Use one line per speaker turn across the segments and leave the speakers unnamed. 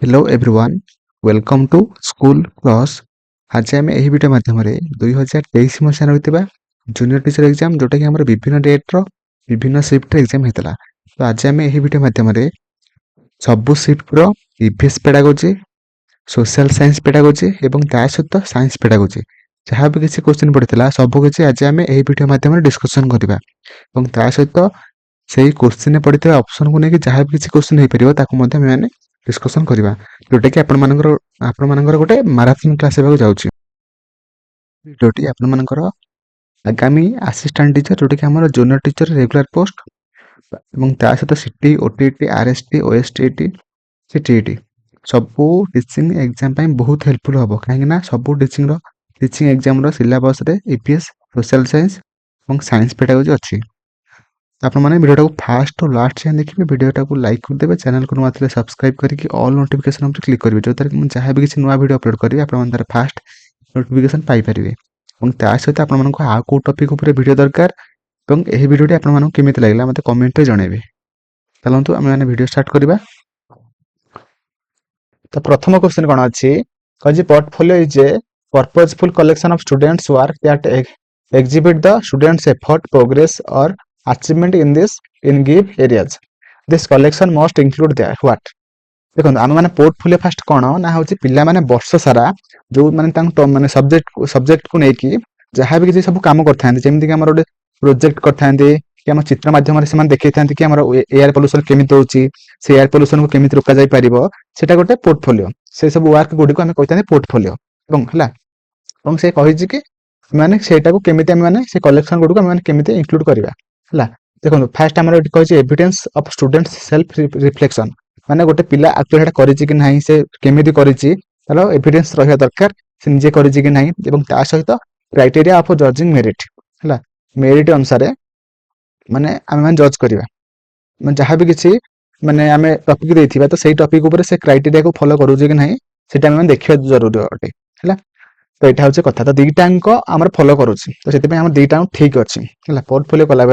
Hello everyone welcome to School Plus. आज आम यही वीडियो माध्यम 2023 मसीह होता जूनियर टीचर एग्जाम जोटा कि आम विभिन्न डेट्र विभिन्न सिफ्ट एग्जाम होता। तो आज आम यही वीडियो माध्यम सबू sifter EVS pedagogy social science pedagogy और ता सहित साइंस पेडागोजी जहाँ भी किसी क्वेश्चन पड़ता सबकि आज आम यही वीडियो माध्यम डिस्कसन करवा ता सहित से क्वेश्चन पड़ता ऑप्शन को लेकिन जहाँ भी किसी क्वेश्चन हो पार डिस्कसन करवा जोटा कि आपण गोटे माराथन क्लास होगा जाऊँगी भिडियोटी आपण आगामी असिस्टेंट टीचर जोटा कि आम जूनियर टीचर रेगुलर पोस्ट और ता सहित सीटी ओटीटी आरएसटी ओएसटीटी सीटीईटी सबू टीचिंग एग्जाम बहुत हेल्पफुल हम कहीं सबू teaching exam syllabus EPS social science और साइंस पेडागोजी अच्छी। आपण मैंने वीडियो को फास्ट और लास्ट जाए देखिए वीडियो को लाइक करदे चैनल को नुआ सब्सक्राइब करके ऑल नोटिफिकेशन क्लिक करेंगे जो द्वारा कि मुझे जहाँ भी किसी नुआ वीडियो अपलोड करेंगे आप फास्ट नोटिफिकेशन पाइपर और ता सहित आपको आउ कौ टॉपिक उपर वीडियो दरकार और यही वीडियो आपको केमी लगे मतलब कमेंट जनइबे। चलतु आम मैंने वीडियो स्टार्ट करवा। तो प्रथम क्वेश्चन कौन अच्छी कह portfolio is a purposeful collection of students work that exhibit the students effort progress or achievement in give areas. This collection must include the what देखो आम मैंने पोर्टफोलियो फास्ट कौन ना हूँ पिला माने वर्ष सारा जो माने माने सब्जेक्ट को लेकिन जहाँ भी किसी सब कम करते गोटे प्रोजेक्ट करते कि आम चित्र माध्यम से देखी था कि एयर पोल्यूशन केमी होची से एयर पोल्यूशन को केमी रोक जाई परिबो सेटा गोटे पोर्टफोलियो से सब वर्क गुडी को आम कहते पोर्टफोलियो से कही कि माने सेटा को केमिति माने से कलेक्शन गुडी को माने केमिति इंक्लूड करबा हला। देखो फास्ट हमर एटी कहि evidence of students self reflection माने गोटे पिला एक्चुअली हेटा करिछि कि नाही से केमिति करिछि तालो एविडेंस रहया दरकार से निजे करिछि कि नाही एवं ता सहित क्राइटेरिया ऑफ जजिंग मेरिट हला मेरिट अनुसार माने आमे माने जज करबा माने जहाँ भी किसी माने आमे टॉपिक देथिबा तो सेही टॉपिक ऊपर से क्राइटेरिया को फॉलो करूछि कि नाही सेटा माने देखिबा जरूरी अटे हला। तो यहाँ हूँ कथा तो दीटाक आम फॉलो करुच्छी तो से दीटा ठीक अच्छी है पोर्टफोलियो कला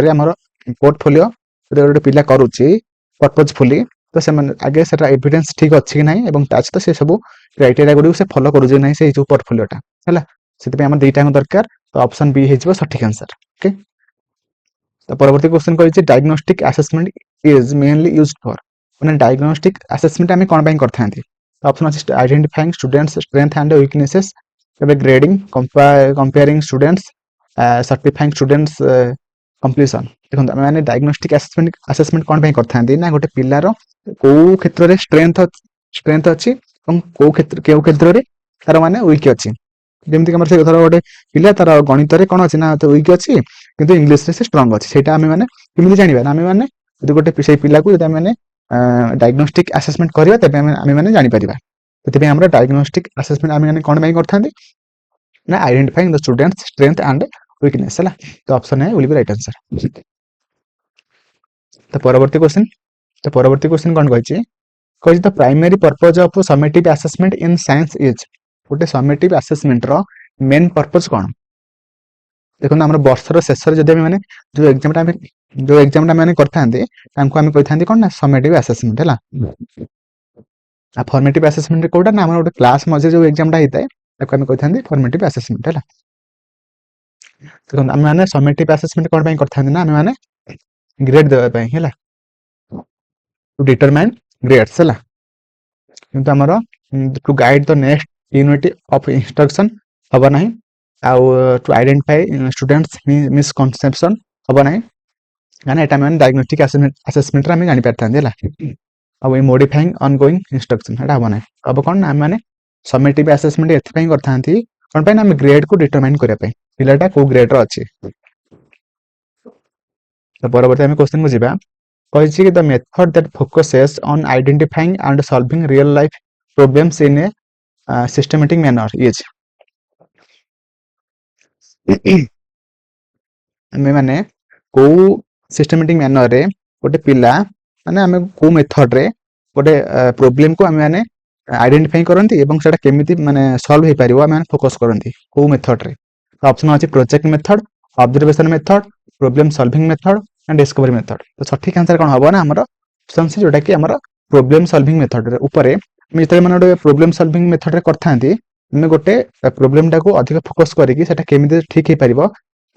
पोर्टफोलियो गोटे पिला करुच्ची पर्पजफुली तो से आगे से एविडेंस ठीक अच्छी कि नहीं सहित से सब क्राइटेरिया गुडी से फॉलो करुच्छे ना से जो पोर्टफोलियोटा है से दीटा दरकार तो ऑप्शन बी हो सठिक आंसर ओके। तो परवर्ती क्वेश्चन कही diagnostic assessment is mainly used for मैंने डायग्नोस्टिक असेसमेंट आम कौन करते ऑप्शन अच्छी identifying students strength and weaknesses grading comparing students certifying students completion देखो मैंने डायग्नोस्टिक असेसमेंट कौन करते ना गोटे पिलार कौ क्षेत्र में स्ट्रेंथ अच्छी कौ क्षेत्र तार माने वीक अच्छी जमीक से धर गोटे पिला तार गणित कौन अच्छी ना तो वीक अच्छी किंतु इंग्लिश से स्ट्रंग अच्छी से आम मैंने केमी जाना आम मैंने जो गोटे से पिला को मैंने डायग्नोस्टिक असेसमेंट करवा तेज आम मैंने जापर से आम डायग्नोस्टिक असेसमेंट आम मैंने कौन करते ना identifying the students strength and weakness है तो ऑप्शन है विल बी राइट आंसर। तो परवर्ती क्वेश्चन कौन कही the primary purpose of summative assessment in science is गोटे समेटिव असेसमेंट रो मेन पर्पज कौन देखो आम वर्षर शेष मैंने जो एग्जाम मैंने करते कौन ना समेटिव असेसमेंट है फॉर्मेटिव असेसमेंट कोटा ना गोटे क्लास मझे जो एग्जाम होता है कहते फॉर्मेटिव असेसमेंट है देखो आम मैंने समेटिव असेसमेंट कौन करते ना आम मैंने ग्रेड देवाई है टू डिटरमाइन ग्रेड्स है किंतु आमर to guide the next unit of instruction हम ना टू आइडेंटिफाई स्टूडेंट्स मिसकनसेप्शन हम ना कहना यहाँ मैंने डायग्नोस्टिक असेसमेंट आम जानी पारता अब मॉडिफाइंग ऑनगोइंग इंस्ट्रक्शन है हम ना अब कौन ना मैंने समेटिव असेसमेंट एथपाई करते कौन पाई ना ग्रेड को डिटरमाइन करने पिलाटा को ग्रेड रो अच्छी। तो परवर्ती आम क्वेश्चन को जीवा कही the method that focuses on identifying and solving real life problems in A systematic manner is आम मैंने को सिस्टमैटिक मैनर रे गोटे पिला माने आम को मेथड रे गोटे प्रॉब्लम को आम मैंने आइडेंटिफाई करती और केमिति माने सॉल्व हो पारिबो आम फोकस करती को मेथड रे ऑप्शन अच्छी project method observation method problem solving method and discovery method तो सठिक आंसर कौन हम ना आमर ऑप्शन सी जोटा कि आमर प्रॉब्लम सॉल्विंग मेथड रे ऊपर ଯେତେବେଳେ ମାନେ ଗୋଟେ ପ୍ରୋବ୍ଲେମ ସଲଭିଂ ମେଥଡରେ କରିଥାନ୍ତି ଆମେ ଗୋଟେ ପ୍ରୋବ୍ଲେମ ଟାକୁ ଅଧିକ ଫୋକସ କରିକି ସେଟା କେମିତି ଠିକ ହେଇପାରିବ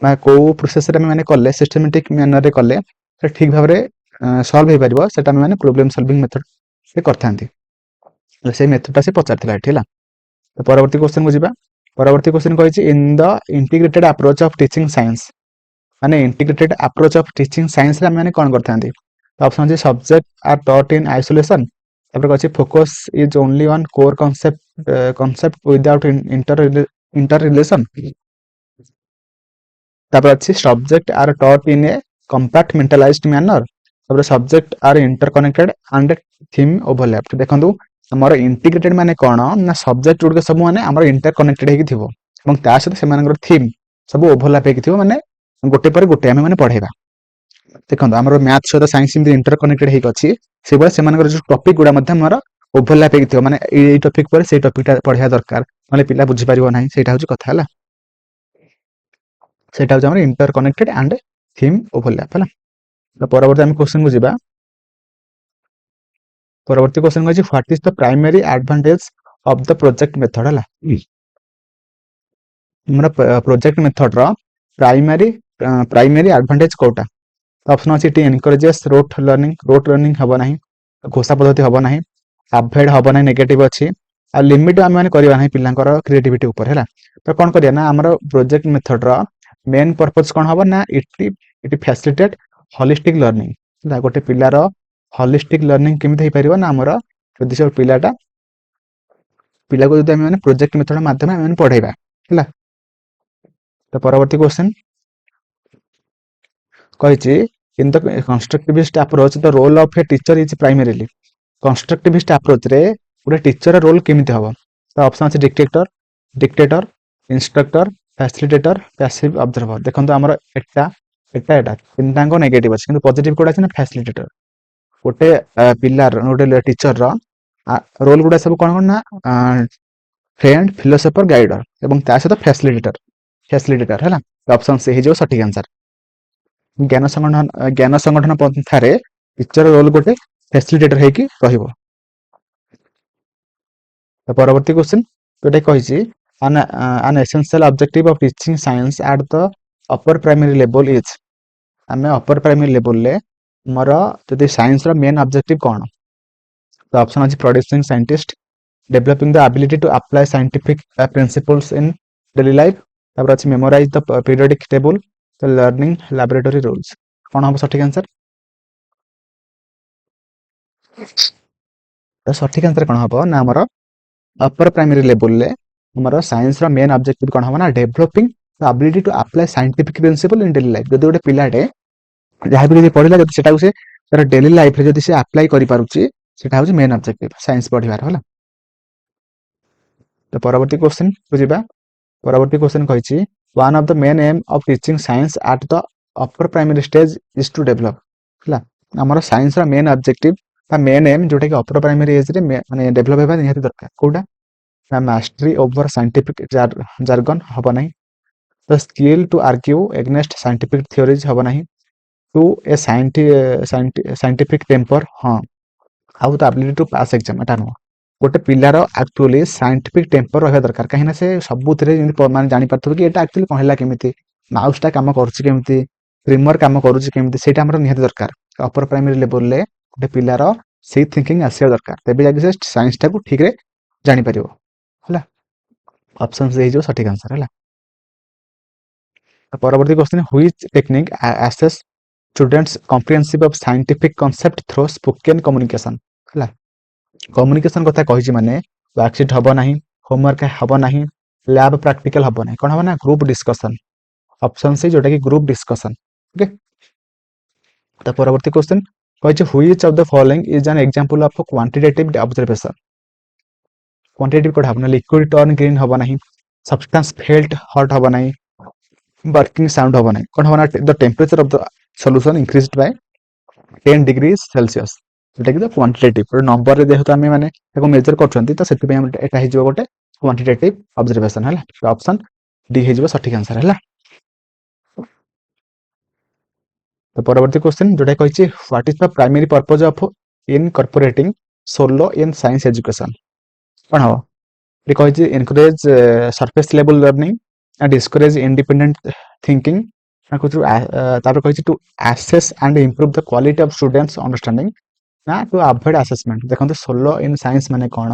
ବା କୋଉ ପ୍ରୋସେସରେ ଆମେ ମାନେ କଲେ ସିଷ୍ଟମେଟିକ ମ୍ୟାନରରେ କଲେ ସେଟା ଠିକ ଭାବରେ ସଲ୍ଭ ହେଇପାରିବ ସେଟା ଆମେ ମାନେ ପ୍ରୋବ୍ଲେମ ସଲଭିଂ ମେଥଡ ସେ କରିଥାନ୍ତି। ସେଇ ମେଥଡଟା ସେ ପଚାରିଥିଲା ଏଠି ହେଲା। ତ ପରବର୍ତ୍ତୀ କ୍ୱେଶ୍ଚନକୁ ଯିବା। ପରବର୍ତ୍ତୀ କ୍ୱେଶ୍ଚନ କହିଛି in the integrated approach of teaching science ମାନେ ଇଣ୍ଟିଗ୍ରେଟେଡ ଆପ୍ରୋଚ ଅଫ ଟିଚିଂ ସାଇନ୍ସରେ ଆମେ ମାନେ କଣ କରିଥାନ୍ତି? ଅପସନ ଅଛି subject are taught in isolation, ତାପରେ ଅଛି focus is only on core concept without interrelation, ତାପରେ ଅଛି subject are taught in a compartmentalized manner, ତାପରେ subject are interconnected and theme overlap. ଦେଖନ୍ତୁ ଆମର ଇଣ୍ଟିଗ୍ରେଟେଡ ମାନେ କଣ ନା ସବଜେକ୍ଟ ଗୁଡ଼ିକ ସବୁ ମାନେ ଆମର ଇଣ୍ଟରକନେକ୍ଟେଡ ହେଇକି ଥିବ ଏବଂ ତା ସହିତ ସେମାନଙ୍କର ଥିମ୍ ସବୁ ଓଭରଲାପ ହେଇକି ଥିବ ମାନେ ଗୋଟେ ପରେ ଗୋଟେ ଆମେ ମାନେ ପଢେଇବା। ଦେଖନ୍ତୁ ଆମର ମ୍ୟାଥ ସହିତ ସାଇନ୍ସ ଯେମିତି ଇଣ୍ଟରକନେକ୍ଟେଡ ହେଇକି ଅଛି ସେଭଳି ସେମାନଙ୍କର ଯୋଉ ଟପିକ ଗୁଡା ମଧ୍ୟ ଆମର ଓଭରଲାପ ହେଇକି ଥିବ ମାନେ ଏଇ ଟପିକ ପରେ ସେଇ ଟପିକଟା ପଢିବା ଦରକାର ନହେଲେ ପିଲା ବୁଝିପାରିବ ନାହିଁ, ସେଇଟା ହଉଛି କଥା ହେଲା। ସେଇଟା ହଉଛି ଆମର ଇଣ୍ଟରକନେକ୍ଟେଡ ଆଣ୍ଡ ଥିମ୍ ଓଭରଲାପ ହେଲା। ତ ପରବର୍ତ୍ତୀ ଆମେ କ୍ୱେଶ୍ଚନକୁ ଯିବା। ପରବର୍ତ୍ତୀ କ୍ୱେଶ୍ଚନ କହିଛି what is the primary advantage of the project method ହେଲା। ଆମର ପ୍ରୋଜେକ୍ଟ ମେଥଡର ପ୍ରାଇମେରୀ ଆଡଭାଣ୍ଟେଜ କୋଉଟା? ଅପସନ ଅଛି ଟି ଏନକରେଜେସ୍ ରୋଟ୍ ଲର୍ଣ୍ଣିଂ ହବ ନାହିଁ, ଘୋଷା ପଦ୍ଧତି ହବ ନାହିଁ, ଆଭଏଡ ହବ ନାହିଁ ନେଗେଟିଭ ଅଛି, ଆଉ ଲିମିଟ ଆମେ ମାନେ କରିବା ନାହିଁ ପିଲାଙ୍କର କ୍ରିଏଟିଭିଟି ଉପରେ ହେଲା। ତ କଣ କରିବା ନା ଆମର ପ୍ରୋଜେକ୍ଟ ମେଥଡର ମେନ୍ ପର୍ପଜ କଣ ହବ ନା ଇଟ୍ ଫ୍ୟାସିଲିଟେଟ୍ ହଲିଷ୍ଟିକ ଲର୍ଣ୍ଣିଂ ହେଲା। ଗୋଟେ ପିଲାର ହଲିଷ୍ଟିକ ଲର୍ଣ୍ଣିଂ କେମିତି ହେଇପାରିବ ନା ଆମର ଯଦି ସେ ପିଲାକୁ ଯଦି ଆମେ ମାନେ ପ୍ରୋଜେକ୍ଟ ମେଥଡ ମାଧ୍ୟମରେ ଆମେ ମାନେ ପଢେଇବା ହେଲା। ତ ପରବର୍ତ୍ତୀ କ୍ୱେଶ୍ଚନ କହିଛି in the constructivist approach the role of a teacher is primarily. Constructivist ଆପ୍ରୋଚରେ ଗୋଟେ ଟିଚର ରୋଲ କେମିତି ହବ? ତ ଅପସନ ଅଛି dictator, instructor, facilitator, passive observer. ଦେଖନ୍ତୁ ଆମର ଏଟା ତିନିଟାଙ୍କ ନେଗେଟିଭ ଅଛି କିନ୍ତୁ ପଜିଟିଭ କୋଉଟା ଅଛି ନା ଫ୍ୟାସିଲିଟେଟର। ଗୋଟେ ପିଲାର ଗୋଟେ ଟିଚରର ରୋଲ ଗୁଡା ସବୁ କଣ ନା ଫ୍ରେଣ୍ଡ, ଫିଲୋସଫର, ଗାଇଡର ଏବଂ ତା ସହିତ ଫ୍ୟାସିଲିଟେଟର ହେଲା। ଅପସନ ସି ହେଇଯିବ ସଠିକ ଆନ୍ସର। ଜ୍ଞାନ ସଂଗଠନ ପନ୍ଥାରେ ଟିଚର ରୋଲ ଗୋଟେ ଫ୍ୟାସିଲିଟେଟର ହେଇକି ରହିବ। ତ ପରବର୍ତ୍ତୀ କ୍ୱେଶ୍ଚନ ଯୋଉଟା କହିଛି an essential objective of teaching science at the upper primary level is। ଆମେ ଅପର ପ୍ରାଇମେରୀ ଲେବୁଲରେ ଆମର ଯଦି ସାଇନ୍ସର ମେନ୍ ଅବଜେକ୍ଟିଭ କଣ? ତ ଅପସନ ଅଛି producing scientist, developing the ability to apply scientific principles in daily life, ତାପରେ ଅଛି memorise the periodic table, the learning laboratory rules. କଣ ହବ ସଠିକ ଆନ୍ସର? ତ ସଠିକ ଆନ୍ସର କଣ ହବ ନା ଆମର ଅପର ପ୍ରାଇମେରୀ ଲେବୁଲରେ ଆମର ସାଇନ୍ସର ମେନ୍ ଅବଜେକ୍ଟିଭ କଣ ହବ ନା developing the ability to apply scientific principle in daily life. ଯଦି ଗୋଟେ ପିଲାଟେ ଯାହାବି ଯଦି ପଢିଲା ଯଦି ସେଟାକୁ ସେ ତାର ଡେଲି ଲାଇଫରେ ଯଦି ସେ ଆପ୍ଲାଏ କରିପାରୁଛି ସେଟା ହଉଛି ମେନ୍ ଅବଜେକ୍ଟିଭ ସାଇନ୍ସ ପଢିବାର ହେଲା। ତ ପରବର୍ତ୍ତୀ କ୍ୱେଶ୍ଚନକୁ ଯିବା। ପରବର୍ତ୍ତୀ କ୍ୱେଶ୍ଚନ କହିଛି one of the main aim of teaching science at the upper primary stage is to develop ହେଲା। ଆମର ସାଇନ୍ସର ମେନ୍ ଅବଜେକ୍ଟିଭ ବା ମେନ୍ ଏମ୍ ଯୋଉଟା କି ଅପର ପ୍ରାଇମେରୀ ଏଜରେ ମାନେ ଡେଭଲପ ହେବା ନିହାତି ଦରକାର। କୋଉଟା ନା ମାଷ୍ଟରୀ ଓଭର ସାଇଣ୍ଟିଫିକ ଜାର୍ଗନ ହବ ନାହିଁ, ଦ skill two argue against scientific ଥିଓରିଜ ହବ ନାହିଁ, ଟୁ ଏ ସାଇଣ୍ଟିଫିକ ଟେମ୍ପର ହଁ, ଆଉ ଦ ଆବିଲିଟି ଟୁ ପାସ୍ ଏକ୍ସାମ ଏଟା ନୁହଁ। ଗୋଟେ ପିଲାର ଆକ୍ଚୁଆଲି ସାଇଣ୍ଟିଫିକ ଟେମ୍ପର ରହିବା ଦରକାର କାହିଁକିନା ସେ ସବୁଥିରେ ଯେମିତି ମାନେ ଜାଣିପାରୁଥିବ କି ଏଟା ଆକ୍ଚୁଆଲି କଣ ହେଲା କେମିତି, ମାଉସଟା କାମ କରୁଛି କେମିତି, ଟ୍ରିମର କାମ କରୁଛି କେମିତି, ସେଇଟା ଆମର ନିହାତି ଦରକାର। ଅପର ପ୍ରାଇମେରୀ ଲେବୁଲରେ ଗୋଟେ ପିଲାର ସେଇ ଥିଙ୍କିଂ ଆସିବା ଦରକାର ତେବେ ଯାଇକି ସେ ସାଇନ୍ସଟାକୁ ଠିକରେ ଜାଣିପାରିବ ହେଲା। ଅପସନ ସି ହେଇଯିବ ସଠିକ ଆନ୍ସର ହେଲା। ପରବର୍ତ୍ତୀ question which technique assess students comprehensive of scientific concept through spoken communication ହେଲା। କମ୍ୟୁନିକେସନ କଥା କହିଛି ମାନେ ୱାର୍କସିଟ୍ ହବ ନାହିଁ, ହୋମୱାର୍କ ହବ ନାହିଁ, ଲ୍ୟାବ ପ୍ରାକ୍ଟିକାଲ ହବ ନାହିଁ, କଣ ହବ ନା ଗ୍ରୁପ ଡିସ୍କସନ। ଅପସନ ସି ଯୋଉଟା କି ଗ୍ରୁପ ଡିସ୍କସନ ଓକେ। ତ ପରବର୍ତ୍ତୀ କ୍ୱେଶ୍ଚନ କହିଛି which of the following is ଆନ୍ ଏକ୍ସାମ୍ପଲ ଅଫ କ୍ୱାଣ୍ଟିଟେଟିଭ ଅବଜରଭେସନ। କ୍ୱାଣ୍ଟିଟେଟିଭ କୋଉଟା ହବ ନା ଲିକ୍ୱିଡ ଟର୍ନ ଗ୍ରୀନ ହବ ନାହିଁ, ସବଷ୍ଟାନ୍ସ ଫେଲ୍ଟ ହଟ୍ ହବ ନାହିଁ, ବର୍କିଂ ସାଉଣ୍ଡ ହବ ନାହିଁ, କଣ ହବ ନା the temperature of the solution increased by 10 degree Celsius. ଯୋଉଟା କି କ୍ୱାଣ୍ଟିଟେଟିଭ ଗୋଟେ ନମ୍ବରରେ ଯେହେତୁ ଆମେ ମାନେ ତାକୁ ମେଜର କରୁଛନ୍ତି ତ ସେଥିପାଇଁ ଏଟା ହେଇଯିବ ଗୋଟେ କ୍ୱାଣ୍ଟିଟେଟିଭ ଅବଜରଭେସନ ହେଲା। ଅପସନ ଡି ହେଇଯିବ ସଠିକ ଆନ୍ସର ହେଲା। ତ ପରବର୍ତ୍ତୀ କ୍ୱେଶ୍ଚନ ଯୋଉଟା କହିଛି what is the primary purpose of incorporating solo in science education. କ'ଣ ହବ? ଏଠି କହିଛି encourage surface level learning and discourage independent thinking। ତାପରେ କହିଛି to assess and improve the quality of students understanding ନା to avoid assessment। ଦେଖନ୍ତୁ solo in science ମାନେ କ'ଣ?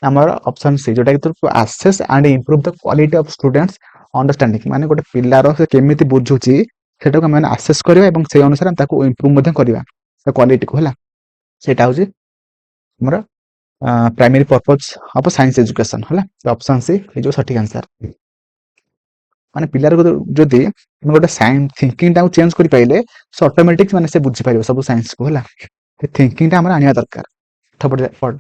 ଆମର ଅପସନ ସି, ଯୋଉଟା କି to assess and improve the quality of students understanding, ମାନେ ଗୋଟେ ପିଲାର ସେ କେମିତି ବୁଝୁଛି ସେଟାକୁ ଆମେ ଆସେସ୍ କରିବା ଏବଂ ସେଇ ଅନୁସାରେ ଆମେ ତାକୁ ଇମ୍ପ୍ରୁଭ ମଧ୍ୟ କରିବା କ୍ୱାଲିଟିକୁ, ହେଲା। ସେଇଟା ହଉଛି ଆମର primary purpose of science education, ହେଲା। ଅପସନ ସି ହେଇଯିବ ସଠିକ ଆନ୍ସର। ମାନେ ପିଲାର ଯଦି ଆମେ ଗୋଟେ ସାଇନ୍ସ ଥିଙ୍କିଂ ଟାକୁ ଚେଞ୍ଜ କରିପାରିଲେ ସେ ଅଟୋମେଟିକ ମାନେ ସେ ବୁଝିପାରିବ ସବୁ ସାଇନ୍ସକୁ, ହେଲା। ସେ ଥିଙ୍କିଂଟା ଆମର ଆଣିବା ଦରକାର।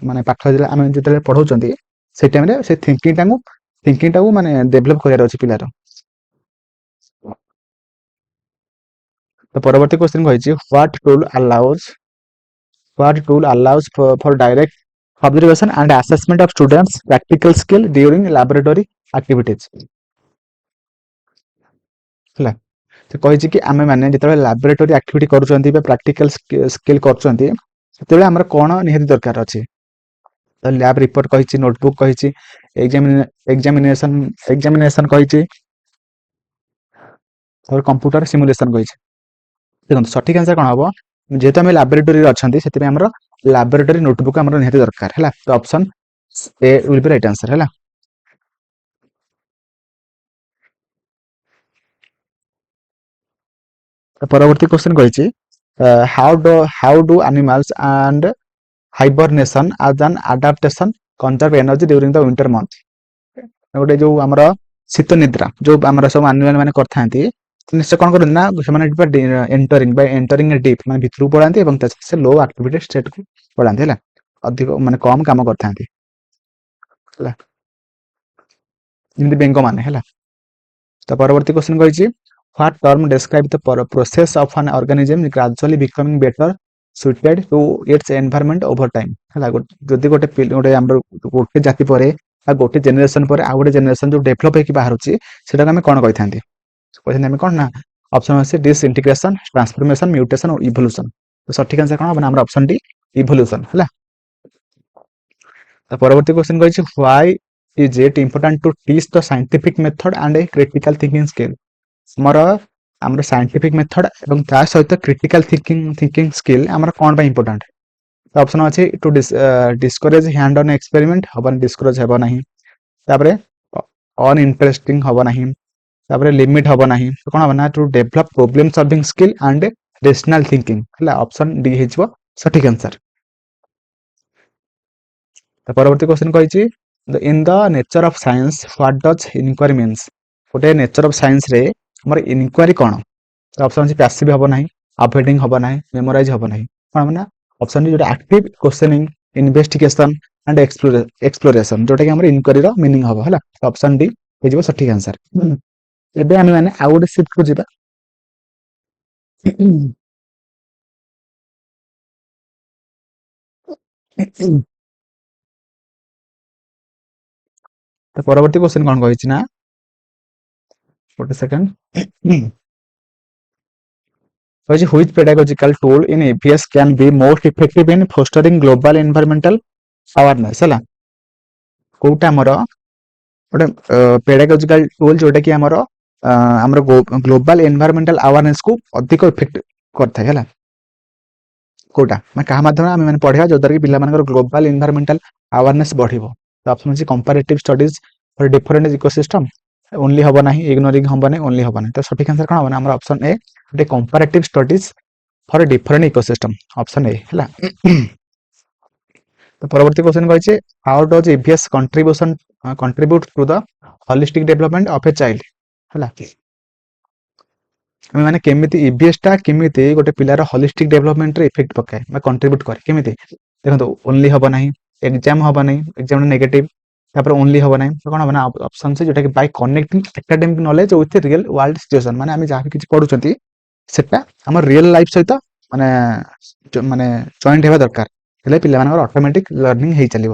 ମାନେ ପାଠ ଆମେ ଯେତେବେଳେ ପଢଉଛନ୍ତି ସେଇ ଟାଇମରେ ସେ ଥିଙ୍କିଂଟାକୁ ମାନେ ଡେଭଲପ କରିବାର ଅଛି ପିଲାର। ତ ପରବର୍ତ୍ତୀ କ୍ୱେଶ୍ଚନ କହିଛି what tool allows for direct observation and assessment of students practical skill during laboratory activities, ହେଲା। ସେ କହିଛି କି ଆମେ ମାନେ ଯେତେବେଳେ ଲାବୋରେଟୋରୀ ଆକ୍ଟିଭିଟି କରୁଛନ୍ତି ବା ପ୍ରାକ୍ଟିକାଲ ସ୍କିଲ୍ କରୁଛନ୍ତି ସେତେବେଳେ ଆମର କ'ଣ ନିହାତି ଦରକାର ଅଛି? ତ ଲ୍ୟାବ୍ ରିପୋର୍ଟ କହିଛି, ନୋଟବୁକ୍ କହିଛି, ଏକ୍ସାମିନେସନ କହିଛି, ତାପରେ କମ୍ପ୍ୟୁଟର ସିମୁଲେସନ କହିଛି। ଦେଖନ୍ତୁ ସଠିକ ଆନ୍ସର କ'ଣ ହବ? ଯେହେତୁ ଆମେ ଲାବୋରେଟୋରୀରେ ଅଛନ୍ତି ସେଥିପାଇଁ ଆମର ଲାବୋରେଟୋରୀ ନୋଟବୁକ୍ ଆମର ନିହାତି ଦରକାର, ହେଲା। ତ option A will be right answer, ହେଲା। ପରବର୍ତ୍ତୀ କ୍ୱେଶ୍ଚନ କହିଛି how do animals and hibernation as an adaptation conserve energy during the winter month। ଗୋଟେ ଯୋଉ ଆମର ଶୀତ ନିଦ୍ରା ଯୋଉ ଆମର ସବୁ ଆନିମାଲ ମାନେ କରିଥାନ୍ତି ନିଶ୍ଚୟ କ'ଣ କରନ୍ତି ନା ସେମାନେ ଏଣ୍ଟରିଂ ଡିପ୍ ମାନେ ଭିତରକୁ ପଳାନ୍ତି ଏବଂ ସେ ଲୋ ଆକ୍ଟିଭିଟି ଷ୍ଟେଟକୁ ପଳାନ୍ତି, ହେଲା। ଅଧିକ ମାନେ କମ କାମ କରିଥାନ୍ତି, ହେଲା, ଯେମିତି ବେଙ୍ଗ ମାନେ, ହେଲା। ତ ପରବର୍ତ୍ତୀ କ୍ୱେଶ୍ଚନ କହିଛି what term describe the process of an organism gradually becoming better suited to its environment over time, ହେଲା। ଯଦି ଗୋଟେ ଆମର ଗୋଟେ ଜାତି ପରେ ବା ଗୋଟେ ଜେନେରେସନ ପରେ ଆଉ ଗୋଟେ ଜେନେରେସନ ଯୋଉ ଡେଭଲପ ହେଇକି ବାହାରୁଛି ସେଟାକୁ ଆମେ କ'ଣ କହିଥାନ୍ତି? କହିଥାନ୍ତି ଆମେ କ'ଣ ନା ଅପସନ ଅଛି ଡିସଇଣ୍ଟିଗ୍ରେସନ, ଟ୍ରାନ୍ସଫର୍ମେସନ, ମ୍ୟୁଟେସନ ଓ ଇଭଲ୍ୟୁସନ। ସଠିକ ଆନ୍ସର କ'ଣ ହବ ନା ଆମର ଅପସନ ଡି ଇଭଲ୍ୟୁସନ, ହେଲା। ପରବର୍ତ୍ତୀ କ୍ୱେଶ୍ଚନ କହିଛି why is it important to teach the scientific method and a critical thinking skill। ଆମର ସାଇଣ୍ଟିଫିକ ମେଥଡ ଏବଂ ତା ସହିତ କ୍ରିଟିକାଲ ଥିଙ୍କିଂ ସ୍କିଲ୍ ଆମର କ'ଣ ପାଇଁ ଇମ୍ପୋର୍ଟାଣ୍ଟ? ଅପସନ ଅଛି ଟୁ ଡିସ୍କରେଜ ହ୍ୟାଣ୍ଡ ଅନ୍ ଏକ୍ସପେରିମେଣ୍ଟ, ହବନି, ଡିସ୍କରେଜ ହେବ ନାହିଁ। ତାପରେ ଅନଇଣ୍ଟରେଷ୍ଟିଂ ହବ ନାହିଁ। ତାପରେ ଲିମିଟ ହବ ନାହିଁ। କ'ଣ ହବ ନା to develop problem solving skill and rational thinking, ହେଲା। ଅପସନ ଡି ହେଇଯିବ ସଠିକ ଆନ୍ସର। ପରବର୍ତ୍ତୀ କ୍ୱେଶ୍ଚନ କହିଛି in the nature of science what does inquiry means. ଗୋଟେ ନେଚର ଅଫ ସାଇନ୍ସରେ ଆମର ଇନକ୍ୱାରି କ'ଣ? ଅପସନ ଅଛି ପ୍ୟାସିଭ ହବ ନାହିଁ, ଆଭଏଡିଂ ହବ ନାହିଁ, ମେମୋରାଇଜ ହବ ନାହିଁ। କ'ଣ ହବ ନା ଅପସନ ଡି ଯୋଉଟା ଆକ୍ଟିଭ କ୍ୱେଶ୍ଚନିଂ, ଇନଭେଷ୍ଟିଗେସନ ଆଣ୍ଡ ଏକ୍ସପ୍ଲୋରେସନ, ଯୋଉଟା କି ଆମର ଇନକ୍ୱାରିର ମିନିଂ ହବ, ହେଲା। ଅପସନ ଡି ହେଇଯିବ ସଠିକ ଆନ୍ସର। ଏବେ ଆମେ ମାନେ ଆଉ ଗୋଟେ ଶିଫ୍ଟକୁ ଯିବା। ତ ପରବର୍ତ୍ତୀ କ୍ୱେଶ୍ଚନ କ'ଣ କହିଛି ନା ଗୋଟେ ସେକେଣ୍ଡ କହିଛି which pedagogical tool in EVS can be most effective in fostering global environmental awareness, ହେଲା। କୋଉଟା ଆମର ଗୋଟେ pedagogical tool ଯୋଉଟା କି ଆମର ଗ୍ଲୋବାଲ ଏନଭାୟରମେଣ୍ଟାଲ ଆୱାରନେସ କୁ ଅଧିକ ଇଫେକ୍ଟ କରିଥାଏ, ହେଲା। କୋଉଟା ମାନେ କାହା ମାଧ୍ୟମରେ ଆମେ ମାନେ ପଢିବା ଯୋଉଦ୍ୱାରା କି ପିଲାମାନଙ୍କର ଗ୍ଲୋବାଲ ଏନଭାୟରମେଣ୍ଟାଲ ଆୱାରନେସ ବଢିବ? ତ ଅପସନ ଅଛି କମ୍ପାରେଟିଭ ଷ୍ଟଡିଜ ଫର ଡିଫରେଣ୍ଟ ଇକୋସିଷ୍ଟମ, ଓନ୍ଲି ହବ ନାହିଁ, ଇଗ୍ନୋରିଂ ହବ ନାହିଁ, ଓନ୍ଲି ହବ ନାହିଁ। ତ ସଠିକ ଆନ୍ସର କ'ଣ ହବ ନା ଆମର ଅପସନ ଏ ଗୋଟେ କମ୍ପାରେଟିଭ ଷ୍ଟଡିଜ ଫର ଡିଫରେଣ୍ଟ ଇକୋସିଷ୍ଟମ, ଅପସନ ଏ, ହେଲା। ତ ପରବର୍ତ୍ତୀ କ୍ୱେଶ୍ଚନ କହିଛି ହାଉ does EVS contribute to the holistic development of a child, ହେଲା। ଆମେ ମାନେ କେମିତି EVS ଟା କେମିତି ଗୋଟେ ପିଲାର holistic development ରେ ଇଫେକ୍ଟ ପକାଏ ବା କଣ୍ଟ୍ରିବ୍ୟୁଟ କରେ କେମିତି? ଦେଖନ୍ତୁ ଓନ୍ଲି ହବ ନାହିଁ, ଏକ୍ସାମ ହବ ନାହିଁ, ଏକ୍ସାମ ନେଗେଟିଭ, ତାପରେ ଓନ୍ଲି ହବ ନାହିଁ। ତ କ'ଣ ହବ ନା ଅପସନ ସି ଯୋଉଟା କି Bai connecting academic knowledge with real world situation, ମାନେ ଆମେ ଯାହା କିଛି ପଢୁଛନ୍ତି ସେଟା ଆମ ରିଅଲ ଲାଇଫ ସହିତ ମାନେ ଜଏଣ୍ଟ ହେବା ଦରକାର, ହେଲେ ପିଲାମାନଙ୍କର ଅଟୋମେଟିକ ଲର୍ଣ୍ଣିଂ ହେଇ ଚାଲିବ।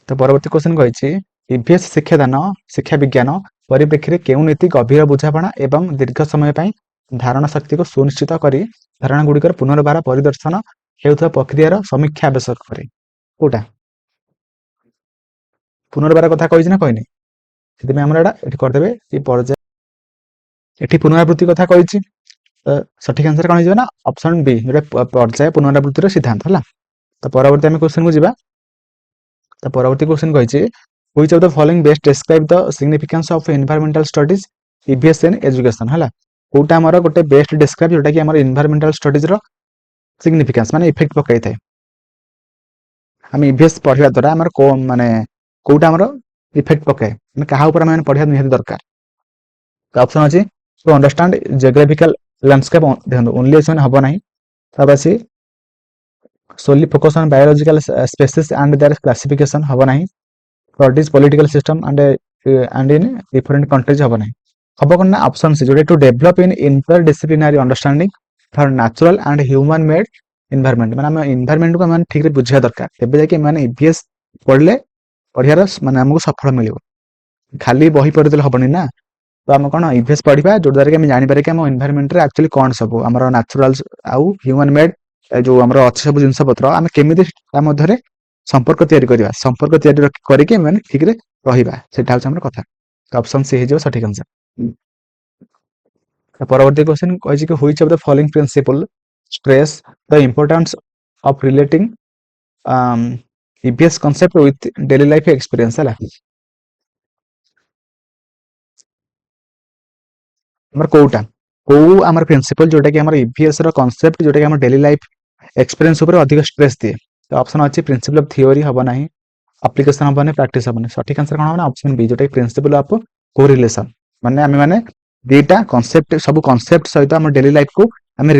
ତ ପରବର୍ତ୍ତୀ କ୍ୱେଶ୍ଚନ କହିଛି EVS ଶିକ୍ଷା ବିଜ୍ଞାନ ପରିପ୍ରେକ୍ଷୀରେ କେଉଁ ନୀତି ଗଭୀର ବୁଝାପଣା ଏବଂ ଦୀର୍ଘ ସମୟ ପାଇଁ ଧାରଣା ଶକ୍ତିକୁ ସୁନିଶ୍ଚିତ କରି ଧାରଣା ଗୁଡ଼ିକର ପୁନର୍ବାର ପରିଦର୍ଶନ ହେଉଥିବା ପ୍ରକ୍ରିୟାର ସମୀକ୍ଷା ଆବଶ୍ୟକ କରେ? କୋଉଟା? ପୁନର୍ବାର କଥା କହିଛି ନା କହିନି, ସେଥିପାଇଁ ଆମର ଏଠି କରିଦେବେ ଏ ପର୍ଯ୍ୟାୟ, ଏଠି ପୁନରାବୃତ୍ତି କଥା କହିଛି, ତ ସଠିକ ଆନ୍ସର କଣ ହେଇଯିବ ନା ଅପସନ ବି, ଯୋଉଟା ପର୍ଯ୍ୟାୟ ପୁନରାବୃତ୍ତିର ସିଦ୍ଧାନ୍ତ ହେଲା। ତ ପରବର୍ତ୍ତୀ ଆମେ କ୍ୱେଶ୍ଚନକୁ ଯିବା। ତ ପରବର୍ତ୍ତୀ କ୍ୱେଶ୍ଚନ କହିଛି which of the following best describe the significance of environmental studies EVS in education ହେଲା। କୋଉଟା ଆମର ଗୋଟେ ବେଷ୍ଟ ଡେସ୍କ୍ରାଇବ ଯୋଉଟା କି ଆମର ଏନଭାୟରମେଣ୍ଟାଲ ଷ୍ଟଡିଜ ର ସିଗ୍ନିଫିକାନ୍ସ ମାନେ ଇଫେକ୍ଟ ପକାଇଥାଏ। ଆମେ ଇଭିଏସ୍ ପଢିବା ଦ୍ୱାରା ଆମର ମାନେ କୋଉଟା ଆମର ଇଫେକ୍ଟ ପକାଏ, ମାନେ କାହା ଉପରେ ଆମେ ପଢିବା ନିହାତି ଦରକାର। ଅପସନ ଅଛି ଟୁ ଅଣ୍ଡରଷ୍ଟାଣ୍ଡ ଜିଓଗ୍ରାଫିକାଲ ଲ୍ୟାଣ୍ଡସ୍କେପ, ଦେଖନ୍ତୁ ଓନ୍ଲି ଏସନ୍ ହବ ନାହିଁ। ତାପରେ ଅଛି solely focus on biological species and their classification ହବ ନାହିଁ। studies political system and in different countries ହବ ନାହିଁ। ହବ କଣ ନା ଅପସନ ସି, ଯୋଉଟା to develop in interdisciplinary understanding for natural and human made environment, ମାନେ ଆମେ ଏନଭାୟରମେଣ୍ଟକୁ ଆମେ ଠିକରେ ବୁଝିବା ଦରକାର, ତେବେ ଯାଇକି ମାନେ ଇଭିଏସ୍ ପଢିଲେ ପଢିବାର ମାନେ ଆମକୁ ସଫଳ ମିଳିବ। ଖାଲି ବହି ପଢିଦେଲେ ହବନି ନା, ତ ଆମେ କଣ ଇଭିଏସ୍ ପଢିବା ଯୋଉଦ୍ୱାରା କି ଆମେ ଜାଣିପାରିବା କି ଆମ ଏନଭାୟରମେଣ୍ଟରେ ଆକ୍ଚୁଆଲି କଣ ସବୁ ଆମର ନ୍ୟାଚୁରାଲ ଆଉ ହ୍ୟୁମାନ ମେଡ ଯୋଉ ଆମର ଅଛି ସବୁ ଜିନିଷ ପତ୍ର, ଆମେ କେମିତି ତା ମଧ୍ୟରେ ସମ୍ପର୍କ ତିଆରି କରିବା, ସମ୍ପର୍କ ତିଆରି କରିକି ଆମେ ଠିକରେ ରହିବା, ସେଟା ହଉଛି ଆମର କଥା। ଅପସନ ସି ହେଇଯିବ ସଠିକ ଆନ୍ସର। ପରବର୍ତ୍ତୀ କ୍ୱେଶ୍ଚନ କହିଛି କି which of the following principle stress the importance of relating EVS concept with daily life experience ହେଲା। ଆମର କୋଉଟା କୋଉ ଆମର ପ୍ରିନ୍ସିପଲ ଯୋଉଟା କି ଆମର EVS ର କନସେପ୍ଟ ଯୋଉଟା କି ଆମର ଡେଲି ଲାଇଫ ଏକ୍ସପିରିଏନ୍ସ ଉପରେ ଅଧିକ ଷ୍ଟ୍ରେସ ଦିଏ। ତ ଅପସନ ଅଛି ପ୍ରିନ୍ସିପଲ ଅଫ ଥିଓରି ହବ ନାହିଁ, ଆପ୍ଲିକେସନ ହବ ନାହିଁ, ପ୍ରାକ୍ଟିସ ହବ ନାହିଁ। ସଠିକ ଆନ୍ସର କଣ ହବ ନା ଅପସନ ବି, ଯୋଉଟା କି ପ୍ରିନ୍ସିପଲ ଅଫ କୋରିଲେସନ, ମାନେ ଆମେ ମାନେ ଦିଟା କନସେପ୍ଟ ସବୁ କନସେପ୍ଟ ସହିତ ଆମ ଡେଲି ଲାଇଫକୁ ଆମେ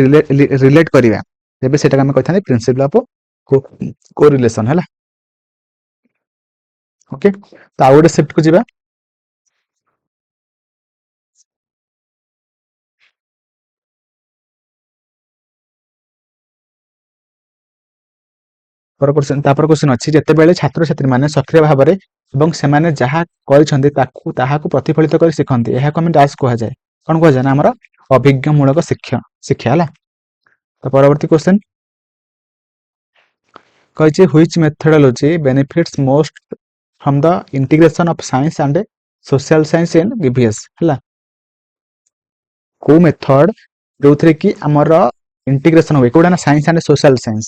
ରିଲେଟ କରିବା, ତେବେ ସେଟାକୁ ଆମେ କହିଥାନ୍ତି ପ୍ରିନ୍ସିପଲ ଅଫ କୋରିଲେସନ ହେଲା। ଓକେ, ତ ଆଉ ଗୋଟେ ଶିଫ୍ଟକୁ ଯିବା। ତାପରେ କ୍ୱେଶ୍ଚନ ଅଛି ଯେତେବେଳେ ଛାତ୍ରଛାତ୍ରୀମାନେ ସକ୍ରିୟ ଭାବରେ ଏବଂ ସେମାନେ ଯାହା କରିଛନ୍ତି ତାହାକୁ ପ୍ରତିଫଳିତ କରି ଶିଖନ୍ତି, ଏହାକୁ ଆମେ ଡାସ୍ କୁହାଯାଏ। କଣ କୁହାଯାଏ ନା ଆମର ଅଭିଜ୍ଞମୂଳକ ଶିକ୍ଷା ହେଲା। ତ ପରବର୍ତ୍ତୀ କ୍ୱେଶ୍ଚନ କହିଛି which methodology benefits most from the integration of science and social science in EVS ହେଲା। କୋଉ ମେଥଡ ଯୋଉଥିରେ କି ଆମର ଇଣ୍ଟିଗ୍ରେସନ ହୁଏ, କୋଉଟା ନା ସାଇନ୍ସ ଆଣ୍ଡ ସୋସିଆଲ ସାଇନ୍ସ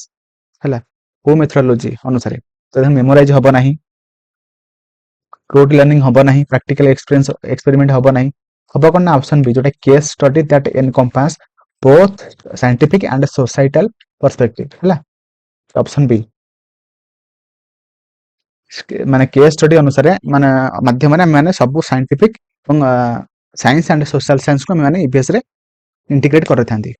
ହେଲା। କୋଉ ମେଥଡୋଲୋଜି ଅନୁସାରେ, ତ ମେମୋରାଇଜ ହବ ନାହିଁ, ରୋଟ ଲର୍ଣ୍ଣିଂ ହବ ନାହିଁ, ପ୍ରାକ୍ଟିକାଲ ଏକ୍ସପେରିମେଣ୍ଟ ହବ ନାହିଁ। ହବ କଣ ନା ଅପସନ ବି, ଯୋଉଟା case study that encompass both scientific and societal perspective ହେଲା। ଅପସନ ବି, ମାନେ କେସ୍ ଷ୍ଟଡି ଅନୁସାରେ ମାନେ ମାଧ୍ୟମରେ ଆମେ ମାନେ ସବୁ ସାଇଣ୍ଟିଫିକ ଏବଂ ସାଇନ୍ସ ଆଣ୍ଡ ସୋସିଆଲ ସାଇନ୍ସକୁ ଆମେ ମାନେ ଇଭିଏସ ରେ ଇଣ୍ଟିଗ୍ରେଟ କରିଥାନ୍ତି।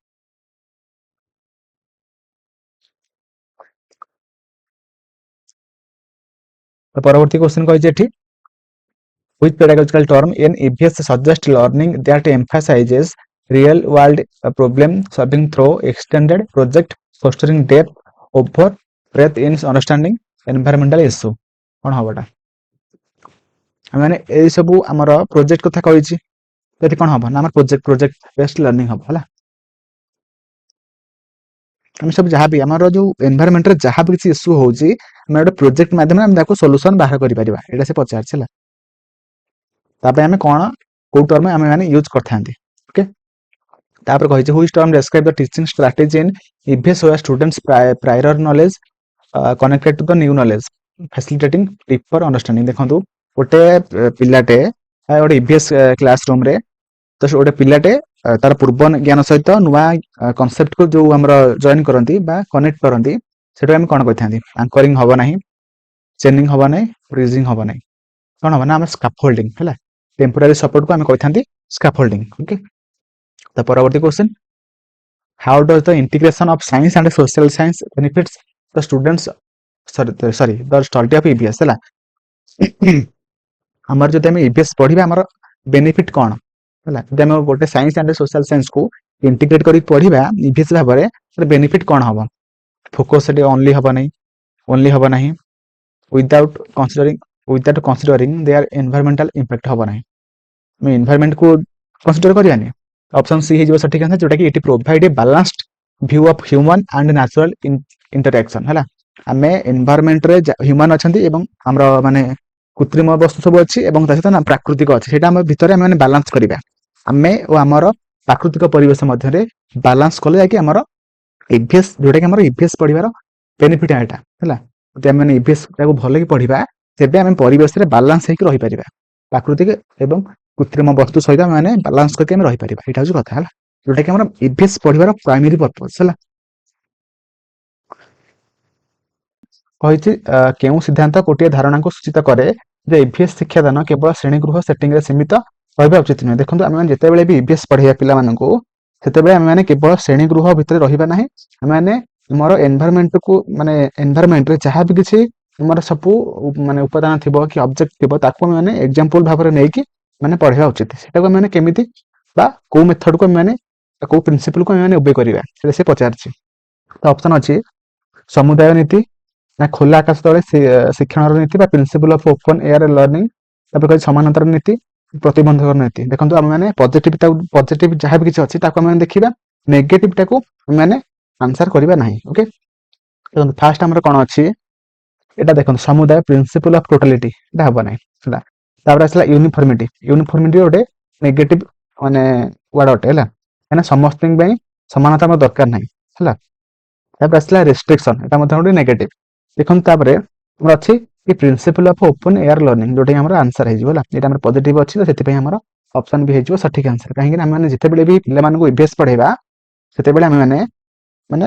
ପରବର୍ତ୍ତୀ କ୍ୱେଶ୍ଚନ କହିଛି ଏଠି which pedagogical term in EVS suggest learning that emphasizes real world problem solving through extended project fostering depth over breadth in understanding environmental issue, କଣ ହବଟା? ମାନେ ଏଇ ସବୁ ଆମର ପ୍ରୋଜେକ୍ଟ କଥା କହିଛି, ଏଠି କଣ ହବ ନା ଆମର ପ୍ରୋଜେକ୍ଟ ବେସ୍ଡ ଲର୍ଣ୍ଣିଂ ହବ ହେଲା। ଆମେ ସବୁ ଯାହାବି ଆମର ଯୋଉ ଏନଭାୟରମେଣ୍ଟରେ ଯାହା ବି କିଛି ଇସ୍ୟୁ ହଉଛି, ଆମେ ଗୋଟେ ପ୍ରୋଜେକ୍ଟ ମାଧ୍ୟମରେ ଆମେ ତାକୁ ସଲ୍ୟୁସନ ବାହାର କରିପାରିବା, ଏଇଟା ସେ ପଚାରିଛି ହେଲା। ତା ପାଇଁ ଆମେ କଣ କୋଉ ଟର୍ମ ଆମେ ମାନେ ୟୁଜ କରିଥାନ୍ତି। ଓକେ, ତାପରେ କହିଛି which term describe the teaching strategy in EVS where students prior knowledge connected to the new knowledge facilitating deeper understanding। ଦେଖନ୍ତୁ ଗୋଟେ ପିଲାଟେ ଗୋଟେ EVS କ୍ଲାସ ରୁମ ରେ, ତ ଗୋଟେ ପିଲାଟେ ତାର ପୂର୍ବ ଜ୍ଞାନ ସହିତ ନୂଆ କନସେପ୍ଟକୁ ଯୋଉ ଆମର ଜଏନ କରନ୍ତି ବା କନେକ୍ଟ କରନ୍ତି, ସେଟା ଆମେ କଣ କହିଥାନ୍ତି? ଆଙ୍କରିଂ ହବ ନାହିଁ, ଚେନିଂ ହବ ନାହିଁ, ବ୍ରିଜିଂ ହବ ନାହିଁ। କଣ ହବ ନା ଆମର ସ୍କାଫୋଲ୍ଡିଂ ହେଲା। ଟେମ୍ପୋରାରୀ ସପୋର୍ଟକୁ ଆମେ କହିଥାନ୍ତି ସ୍କାଫୋଲ୍ଡିଂ। ଓକେ, ତ ପରବର୍ତ୍ତୀ question how does the integration of science and social science benefits the students sorry the study of EVS ହେଲା। ଆମର ଯଦି ଆମେ EVS ପଢିବା ଆମର ବେନିଫିଟ କଣ ହେଲା, ଯଦି ଆମେ ଗୋଟେ ସାଇନ୍ସ ଆଣ୍ଡ ସୋସିଆଲ ସାଇନ୍ସକୁ ଇଣ୍ଟିଗ୍ରେଟ କରି ପଢିବା EVS ଭାବରେ, ବେନିଫିଟ କଣ ହବ? ଫୋକସ ସେଠି ଓନ୍ଲି ହବ ନାହିଁ, without considering their environmental impact ହବ ନାହିଁ, ଆମେ ଏନଭାୟରମେଣ୍ଟକୁ କନସିଡର କରିବାନି। ଅପସନ ସି ହେଇଯିବ ସଠିକ ଆନ୍ସର, ଯୋଉଟା କି ଏଠି provide A balanced view of Humane and natural interaction ହେଲା। ଆମେ ଏନଭାୟରମେଣ୍ଟରେ ହ୍ୟୁମାନ ଅଛନ୍ତି ଏବଂ ଆମର ମାନେ କୃତ୍ରିମ ବସ୍ତୁ ସବୁ ଅଛି ଏବଂ ତା ସହିତ ନା ପ୍ରାକୃତିକ ଅଛି, ସେଇଟା ଆମ ଭିତରେ ଆମେ ବାଲାନ୍ସ କରିବା। ଆମେ ଓ ଆମର ପ୍ରାକୃତିକ ପରିବେଶ ମଧ୍ୟରେ ବାଲାନ୍ସ କଲେ ଯାଇକି ଆମର ଇଭିଏସ୍, ଯୋଉଟା କି ଆମର ଇଭିଏସ୍ ପଢିବାର ବେନିଫିଟ ଏଇଟା ହେଲା। ଯଦି ଆମେ ଇଭିଏସ୍ ଟାକୁ ଭଲକି ପଢିବା ତେବେ ଆମେ ପରିବେଶରେ ବାଲାନ୍ସ ହେଇକି ରହିପାରିବା, ପ୍ରାକୃତିକ ଏବଂ କୃତ୍ରିମ ବସ୍ତୁ ସହିତ ଆମେ ବାଲାନ୍ସ କରିକି ଆମେ ରହିପାରିବା। ଏଇଟା ହଉଛି କଥା ହେଲା, ଯୋଉଟା କି ଆମର ଇଭିଏସ୍ ପଢିବାର ପ୍ରାଇମେରୀ ପର୍ପୋଜ ହେଲା। କହିଛି କେଉଁ ସିଦ୍ଧାନ୍ତ ଗୋଟିଏ ଧାରଣାକୁ ସୂଚିତ କରେ ଯେ ଇଭିଏସ୍ ଶିକ୍ଷାଦାନ କେବଳ ଶ୍ରେଣୀଗୃହ ସେଟିଂରେ ସୀମିତ ରହିବା ଉଚିତ ନୁହେଁ। ଦେଖନ୍ତୁ ଆମେ ଯେତେବେଳେ ବି ଇଭିଏସ୍ ପଢେଇବା ପିଲାମାନଙ୍କୁ, ସେତେବେଳେ ଆମେ କେବଳ ଶ୍ରେଣୀଗୃହ ଭିତରେ ରହିବା ନାହିଁ, ଆମେ ଆମର ଏନଭାରମେଣ୍ଟକୁ ମାନେ ଏନଭାରମେଣ୍ଟରେ ଯାହା ବି କିଛି ଆମର ସବୁ ମାନେ ଉପାଦାନ ଥିବ କି ଅବଜେକ୍ଟ ଥିବ ତାକୁ ଆମେ ଏକ୍ସାମ୍ପଲ ଭାବରେ ନେଇକି ମାନେ ପଢେଇବା ଉଚିତ। ସେଟାକୁ ଆମେ କେମିତି ବା କୋଉ ମେଥଡକୁ ଆମେ କୋଉ ପ୍ରିନ୍ସିପଲକୁ ଆମେ ଓବେ କରିବା ସେଟା ସେ ପଚାରିଛି। ତ ଅପସନ ଅଛି ସମୁଦାୟ ନୀତି, ନା ଖୋଲା ଆକାଶ ତଳେ ଶିକ୍ଷଣର ନୀତି ବା principal of open air learning, ତାପରେ କହିଛି ସମାନତାର ନୀତି, ପ୍ରତିବନ୍ଧକ ନୀତି। ଦେଖନ୍ତୁ ଆମେ ପଜିଟିଭ ଯାହା ବି କିଛି ଅଛି ତାକୁ ଆମେ ଦେଖିବା, ନେଗେଟିଭ ଟାକୁ ଆମେ ଆନ୍ସର କରିବା ନାହିଁ। ଓକେ, ଦେଖନ୍ତୁ ଫାର୍ଷ୍ଟ ଆମର କଣ ଅଛି এটা দেখুন ସମୁଦାୟ ପ୍ରିନ୍ସିପଲ ଅଫ ଟୋଟାଲିଟି, এটা ହବ ନାହିଁ ହେଲା। ତାପରେ ଆସିଲା ୟୁନିଫର୍ମିଟି, ୟୁନିଫର୍ମିଟି ଗୋଟେ ନେଗେଟିଭ ମାନେ ୱାର୍ଡ ଅଟେ ହେଲା, ମାନେ ସମସ୍ତଙ୍କ ପାଇଁ ସମାନତା ଆମର ଦରକାର ନାହିଁ ହେଲା। ତାପରେ ଆସିଲା ରେଷ୍ଟ୍ରିକ୍ସନ, এটা ମଧ୍ୟ ଗୋଟେ ନେଗେଟିଭ। ଦେଖନ୍ତୁ ତାପରେ ଆମର ଅଛି କି principal of open air learning, ଯୋଉଟା ଆମର ଆନ୍ସର ହେଇଯିବ ହେଲା। ଏଇଟା ଆମର ପଜିଟିଭ ଅଛି ତ ସେଥିପାଇଁ ଆମର ଅପସନ ବି ହେଇଯିବ ସଠିକ ଆନ୍ସର। କାହିଁକି ନା ଆମେ ଯେତେବେଳେ ବି ପିଲାମାନଙ୍କୁ ଇଭିଏସ୍ ପଢେଇବା ସେତେବେଳେ ଆମେ ମାନେ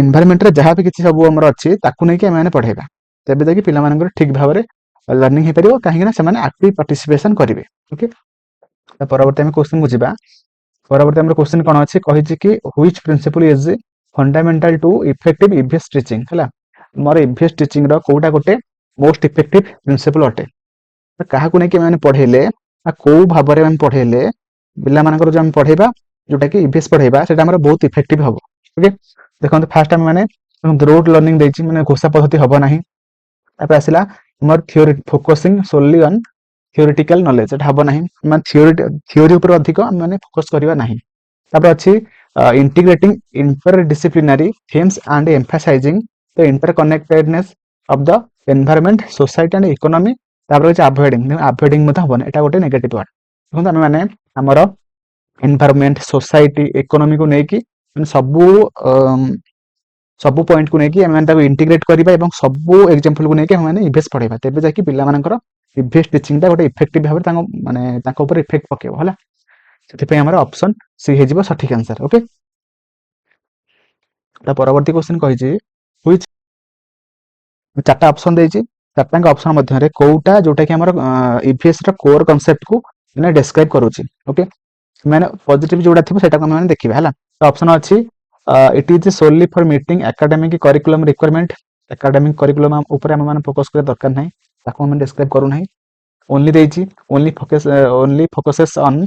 ଏନଭାରମେଣ୍ଟରେ ଯାହା ବି କିଛି ସବୁ ଆମର ଅଛି ତାକୁ ନେଇକି ଆମେ ପଢେଇବା, ତେବେ ଯାଇକି ପିଲାମାନଙ୍କର ଠିକ ଭାବରେ ଲର୍ଣ୍ଣିଂ ହେଇପାରିବ, କାହିଁକି ନା ସେମାନେ ଆକ୍ଟିଭ ପାର୍ଟିସିପେସନ କରିବେ। ଓକେ, ପରବର୍ତ୍ତୀ ଆମେ କ୍ୱେଶ୍ଚିନକୁ ଯିବା। ପରବର୍ତ୍ତୀ ଆମର କ୍ୱେଶ୍ଚିନ କଣ ଅଛି, କହିଛି କି which principle is fundamental to effective EVS teaching ହେଲା। ମୋର ଇଭିଏସ୍ ଟିଚିଂ ର କୋଉଟା ଗୋଟେ ମୋଷ୍ଟ ଇଫେକ୍ଟିଭ ପ୍ରିନ୍ସିପଲ ଅଟେ। କାହାକୁ ନେଇକି ଆମେ ପଢେଇଲେ ବା କୋଉ ଭାବରେ ଆମେ ପଢେଇଲେ ପିଲାମାନଙ୍କର ଯୋଉ ଆମେ ପଢେଇବା ଯୋଉଟା କି ଇଭିଏସ୍ ପଢେଇବା ସେଟା ଆମର ବହୁତ ଇଫେକ୍ଟିଭ ହବ। ଓକେ, ଦେଖନ୍ତୁ ଫାର୍ଷ୍ଟ ଆମେ ରୋଟ୍ ଲର୍ଣ୍ଣିଂ ଦେଇଛି, ମାନେ ଘୋଷା ପଦ୍ଧତି ହବ ନାହିଁ। ତାପରେ ଆସିଲା ଆମର theory, focusing solely on theoretical knowledge, ଏଟା ହବ ନାହିଁ, ମାନେ ଥିଓରି ଉପରେ ଅଧିକ ଆମେ ଫୋକସ କରିବା ନାହିଁ। ତାପରେ ଅଛି integrating interdisciplinary themes and emphasizing the interconnectedness of the environment society and economy. ତାପରେ ଅଛି ଆଭଏଡିଂ ମଧ୍ୟ ହବନି, ଏଟା ଗୋଟେ ନେଗେଟିଭ ୱାର୍ଡ। ଦେଖନ୍ତୁ ଆମେ ଆମର ଏନଭାରମେଣ୍ଟ ସୋସାଇଟି ଇକୋନୋମିକୁ ନେଇକି ସବୁ ପଏଣ୍ଟକୁ ନେଇକି ଆମେ ତାକୁ ଇଣ୍ଟିଗ୍ରେଟ କରିବା ଏବଂ ସବୁ ଏକ୍ସାମ୍ପଲକୁ ନେଇକି ଆମେ ଇଭିଏସ୍ ପଢେଇବା, ତେବେ ଯାଇକି ପିଲାମାନଙ୍କର ଇଭିଏସ୍ ଟିଚିଂଟା ଗୋଟେ ଇଫେକ୍ଟିଭ ଭାବରେ ତାଙ୍କ ଉପରେ ଇଫେକ୍ଟ ପକେଇବ ହେଲା। ସେଥିପାଇଁ ଆମର ଅପସନ ସି ହେଇଯିବ ସଠିକ ଆନ୍ସର। ଓକେ, ପରବର୍ତ୍ତୀ କ୍ୱେଶ୍ଚିନ କହିଛି ହୁଇଚ୍, ଚାରିଟା ଅପସନ ଦେଇଛି, ଚାରିଟାଙ୍କ ଅପସନ ମଧ୍ୟରେ କୋଉଟା ଯୋଉଟା କି ଆମର ଇଭିଏସ୍ ର କୋର କନସେପ୍ଟକୁ ଡେସ୍କ୍ରାଇବ କରୁଛି। ଓକେ, ମାନେ ପଜିଟିଭ ଯୋଉଟା ଥିବ ସେଟାକୁ ଆମେ ଦେଖିବା ହେଲା। ତ ଅପସନ ଅଛି it is solely for meeting academic curriculum requirement, academic curriculum ଉପରେ ଆମେ ଫୋକସ କରିବା ଦରକାର ନାହିଁ, ତାକୁ ଆମେ ଡେସ୍କ୍ରାଇବ କରୁନାହିଁ। ଓନ୍ଲି ଦେଇଛି, only focuses on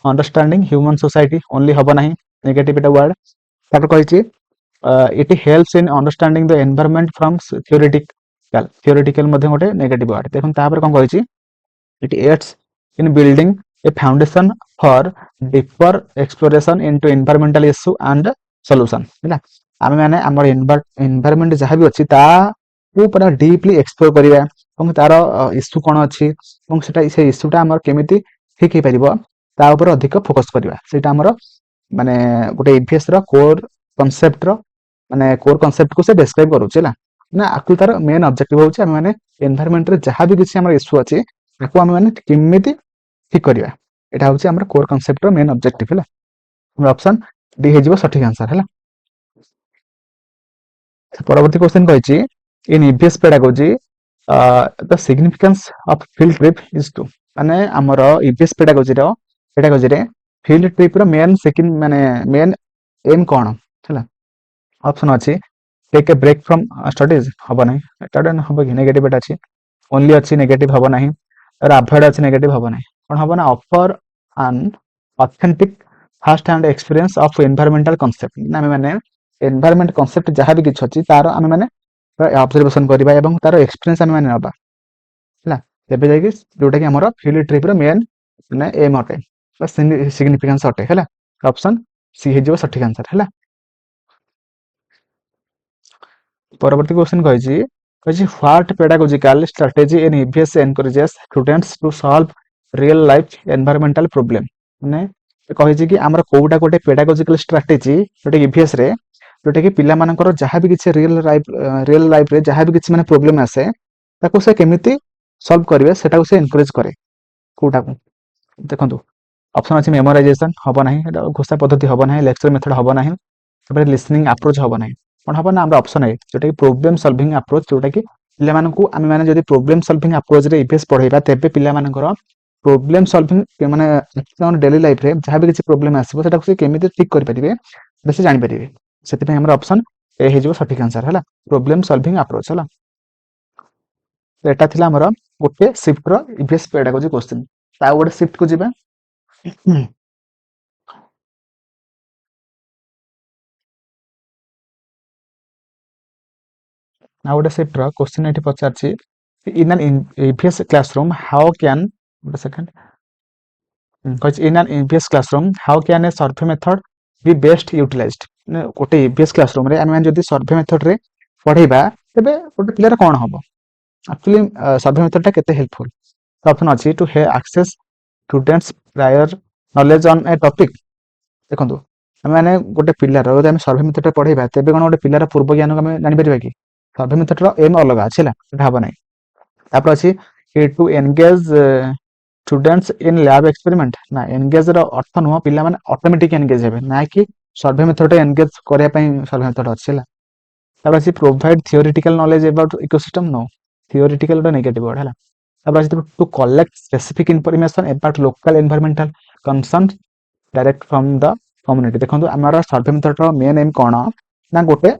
understanding human society, only ହବ ନାହିଁ, ନେଗେଟିଭ ଏଟା ୱାର୍ଡ। ତାପରେ କହିଛି it helps in understanding the environment from theoretical ମଧ୍ୟ ଗୋଟେ ନେଗେଟିଭ ୱାର୍ଡ। ଦେଖନ୍ତୁ ତାପରେ କଣ କହିଛି, it aids in building a foundation for deeper exploration into environmental issue and solution ହେଲା। ଆମେ ଆମର ଏନଭାରମେଣ୍ଟ ଯାହା ବି ଅଛି ତାକୁ ପୁରା ଡିପଲି ଏକ୍ସପ୍ଲୋର କରିବା ଏବଂ ତାର ଇସ୍ୟୁ କଣ ଅଛି ଏବଂ ସେ ଇସ୍ୟୁଟା ଆମର କେମିତି ଠିକ ହେଇପାରିବ ତା ଉପରେ ଅଧିକ ଫୋକସ କରିବା। ସେଇଟା ଆମର ମାନେ ଗୋଟେ ଇଭିଏସ୍ ର କୋର କନସେପ୍ଟକୁ ସେ ଡେସ୍କ୍ରାଇବ କରୁଛି ହେଲା। ନା ଆକୁ ତାର ମେନ୍ ଅବଜେକ୍ଟିଭ ହଉଛି ଆମେ ଏନଭାରମେଣ୍ଟରେ ଯାହା ବି କିଛି ଆମର ଇସ୍ୟୁ ଅଛି ତାକୁ ଆମେ କେମିତି ଠିକ କରିବା, ଏଇଟା ହଉଛି ଆମର କୋର କନସେପ୍ଟର ମେନ୍ ଅବଜେକ୍ଟିଭ ହେଲା। ଆମର ଅପସନ ଡି ହେଇଯିବ ସଠିକ ଆନ୍ସର ହେଲା। ପରବର୍ତ୍ତୀ କ୍ୱେଶ୍ଚିନ କହିଛି in EVS pedagogy the significance of field trip is to, ମାନେ ଆମର ଇଭିଏସ୍ ପେଡାଗୋଜିରେ ଫିଲ୍ଡ ଟ୍ରିପର ମେନ୍ ଏମ୍ କଣ ହେଲା। ଅପସନ ଅଛି take a break from studies, ହବ ନାହିଁ, ଏଟା ହବ କି ନେଗେଟିଭ, ଏଟା ଅଛି। ଓନ୍ଲି ଅଛି, ନେଗେଟିଭ ହବ ନାହିଁ। ଆଭଏଡ ଅଛି, ନେଗେଟିଭ ହବ ନାହିଁ। କଣ ହବ ନା ଅଫର ଆନ୍ authentic first hand experience of environmental concept, ଆମେ ଏନଭାରମେଣ୍ଟ କନସେପ୍ଟ ଯାହା ବି କିଛି ଅଛି ତାର ଆମେ ଅବଜରଭେସନ କରିବା ଏବଂ ତାର ଏକ୍ସପିରିଏନ୍ସ ଆମେ ନେବା ହେଲା, ତେବେ ଯାଇକି ଯୋଉଟା କି ଆମର ଫିଲ୍ଡ ଟ୍ରିପର ମେନ୍ ଏମ୍ ଅଟେ ବା ସିଗ୍ନିଫିକାନ୍ସ ଅଟେ ହେଲା। ଅପସନ ସି ହେଇଯିବ ସଠିକ ଆନ୍ସର ହେଲା। ପରବର୍ତ୍ତୀ କ୍ୱେଶ୍ଚିନ କହିଛି କହିଛି what pedagogical strategy in EVS encourages students to solve real life environmental problem। ମାନେ କହିଛି କି ଆମର କୋଉଟା ଗୋଟେ pedagogical strategy ଯୋଉଟା କି EVS ରେ ଯୋଉଟା କି ପିଲାମାନଙ୍କର ଯାହା ବି କିଛି ରିଅଲ ଲାଇଫ ରେ ଯାହା ବି କିଛି ମାନେ ପ୍ରୋବ୍ଲେମ ଆସେ ତାକୁ ସେ କେମିତି ସଲ୍ଭ କରିବେ ସେଟାକୁ ସେ ଏନକରେଜ କରେ। କୋଉଟାକୁ ଦେଖନ୍ତୁ ଅପସନ ଅଛି ମେମୋରାଇଜେସନ ହବ ନାହିଁ, ଏଟା ଘୋଷା ପଦ୍ଧତି ହବ ନାହିଁ, ଲେକ୍ଚର ମେଥଡ ହବ ନାହିଁ, ତାପରେ ଲିସନିଂ ଆପ୍ରୋଚ ହବ ନାହିଁ। କଣ ହବ ନା ଆମର ଅପସନ ଏ ଯୋଉଟା କି ପ୍ରୋବ୍ଲେମ ସଲଭିଂ ଆପ୍ରୋଚ, ଯୋଉଟା କି ପିଲାମାନଙ୍କୁ ଆମେ ମାନେ ଯଦି ପ୍ରୋବ୍ଲେମ ସଲଭିଂ ଆପ୍ରୋଚ ରେ ଇଭିଏସ୍ ପଢେଇବା ତେବେ ପିଲାମାନଙ୍କର ପ୍ରୋବ୍ଲେମ ସଲଭିଂ ମାନେ ଡେଲି ଲାଇଫ ରେ ଯାହା ବି କିଛି ପ୍ରୋବ୍ଲେମ ଆସିବ ସେଟାକୁ ସେ କେମିତି ଠିକ କରିପାରିବେ ସେ ଜାଣିପାରିବେ। ସେଥିପାଇଁ ଆମର ଅପସନ ଏ ହେଇଯିବ ସଠିକ ଆନ୍ସର ହେଲା, ପ୍ରୋବ୍ଲେମ ସଲଭିଂ ଆପ୍ରୋଚ ହେଲା। ଏଟା ଥିଲା ଆମର ଗୋଟେ ସିଫ୍ଟ ର ଇଭିଏସ୍ pedagogy କ୍ୱେଶ୍ଚିନ୍। ଆଉ ଗୋଟେ ସିଫ୍ଟ କୁ ଯିବା। ଆଉ ଗୋଟେ ସିଫ୍ଟ ର କ୍ୱେଶ୍ଚିନ୍ ଏଠି ପଚାରିଛି, in an EVS classroom how can ଗୋଟେ ସେକେଣ୍ଡ କହିଛି in an EVS classroom how can a survey method be best utilized। ମାନେ ଗୋଟେ EVS classroom ରେ ଆମେ ଯଦି ସର୍ଭେ ମେଥଡ ରେ ପଢେଇବା ତେବେ ଗୋଟେ ପିଲାର କଣ ହବ, ଆକ୍ଚୁଆଲି ସର୍ଭେ ମେଥଡ ଟା କେତେ ହେଲ୍ପଫୁଲ। ଅପସନ ଅଛି to access students prior knowledge on a topic. ଦେଖନ୍ତୁ ଆମେ ମାନେ ଗୋଟେ ପିଲାର ଯଦି ଆମେ ସର୍ଭେ ମେଥଡ ରେ ପଢେଇବା ତେବେ କଣ ଗୋଟେ ପିଲାର ପୂର୍ବ ଜ୍ଞାନକୁ ଆମେ ଜାଣିପାରିବା କି? ସର୍ଭେ ମେଥଡ ର ଏମ୍ ଅଲଗା ଅଛି ହେଲା, ସେଟା ହବ ନାହିଁ। ତାପରେ ଅଛି to engage students in lab experiment. ନା ଏନଗେଜ ର ଅର୍ଥ ନୁହଁ ପିଲାମାନେ ଅଟୋମେଟିକ ଏନଗେଜ ହେବେ, ନା କି ସର୍ଭେ ମେଥଡ ରେ ଏନଗେଜ କରିବା ପାଇଁ ସର୍ଭେ ମେଥଡ ଅଛି ହେଲା। ତାପରେ ଅଛି provide theoretical knowledge about ecosystem. No, theoretical ଟା ନେଗେଟିଭ ୱାର୍ଡ ହେଲା। ତାପରେ ଅଛି to collect specific information about local environmental concern direct from the community. ଦେଖନ୍ତୁ ଆମର ସର୍ଭେ ମେଥଡ ର ମେନ୍ ଏମ୍ କଣ ନା ଗୋଟେ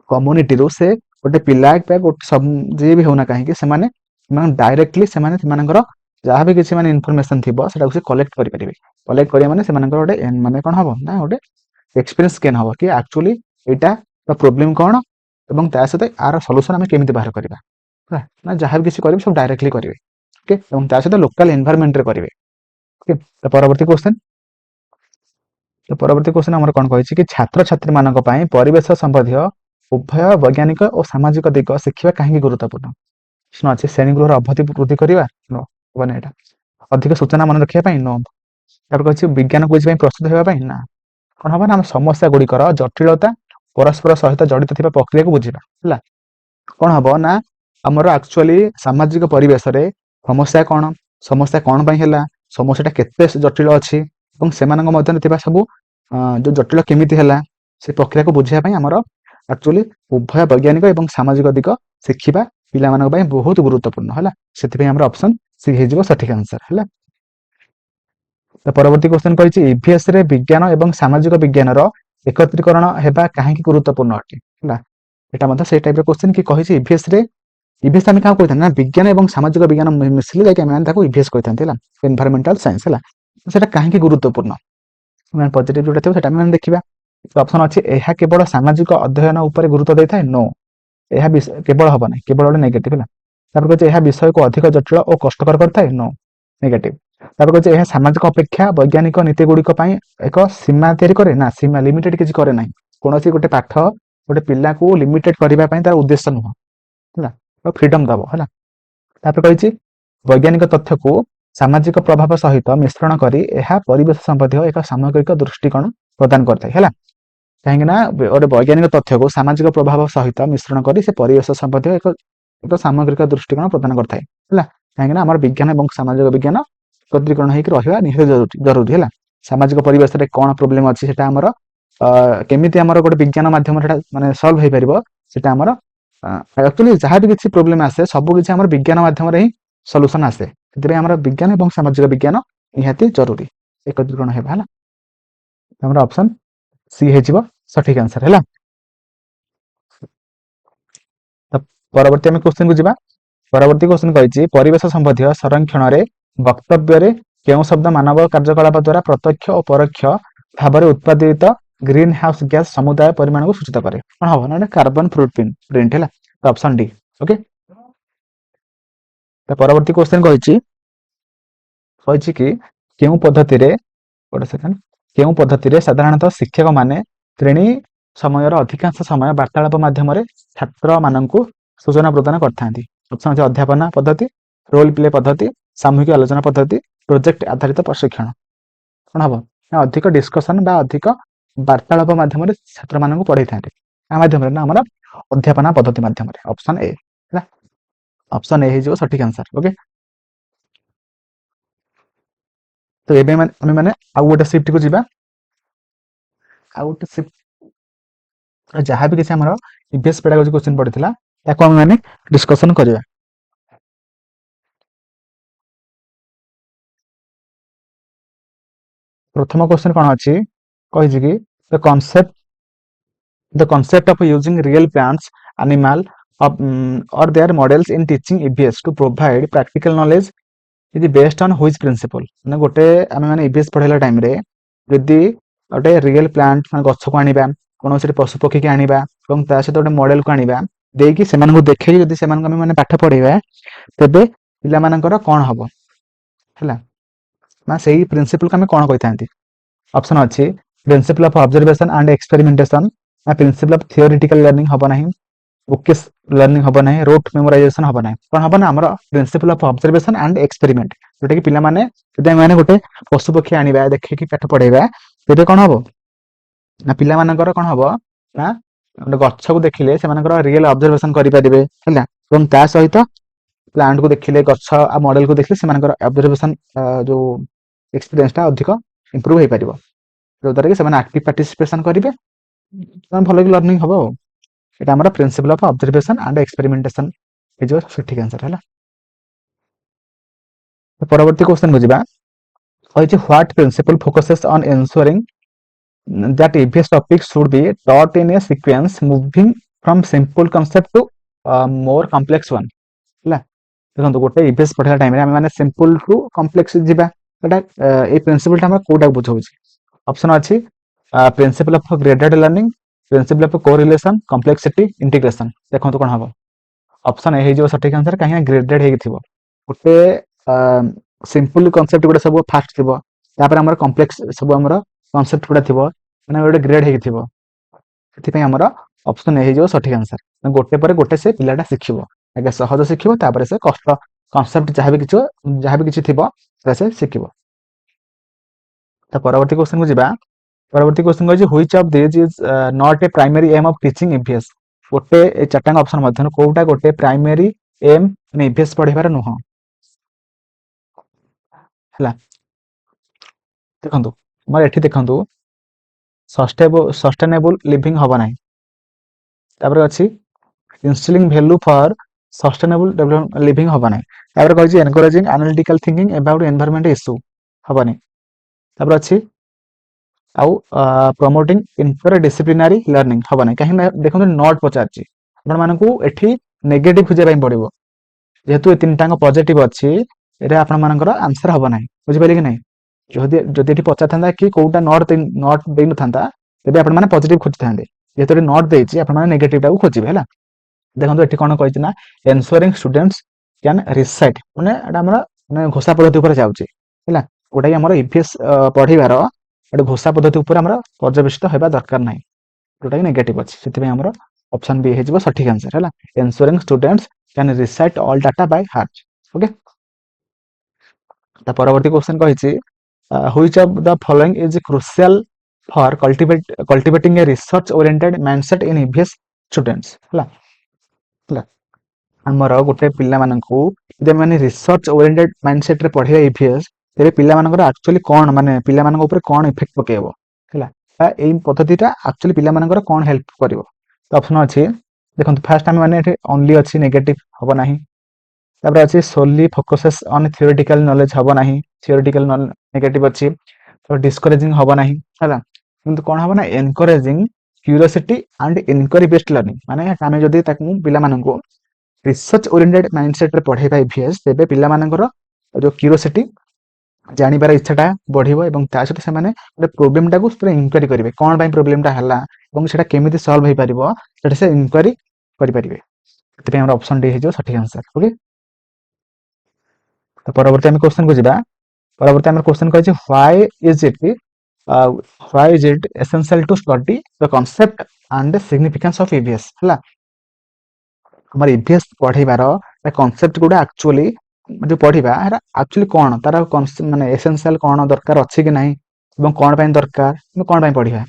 କମ୍ୟୁନିଟିରୁ ସେ ଗୋଟେ ପିଲା ଯିଏ ବି ହଉନା କାହିଁକି ସେମାନେ ଡାଇରେକ୍ଟଲି ସେମାନଙ୍କର ଯାହା ବି କିଛି ମାନେ ଇନଫର୍ମେସନ ଥିବ ସେଟାକୁ ସେ କଲେକ୍ଟ କରିପାରିବେ। କଲେକ୍ଟ କରିବା ମାନେ ସେମାନଙ୍କର ଗୋଟେ ମାନେ କଣ ହବ ନା ଗୋଟେ ଏକ୍ସପିରିଏନ୍ସ ଗେନ୍ ହବ କି ଆକ୍ଚୁଆଲି ଏଇଟା ପ୍ରୋବ୍ଲେମ କଣ ଏବଂ ତା ସହିତ ଆର ସଲ୍ୟୁସନ ଆମେ କେମିତି ବାହାର କରିବା। ନା ଯାହା ବି କିଛି କରିବେ ସବୁ ଡାଇରେକ୍ଟଲି କରିବେ, ଓକେ, ଏବଂ ତା ସହିତ ଲୋକାଲ ଏନଭାଇରନମେଣ୍ଟରେ କରିବେ। ଓକେ, ପରବର୍ତ୍ତୀ କ୍ୱେଶ୍ଚନ। ପରବର୍ତ୍ତୀ କ୍ୱେଶ୍ଚନ ଆମର କଣ କହିଛି କି ଛାତ୍ରଛାତ୍ରୀ ମାନଙ୍କ ପାଇଁ ପରିବେଶ ସମ୍ବନ୍ଧୀୟ ଉଭୟ ବୈଜ୍ଞାନିକ ଓ ସାମାଜିକ ଦିଗ ଶିଖିବା କାହିଁକି ଗୁରୁତ୍ୱପୂର୍ଣ୍ଣ। ପ୍ରଶ୍ନ ଅଛି ଶ୍ରେଣୀଗୃହର ଅବଧି ବୃଦ୍ଧି କରିବା, नो ହବନି ଏଇଟା। ଅଧିକ ସୂଚନା ମନେ ରଖିବା ପାଇଁ, नो। ତାପରେ କହିଛି ବିଜ୍ଞାନ କୁଇଜ ପାଇଁ ପ୍ରସ୍ତୁତ ହେବା ପାଇଁ, ନା। କଣ ହବ ନା ଆମ ସମସ୍ୟା ଗୁଡିକର ଜଟିଳତା ପରସ୍ପର ସହିତ ଜଡିତ ଥିବା ପ୍ରକ୍ରିୟାକୁ ବୁଝିବା ହେଲା। କଣ ହବ ନା ଆମର ଆକ୍ଚୁଆଲି ସାମାଜିକ ପରିବେଶରେ ସମସ୍ୟା କଣ ପାଇଁ ହେଲା, ସମସ୍ୟାଟା କେତେ ଜଟିଳ ଅଛି ଏବଂ ସେମାନଙ୍କ ମଧ୍ୟରେ ଥିବା ସବୁ ଯୋଉ ଜଟିଳ କେମିତି ହେଲା ସେ ପ୍ରକ୍ରିୟାକୁ ବୁଝିବା ପାଇଁ ଆମର ଆକ୍ଚୁଆଲି ଉଭୟ ବୈଜ୍ଞାନିକ ଏବଂ ସାମାଜିକ ଦିଗ ଶିଖିବା ପିଲାମାନଙ୍କ ପାଇଁ ବହୁତ ଗୁରୁତ୍ୱପୂର୍ଣ୍ଣ ହେଲା। ସେଥିପାଇଁ ଆମର ଅପସନ ସି ହେଇଯିବ ସଠିକ ଆନ୍ସର ହେଲା। ପରବର୍ତ୍ତୀ କ୍ୱେଶ୍ଚନ କହିଛି ଇଭିଏସ୍ ରେ ବିଜ୍ଞାନ ଏବଂ ସାମାଜିକ ବିଜ୍ଞାନର ଏକତ୍ରୀକରଣ ହେବା କାହିଁକି ଗୁରୁତ୍ୱପୂର୍ଣ୍ଣ ଅଟେ ହେଲା। ଏଟା ମଧ୍ୟ ସେଇ ଟାଇପର କ୍ୱେଶ୍ଚନ କି କହିଛି ଇଭିଏସ୍ ଆମେ କାହାକୁ କହିଥାନ୍ତି ନା ବିଜ୍ଞାନ ଏବଂ ସାମାଜିକ ବିଜ୍ଞାନ ମିଶିଲେ ଯାଇକି ଆମେ ତାକୁ ଇଭିଏସ୍ କହିଥାନ୍ତି ହେଲା, ଏନଭାଇରନମେଣ୍ଟାଲ ସାଇନ୍ସ ହେଲା। ସେଟା କାହିଁକି ଗୁରୁତ୍ୱପୂର୍ଣ୍ଣ ପଜିଟିଭ ଯୋଉଟା ଥିବ ସେଟା ଆମେ ଦେଖିବା। ଅପସନ ଅଛି ଏହା କେବଳ ସାମାଜିକ ଅଧ୍ୟୟନ ଉପରେ ଗୁରୁତ୍ୱ ଦେଇଥାଏ, नो। ଏହା କେବଳ ହବ ନାହିଁ, କେବଳ ଗୋଟେ ନେଗେଟିଭ ହେଲା। ତାପରେ କହିଛି ଏହା ବିଷୟକୁ ଅଧିକ ଜଟିଳ ଓ କଷ୍ଟକର କରିଥାଏ, नो, ନେଗେଟିଭ। ତାପରେ କହିଛି ଏହା ସାମାଜିକ ଅପେକ୍ଷା ବୈଜ୍ଞାନିକ ନୀତି ଗୁଡିକ ପାଇଁ ଏକ ସୀମା ତିଆରି କରେ, ନା ସୀମା ଲିମିଟେଡ କିଛି କରେ ନାହିଁ। କୌଣସି ଗୋଟେ ପାଠ ଗୋଟେ ପିଲାକୁ ଲିମିଟେଡ କରିବା ପାଇଁ ତାର ଉଦ୍ଦେଶ୍ୟ ନୁହଁ ହେଲା, ଫ୍ରିଡମ ଦବ ହେଲା। ତାପରେ କହିଛି ବୈଜ୍ଞାନିକ ତଥ୍ୟକୁ ସାମାଜିକ ପ୍ରଭାବ ସହିତ ମିଶ୍ରଣ କରି ଏହା ପରିବେଶ ସମ୍ବନ୍ଧୀୟ ଏକ ସାମଗ୍ରିକ ଦୃଷ୍ଟିକୋଣ ପ୍ରଦାନ କରିଥାଏ ହେଲା। କାହିଁକି ନା ଗୋଟେ ବୈଜ୍ଞାନିକ ତଥ୍ୟକୁ ସାମାଜିକ ପ୍ରଭାବ ସହିତ ମିଶ୍ରଣ କରି ସେ ପରିବେଶ ସମ୍ବନ୍ଧୀୟ ଏକ ସାମଗ୍ରିକ ଦୃଷ୍ଟିକୋଣ ପ୍ରଦାନ କରିଥାଏ ହେଲା। କାହିଁକି ନା ଆମର ବିଜ୍ଞାନ ଏବଂ ସାମାଜିକ ବିଜ୍ଞାନ ଏକତ୍ରୀକରଣ ହେଇକି ରହିବା ନିହାତି ଜରୁରୀ ହେଲା। ସାମାଜିକ ପରିବେଶରେ କଣ ପ୍ରୋବ୍ଲେମ ଅଛି ସେଟା ଆମର କେମିତି ଆମର ଗୋଟେ ବିଜ୍ଞାନ ମାଧ୍ୟମରେ ସେଟା ମାନେ ସଲ୍ଭ ହେଇପାରିବ, ସେଟା ଆମର ଆକ୍ଚୁଆଲି ଯାହା ବି କିଛି ପ୍ରୋବ୍ଲେମ ଆସେ ସବୁ କିଛି ଆମର ବିଜ୍ଞାନ ମାଧ୍ୟମରେ ହିଁ ସଲ୍ୟୁସନ ଆସେ। ସେଥିପାଇଁ ଆମର ବିଜ୍ଞାନ ଏବଂ ସାମାଜିକ ବିଜ୍ଞାନ ନିହାତି ଜରୁରୀ ଏକତ୍ରୀକରଣ ହେବା ହେଲା। ଆମର ଅପସନ ସି ହେଇଯିବ ସଠିକ ଆନ୍ସର ହେଲା। ପରବର୍ତ୍ତୀ ଆମେ କ୍ୱେଶ୍ଚନକୁ ଯିବା। ପରବର୍ତ୍ତୀ କ୍ୱେଶ୍ଚନ କହିଛି ପରିବେଶ ସମ୍ବନ୍ଧୀୟ ସଂରକ୍ଷଣରେ ବକ୍ତବ୍ୟରେ କେଉଁ ଶବ୍ଦ ମାନବ କାର୍ଯ୍ୟକଳାପ ଦ୍ୱାରା ପ୍ରତ୍ୟକ୍ଷ ଓ ପରୋକ୍ଷ ଭାବରେ ଉତ୍ପାଦିତ ଗ୍ରୀନ ହାଉସ ଗ୍ୟାସ ସମୁଦାୟ ପରିମାଣକୁ ସୂଚିତ କରେ। କଣ ହବ ନା କାର୍ବନ ଫୁଟପ୍ରିଣ୍ଟ ହେଲା, ଅପସନ ଡି। ଓକେ, ପରବର୍ତ୍ତୀ କ୍ୱେଶ୍ଚନ କହିଛି କି କେଉଁ ପଦ୍ଧତିରେ ସାଧାରଣତଃ ଶିକ୍ଷକ ମାନେ ଶ୍ରେଣୀ ସମୟର ଅଧିକାଂଶ ସମୟ ବାର୍ତ୍ତାଳାପ ମାଧ୍ୟମରେ ଛାତ୍ର ମାନଙ୍କୁ सूचना प्रदान करथांती। ऑप्शन अछि अध्यापन पद्धति, रोल प्ले पद्धति, सामूहिक आलोचना पद्धति, प्रोजेक्ट आधारित प्रशिक्षण। कौन हम ना अधिक डिस्कसन बा अधिक वार्तालाप माध्यम छात्र मानक पढ़ाई था माध्यम ना आम अध्यापना पद्धति माध्यम ऑप्शन ए है ऑप्शन ए हो सठिक आंसर। ओके तो ये आम मैंने आउ गोटे शिफ्ट को जीवा आउ गोटे शिफ्ट जहाँ भी किसी आमर ईवीएस पेडागोजी क्वेश्चन पड़ता ताको आम मैंने डिस्कसन करवा। प्रथम क्वेश्चन कौन अच्छी कही कि the concept of using real plants, animal, or their models in teaching EVS to provide practical knowledge is based on which principle? माने गोटे आमे माने EVS पढ़ेला टाइम रे यदि गोटे रियल प्लांट माने गछ को आनिबा कोनोसी पशु पक्षी के आनिबा एवं ता सहित गोटे मॉडल को आनिबा देकी सेमान को देखै यदि सेमान को आमे माने पाठ पढेबा तेबे पिला मानकर कोन हबो हैला ना सेही प्रिंसिपल को आमे कोन कहिथांती। ऑप्शन अच्छी principal of observation and experimentation ना प्रिंसिपल ऑफ थियोरिटिकल लर्निंग हबो नाही बुकिश लर्निंग हबो नाही रोट मेमोराइजेशन हबो नाही कोन हबो ना हमर principal of observation and experiment जोटा कि पिला माने जदि माने गोटे पशु पक्षी आनिबा देखि कि पाठ पढेबा तेबे कोन हबो ना पिला मानकर कोन हबो ना गोटे गछ को देखिले से मानकर रियल ऑब्जर्वेशन करि परिबे हैला एवं ता सहित प्लांट को देखिले गछ आ मॉडल को देखिले से मानकर ऑब्जर्वेशन जो एक्सपीरियंस ता अधिक इंप्रूव होई परिबो जो द्वारा कि से एक्टिव पार्टिसिपेशन करेंगे भल कि लर्निंग हम ये आम principle of observation and experimentation जो सठिक आंसर है। परवर्ती क्वेश्चन को जीवा what principle focuses on ensuring that EVS topics should be taught in a sequence moving from simple concept to more complex one है देखो गोटे EVS पढ़ा टाइम रे माने सिंपल टू कॉम्प्लेक्स जीवा एटा ए प्रिंसिपल हम कोटा बुझाउछि। ऑप्शन अच्छी principle of graded learning principle of correlation complexity integration देखो तो कौन हम ऑप्शन ए हो सठिक आंसर कहीं ग्रेडेड हो गोटे सिंपल कॉन्सेप्ट गुड़ा सब फास्ट थी आम कॉम्प्लेक्स सब आम कॉन्सेप्ट गुड़ा थी मैंने गोटे ग्रेड होती आमर ऑप्शन ए हो सठिक आंसर गोटे पर गोटे से पिलाटा शिखिबो आगे सहज शिखिबो तापर से कष्ट कॉन्सेप्ट जहाँ भी किसी थी से शिखिबो। तो परवर्ती क्वेश्चन को जीवा परवर्ती क्वेश्चन कहछि which of this is not a primary aim of teaching EVS गोटे ए चारटांग ऑप्शन मध्यन कोउटा गोटे प्राइमरी एम ने ईवीएस पढेबार नुह हला देखंतु हमर एठी देखंतु सस्टेनेबल लिविंग हबो नाही तापर अछि instilling value for sustainable development living हबो नाही तापर कहछि encouraging analytical thinking about environment issue हबो नाही तापर अछि आउ प्रमोटिंग इंटर डिसिप्लिनरी लर्निंग हम ना कहीं देखो नट पचार आपको नेगेटिव खोजा पड़ो जेहेतु तीन टाक पॉजिटिव अच्छी आपण मानकर आंसर हम ना बुझिपारे कि नहीं जदि ये पचार था कि कौटा नट नट दे ना तेज आप पॉजिटिव खोजी था जेहेतु नट देती आप नेगेटिव टाक खोजे है देखो ये कौन कही एनश्योरिंग स्टूडेंट्स कैन रिसाइट मैंने घोषा पद्धति पर जाऊँगी है गोटा आम ईवीएस पढ़ार गोटे घोषा पद्धति पर्यवेसित होगा दरकार ना जोटा कि नेगेटिव अच्छी से ऑप्शन बी हो सठिक आंसर है ensuring students can recite all data by heart. Okay तो परवर्ती क्वेश्चन कही which of the following is crucial for cultivating a research oriented mindset in EVS students है आमर गोटे पिला मानकू जब मैंने रिसर्च ओरिएंटेड माइंडसेट रे पढ़े ईवीएस तेरे पिला मानकर एक्चुअली कौन माने पिला मानक ऊपर कौन इफेक्ट पकेबो हैला एई पद्धतिटा एक्चुअली पिला मानकर कौन हेल्प करिवो। तो ऑप्शन अछि देखंतु फास्ट हम माने एठी ओनली अछि नेगेटिव हबो नाही तापर अछि सोली फोकसेस ऑन थियोरेटिकल नॉलेज हबो नाही थियोरेटिकल नेगेटिव अछि तो डिस्करेजिंग हबो नाही हैला किंतु कोन हबो ना encouraging curiosity and inquiry based learning माने आमे जदी ताकू पिला मानकू रिसर्च ओरिएंटेड माइंडसेट रे पढ़ेबा ईवीएस तेबे पिला मानकर जो क्यूरियोसिटी जानिबार इच्छाटा बढ़िबो एवं ता सहित से माने गोटे प्रोब्लेम टाकू पूरा इनक्वारी करेंगे कौन पाई प्रोब्लेम टा हला एवं सेटा केमिति सॉल्व होई परिबो सेटा से इनक्वारी करि परिबे तेपे हमर ऑप्शन डी हो सठिक आंसर। ओके तो परवर्ती हम क्वेश्चन को जिबा परवर्ती हम क्वेश्चन कहै छै why is it essential to study the concept and significance of EVS हला ଆମର ଇଭିଏସ୍ ପଢେଇବାର କନସେପ୍ଟ ଗୁଡା ଆକ୍ଚୁଆଲି ଯୋଉ ପଢିବା ସେଟା ଆକ୍ଚୁଆଲି କଣ ତାର ମାନେ ଏସେନ୍ସିଆଲ କଣ ଦରକାର ଅଛି କି ନାହିଁ ଏବଂ କଣ ପାଇଁ ଦରକାର କିନ୍ତୁ କଣ ପାଇଁ ପଢିବା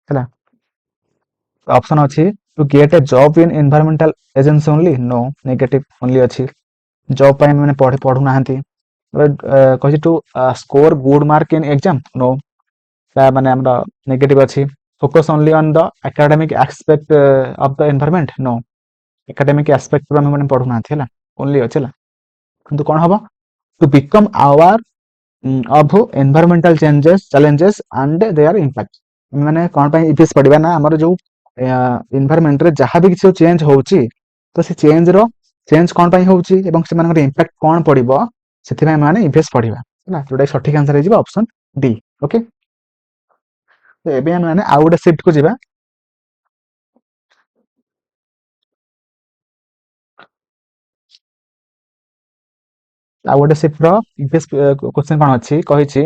ହେଲା। ଅପସନ ଅଛି to get a job in environmental agency only no negative only ଅଛି। ଜବ୍ ପାଇଁ ମାନେ ପଢୁନାହାନ୍ତି। କହିଛି to score good mark in exam no ମାନେ ଆମର ନେଗେଟିଭ ଅଛି। Focus only on the academic aspect of the environment no academic aspect ଆମେ ମାନେ ପଢୁନାହାନ୍ତି ହେଲା ଓନଲି ଅଛି ହେଲା। କିନ୍ତୁ କଣ ହବ to become aware of environmental challenges and their impact. ମାନେ କଣ ପାଇଁ ଇଭିଏସ୍ ପଢିବା ନା ଆମର ଯୋଉ ଏନଭାୟରमेଣ୍ଟରେ ଯାହା ବି କିଛି ଚେଞ୍ଜ ହଉଛି ତ ସେ ଚେଞ୍ଜ କଣ ପାଇଁ ହଉଛି ଏବଂ ସେମାନଙ୍କର ଇମ୍ପାକ୍ଟ କଣ ପଡିବ ସେଥିପାଇଁ ଆମେ ମାନେ ଇଭିଏସ୍ ପଢିବା ହେଲା ଯୋଉଟା ସଠିକ ଆନ୍ସର ହେଇଯିବ ଅପସନ ଡି। ଓକେ ଏବେ ଆମେ ମାନେ ଆଉ ଗୋଟେ ଶିଫ୍ଟ କୁ ଯିବା। ଆଉ ଗୋଟେ ଶିଫ୍ଟର ଇଭିଏସ୍ କ୍ୱେଶ୍ଚନ କଣ ଅଛି କହିଛି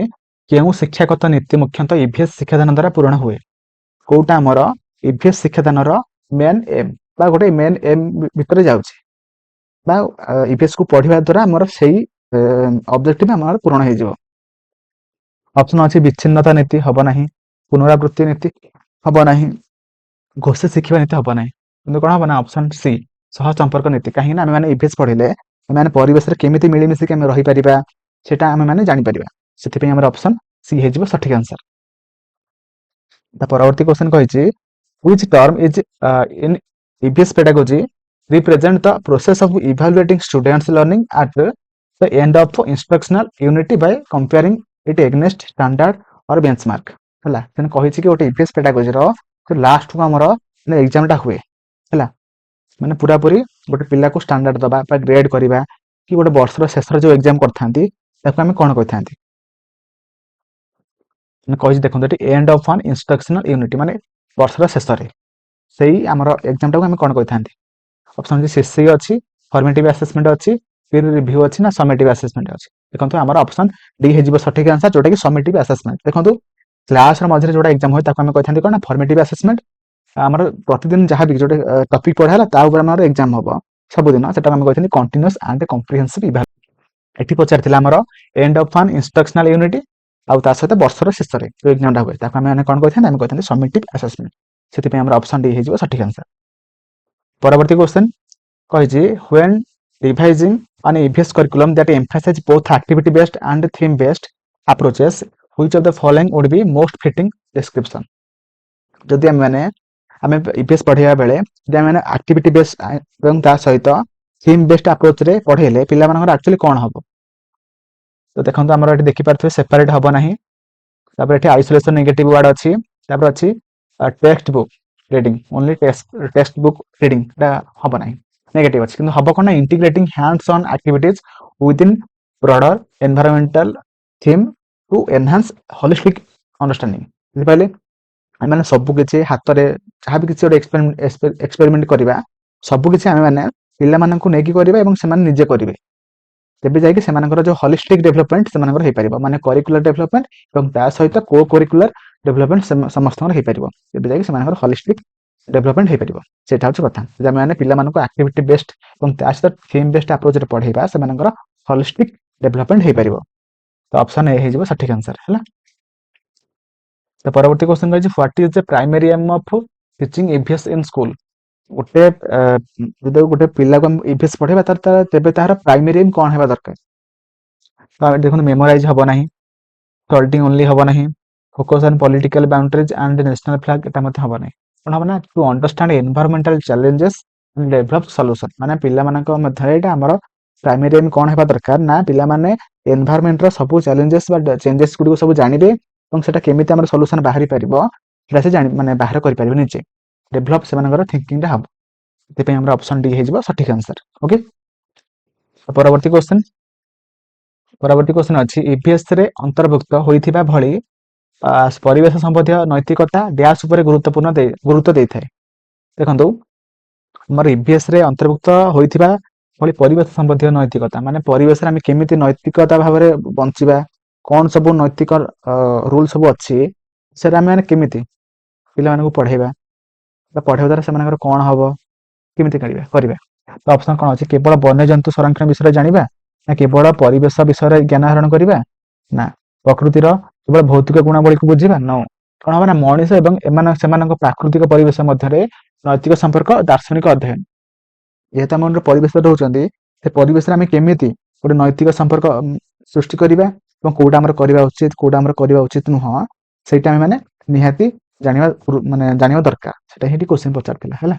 କେଉଁ ଶିକ୍ଷାଗତ ନୀତି ମୁଖ୍ୟତଃ ଇଭିଏସ୍ ଶିକ୍ଷାଦାନ ଦ୍ୱାରା ପୂରଣ ହୁଏ। କୋଉଟା ଆମର ଇଭିଏସ୍ ଶିକ୍ଷାଦାନର ମେନ୍ ଏମ୍ ବା ଗୋଟେ ମେନ୍ ଏମ୍ ଭିତରେ ଯାଉଛି ବା ଇଭିଏସ୍ କୁ ପଢିବା ଦ୍ୱାରା ଆମର ସେଇ ଅବଜେକ୍ଟିଭ ଆମର ପୂରଣ ହେଇଯିବ। ଅପସନ ଅଛି ବିଚ୍ଛିନ୍ନତା ନୀତି ହବ ନାହିଁ, ପୁନରାବୃତ୍ତି ନୀତି ହବ ନାହିଁ, ଘୋଷି ଶିଖିବା ନୀତି ହବ ନାହିଁ। କିନ୍ତୁ କଣ ହବ ନା ଅପସନ ସି ସହ ସମ୍ପର୍କ ନୀତି। କାହିଁକି ନା ଆମେ ମାନେ ଇଭିଏସ୍ ପଢିଲେ ଆମେ ପରିବେଶରେ କେମିତି ମିଳିମିଶିକି ଆମେ ରହିପାରିବା ସେଟା ଆମେ ମାନେ ଜାଣିପାରିବା। ସେଥିପାଇଁ ଆମର ଅପସନ ସି ହେଇଯିବ ସଠିକ ଆନ୍ସର। ତା ପରବର୍ତ୍ତୀ କ୍ୱେଶ୍ଚନ କହିଛି which term is in EVS pedagogy represent the process of evaluating students learning at the end of instructional unit by comparing it against standard or benchmark ହେଲା। ତେଣୁ କହିଛି କି ଗୋଟେ EVS pedagogy ର ଲାଷ୍ଟ କୁ ଆମର ଏକ୍ସାମ ଟା ହୁଏ ହେଲା ମାନେ ପୁରାପୁରି ଗୋଟେ ପିଲାକୁ ଷ୍ଟାଣ୍ଡାର୍ଡ ଦବା ବା ଗ୍ରେଡ କରିବା କି ଗୋଟେ ବର୍ଷର ଶେଷରେ ଯୋଉ ଏକ୍ସାମ କରିଥାନ୍ତି ତାକୁ ଆମେ କଣ କହିଥାନ୍ତି କହିଛି ଦେଖନ୍ତୁ ଏଠି ଏଣ୍ଡ ଅଫ୍ ଆନ୍ ଇନଷ୍ଟ୍ରକ୍ସନାଲ ୟୁନିଟ୍ ମାନେ ବର୍ଷର ଶେଷରେ ସେଇ ଆମର ଏକ୍ସାମ ଟାକୁ ଆମେ କଣ କହିଥାନ୍ତି। ଅପସନ ସିସି ଅଛି, ଫର୍ମେଟିଭ ଆସେସମେଣ୍ଟ ଅଛି, ପିୟର ରିଭ୍ୟୁ ଅଛି ନା ସमेଟିଭ ଆସେସମେଣ୍ଟ ଅଛି। ଦେଖନ୍ତୁ ଆମର ଅପସନ ଡି ହେଇଯିବ ସଠିକ ଆନ୍ସର ଯୋଉଟା କି ସमेଟିଭ ଆସେସମେଣ୍ଟ। ଦେଖନ୍ତୁ କ୍ଲାସର ମଝିରେ ଯୋଉଟା ଏକ୍ସାମ ହୁଏ ତାକୁ ଆମେ କହିଥାନ୍ତି କଣ ଫର୍ମେଟିଭ ଆସେସମେଣ୍ଟ। ଆମର ପ୍ରତିଦିନ ଯାହା ବି ଗୋଟେ ଟପିକ ପଢା ହେଲା ତା ଉପରେ ଆମର ଏକ୍ସାମ ହବ ସବୁଦିନ ସେଟା ଆମେ କହିଥାନ୍ତି କଣ୍ଟିନ୍ୟୁଅସ୍ ଆଣ୍ଡ କମ୍ପ୍ରିହେନ୍ସିଭ ଇଭାଲୁଏସନ। ଏଠି ପଚାରିଥିଲା ଆମର ଏଣ୍ଡ ଅଫ୍ ଆନ୍ ଇନଷ୍ଟ୍ରକ୍ସନାଲ ୟୁନିଟ୍ ଆଉ ତା ସହିତ ବର୍ଷର ଶେଷରେ ଯୋଉ ଏକ୍ସାମଟା ହୁଏ ତାକୁ ଆମେ କଣ କହିଥାନ୍ତି ଆମେ କହିଥାନ୍ତି ସमेଟିଭ ଆସେସମେଣ୍ଟ। ସେଥିପାଇଁ ଆମର ଅପସନ ଡି ହେଇଯିବ ସଠିକ ଆନ୍ସର। ପରବର୍ତ୍ତୀ କ୍ୱେଶ୍ଚନ କହିଛି when revising an EVS curriculum that emphasizes both activity based and theme based approaches which of the following would be most fitting description। ଯଦି ଆମେ EVS ପଢେଇବା ବେଳେ ଯଦି ଆମେ ଆକ୍ଟିଭିଟି ବେସ୍ଡ ଏବଂ ତା ସହିତ ଥିମ୍ ବେସ୍ଡ ଆପ୍ରୋଚରେ ପଢେଇଲେ ପିଲାମାନଙ୍କର ଆକ୍ଚୁଆଲି କଣ ହବ। ତ ଦେଖନ୍ତୁ ଆମର ଏଠି ଦେଖିପାରୁଥିବେ ସେପାରେଟ ହବ ନାହିଁ। ତାପରେ ଏଠି ଆଇସୋଲେସନ ନେଗେଟିଭ ୱାର୍ଡ ଅଛି। ତାପରେ ଅଛି text book reading only text book reading हम ना नेगेटिव अच्छी कि हम कौन ना integrating hands on activities within broader environmental theme to enhance holistic understanding बुझिपारे आम सबकि हाथ में जहाँ भी किसी एक्सपेरिमेंट करवा सबकि आम मैंने पिला निजे करेंगे तेज जाकर जो होलिस्टिक डेभलपमेंट से माने करिकुलर डेभलपमेंट और ता सहित को करिकुलर डेभलपमेंट समस्त हो पार से होलिस्टिक डेभलपमेंट हो पार से कथा मैंने पिला एक्टिविटी बेस्ड और ता सहित थीम बेस्ड अप्रोच पढ़ेगा से होलिस्टिक डेभलपमेंट हो पार। तो ऑप्शन ए हो सठिक आंसर है। तो परवर्ती क्वेश्चन रही what is the primary aim of teaching EVS in school. गोटे जो गोटे पिला को EVS पढ़ेगा तेज तार प्राइमरी एम कौन है दरकार। तो देखो मेमोराइज हम ना सल्टिंग ओनली हम ना focus on political boundaries and national flag एटा हम ना कौन हम ना to understand environmental challenges and develop solution माने पिला मानक मध्य एटा हमर प्राइमरी एम कौन है दरकार ना पिला माने एनवायरमेंट रो सब चैलेंजेस बा चेंजेस गुडी सब जानिबे और सेटा केमिति हमर सॉल्यूशन बाहरी परिबो सेटा से जानि माने बाहर करि परिबो निजे डेवलप से मानकर थिंकिंग रा हम ते पे हमर ऑप्शन डी हे जबो सठिक आंसर। ओके परवर्ती क्वेश्चन अछि EVS रे अंतर्भुक्त होइथिबा भली परिवेश संबंधी नैतिकता डैश उपर गुरुत्व देइथाय। देखंतु हमर EVS रे अंतर्भुक्त होइथिबा भली परिवेश संबंधी नैतिकता माने परिवेश रे हम केमिति नैतिकता भाबरे बंचिबा कौन सब नैतिक रूल सब अच्छी से केमिति पिला पढ़ेबा पढ़ेबा द्वारा से कौन हम କେମିତି କରିବା ତ ଅପସନ କ'ଣ ଅଛି କେବଳ ବନ୍ୟଜନ୍ତୁ ସଂରକ୍ଷଣ ବିଷୟରେ ଜାଣିବା ନା କେବଳ ପରିବେଶ ବିଷୟରେ ଜ୍ଞାନ ଆହରଣ କରିବା ନା ପ୍ରକୃତିର କେବଳ ଭୌତିକ ଗୁଣାବଳୀକୁ ବୁଝିବା ନ କ'ଣ ହବ ନା ମଣିଷ ଏବଂ ସେମାନଙ୍କ ପ୍ରାକୃତିକ ପରିବେଶ ମଧ୍ୟରେ ନୈତିକ ସମ୍ପର୍କ ଦାର୍ଶନିକ ଅଧ୍ୟୟନ ଯେହେତୁ ଆମର ପରିବେଶରେ ରହୁଛନ୍ତି ସେ ପରିବେଶରେ ଆମେ କେମିତି ଗୋଟେ ନୈତିକ ସମ୍ପର୍କ ସୃଷ୍ଟି କରିବା ଏବଂ କୋଉଟା ଆମର କରିବା ଉଚିତ କୋଉଟା ଆମର କରିବା ଉଚିତ ନୁହଁ ସେଇଟା ଆମେ ମାନେ ନିହାତି ଜାଣିବା ଦରକାର ସେଟା ହିଁ କ୍ୱେଶ୍ଚିନ୍ ପଚାରିଥିଲା ହେଲା